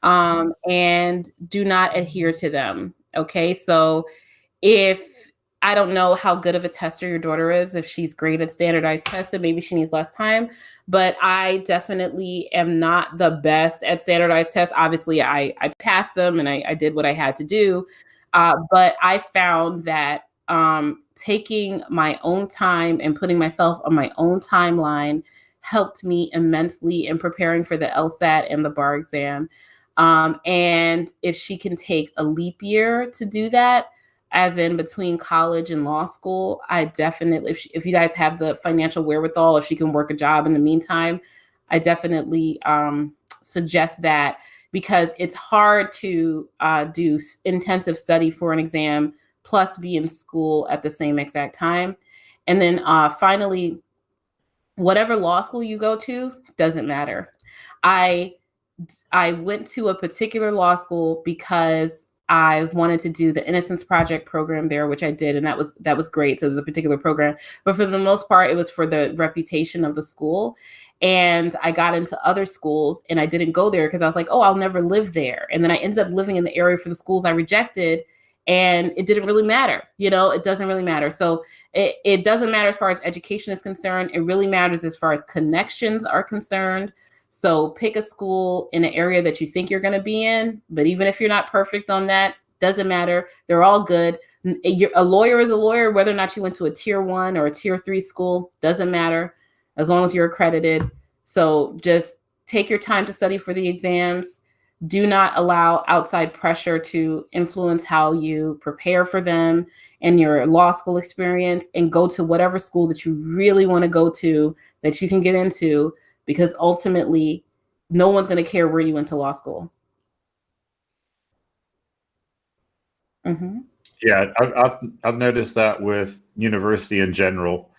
and do not adhere to them. Okay, so if I don't know how good of a tester your daughter is, if she's great at standardized tests, then maybe she needs less time. But I definitely am not the best at standardized tests. Obviously, I passed them and I did what I had to do. But I found that taking my own time and putting myself on my own timeline helped me immensely in preparing for the LSAT and the bar exam. And if she can take a leap year to do that, as in between college and law school, I definitely, if you guys have the financial wherewithal, if she can work a job in the meantime, I definitely suggest that, because it's hard to do intensive study for an exam plus be in school at the same exact time. And then finally, whatever law school you go to doesn't matter. I went to a particular law school because I wanted to do the Innocence Project program there, which I did, and that was great. So it was a particular program, but for the most part, it was for the reputation of the school. And I got into other schools, and I didn't go there because I was like, oh, I'll never live there. And then I ended up living in the area for the schools I rejected, and it didn't really matter. You know, it doesn't really matter. So it doesn't matter as far as education is concerned. It really matters as far as connections are concerned. So pick a school in an area that you think you're going to be in. But even if you're not perfect on that, doesn't matter. They're all good. A lawyer is a lawyer, whether or not you went to a tier 1 or a tier 3 school, doesn't matter as long as you're accredited. So just take your time to study for the exams. Do not allow outside pressure to influence how you prepare for them and your law school experience, and go to whatever school that you really want to go to that you can get into, because ultimately no one's going to care where you went to law school. Mm-hmm. Yeah, I've noticed that with university in general.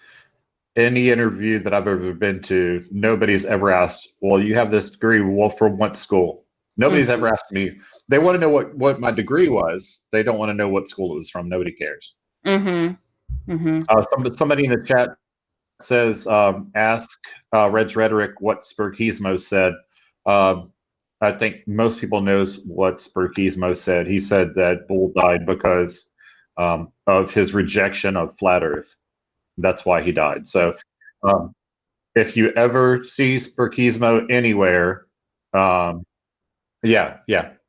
Any interview that I've ever been to, nobody's ever asked, well, you have this degree, well, from what school? Nobody's ever asked me. They want to know what my degree was. They don't want to know what school it was from. Nobody cares. Somebody in the chat says, ask Red's Rhetoric what Spurkismo said. I think most people knows what Spurkismo said. He said that Bull died because of his rejection of flat Earth. That's why he died. So if you ever see Spurkismo anywhere, yeah,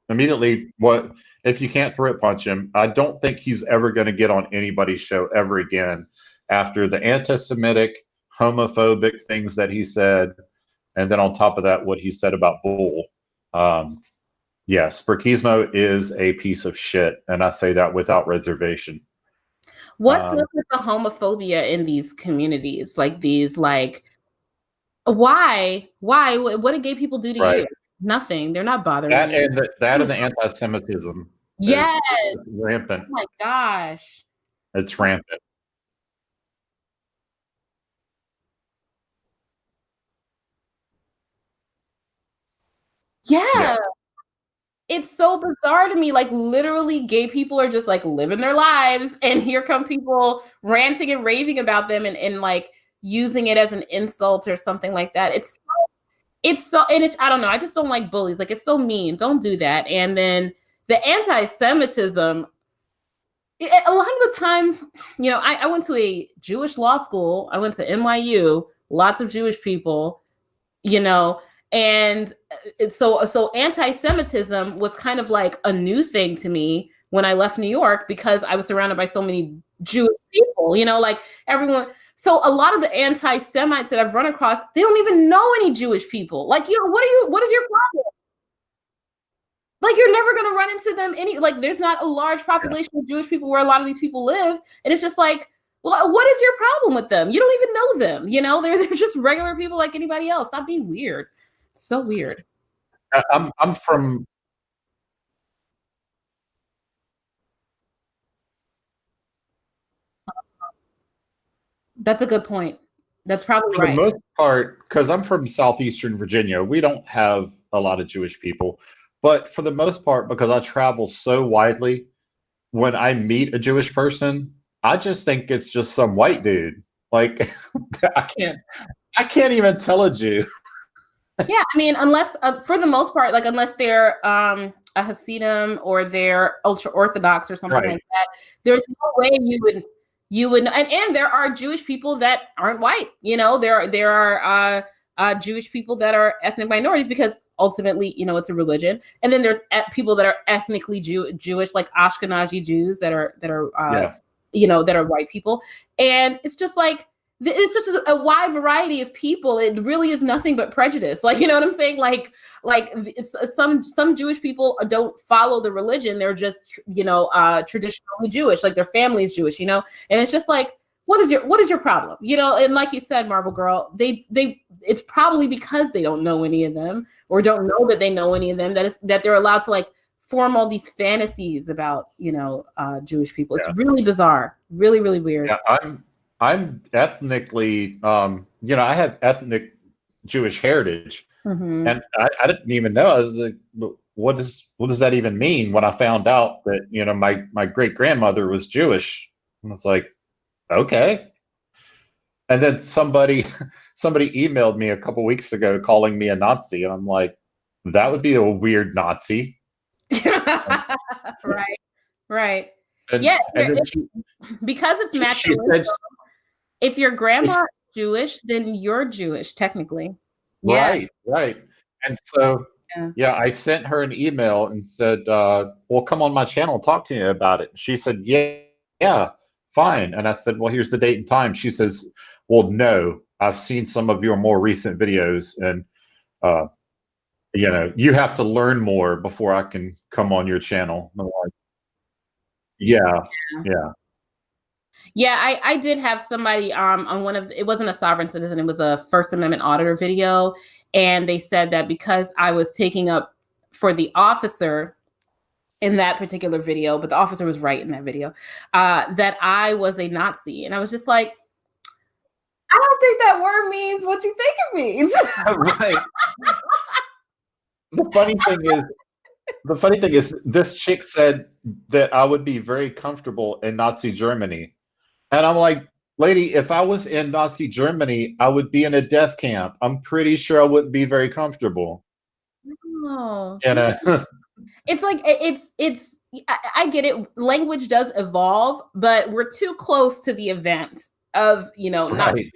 immediately, what if you can't throat punch him? I don't think he's ever going to get on anybody's show ever again after the anti-Semitic, homophobic things that he said, and then on top of that, what he said about Bull. Yeah, Spurkismo is a piece of shit, and I say that without reservation. What's up with the homophobia in these communities? Like these, like, why? What did gay people do to you? Nothing. They're not bothering That you. and the anti-Semitism. Yes. Is rampant. Oh my gosh. It's rampant. Yeah. It's so bizarre to me. Like, literally, gay people are just like living their lives, and here come people ranting and raving about them, and like using it as an insult or something like that. And it's, I don't know. I just don't like bullies. Like, it's so mean. Don't do that. And then the anti-Semitism, a lot of the times, you know, I went to a Jewish law school. I went to NYU, lots of Jewish people, you know, and so anti-Semitism was kind of like a new thing to me when I left New York, because I was surrounded by so many Jewish people, you know, like everyone. So a lot of the anti-Semites that I've run across, they don't even know any Jewish people. Like, you know, what is your problem? Like, you're never going to run into them like, there's not a large population of Jewish people where a lot of these people live. And it's just like, well, what is your problem with them? You don't even know them. You know, they're just regular people like anybody else. Stop being weird. So weird. I'm from. That's a good point. That's probably For the right. most part, because I'm from southeastern Virginia, we don't have a lot of Jewish people. But for the most part, because I travel so widely, when I meet a Jewish person, I just think it's just some white dude. Like I can't, I can't even tell a Jew. Yeah, I mean, unless for the most part, like unless they're a Hasidim or they're ultra Orthodox or something Right. like that, there's no way you would and there are Jewish people that aren't white. You know, there are Jewish people that are ethnic minorities because ultimately, you know, it's a religion. And then there's people that are ethnically Jewish, like Ashkenazi Jews that are Yeah. you know, that are white people. And it's just like it's just a wide variety of people. It really is nothing but prejudice. Like, you know what I'm saying? Like it's, some Jewish people don't follow the religion. They're just, you know, traditionally Jewish, like their family is Jewish, you know? And it's just like, what is your problem? You know, and like you said, Marble Girl, it's probably because they don't know any of them or don't know that they know any of them that they're allowed to like form all these fantasies about, you know, Jewish people. It's really bizarre, really, really weird. Yeah, I'm ethnically, you know, I have ethnic Jewish heritage, and I didn't even know. I was like, what does that even mean? When I found out that, you know, my great grandmother was Jewish, and I was like, okay. And then somebody emailed me a couple weeks ago calling me a Nazi, and I'm like, that would be a weird Nazi. Right. And, Yeah, and then because it's matrilineal. If your grandma is Jewish, then you're Jewish, technically. Yeah. Right. And so, yeah, I sent her an email and said, well, come on my channel and talk to me about it. She said, yeah, fine. And I said, well, here's the date and time. She says, well, no, I've seen some of your more recent videos, and, you know, you have to learn more before I can come on your channel. I'm like, yeah. Yeah, I did have somebody on one of, it wasn't a sovereign citizen, it was a First Amendment auditor video. And they said that because I was taking up for the officer in that particular video, but the officer was right in that video, that I was a Nazi. And I was just like, I don't think that word means what you think it means. Right. The funny thing is, this chick said that I would be very comfortable in Nazi Germany. And I'm like, lady, if I was in Nazi Germany, I would be in a death camp. I'm pretty sure I wouldn't be very comfortable. Oh. And It's like, I get it. Language does evolve, but we're too close to the event of, you know, Nazi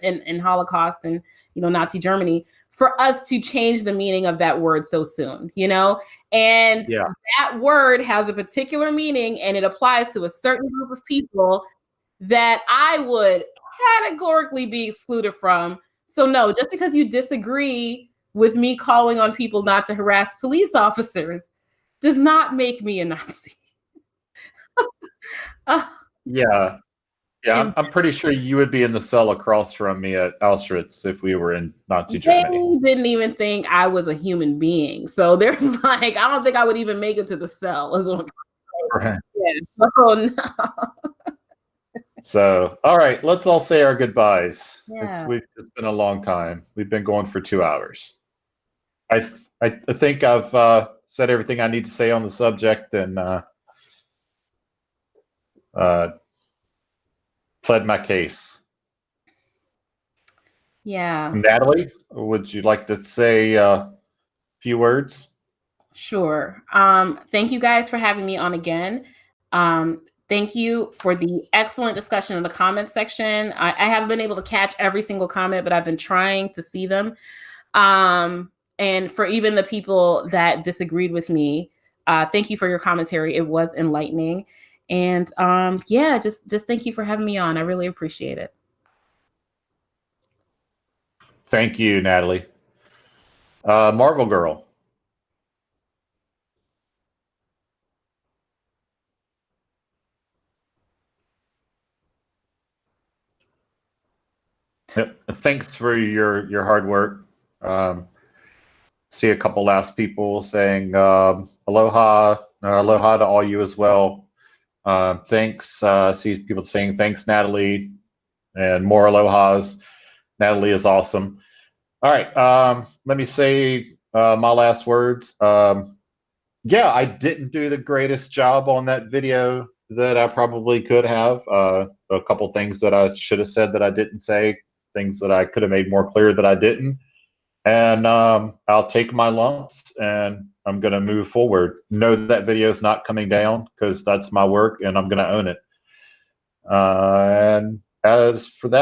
in Holocaust and, you know, Nazi Germany for us to change the meaning of that word so soon, you know? And that word has a particular meaning and it applies to a certain group of people that I would categorically be excluded from. So no, just because you disagree with me calling on people not to harass police officers does not make me a Nazi. yeah, I'm pretty sure you would be in the cell across from me at Auschwitz if we were in Nazi Germany. They didn't even think I was a human being. So there's like, I don't think I would even make it to the cell. Right. Yeah. Oh, no. So, all right, let's all say our goodbyes. Yeah. It's been a long time. We've been going for 2 hours. I think I've said everything I need to say on the subject and pled my case. Yeah. Natalie, would you like to say a few words? Sure. Thank you guys for having me on again. Thank you for the excellent discussion in the comments section. I haven't been able to catch every single comment, but I've been trying to see them. And for even the people that disagreed with me, thank you for your commentary. It was enlightening. And yeah, just thank you for having me on. I really appreciate it. Thank you, Natalie. Marvel Girl. Thanks for your hard work. See a couple last people saying aloha to all you as well. Thanks. See people saying thanks, Natalie, and more alohas. Natalie is awesome. All right, let me say my last words. Yeah, I didn't do the greatest job on that video that I probably could have. A couple things that I should have said that I didn't say, things that I could have made more clear that I didn't. And I'll take my lumps and I'm going to move forward. Know that video is not coming down because that's my work and I'm going to own it. And as for that,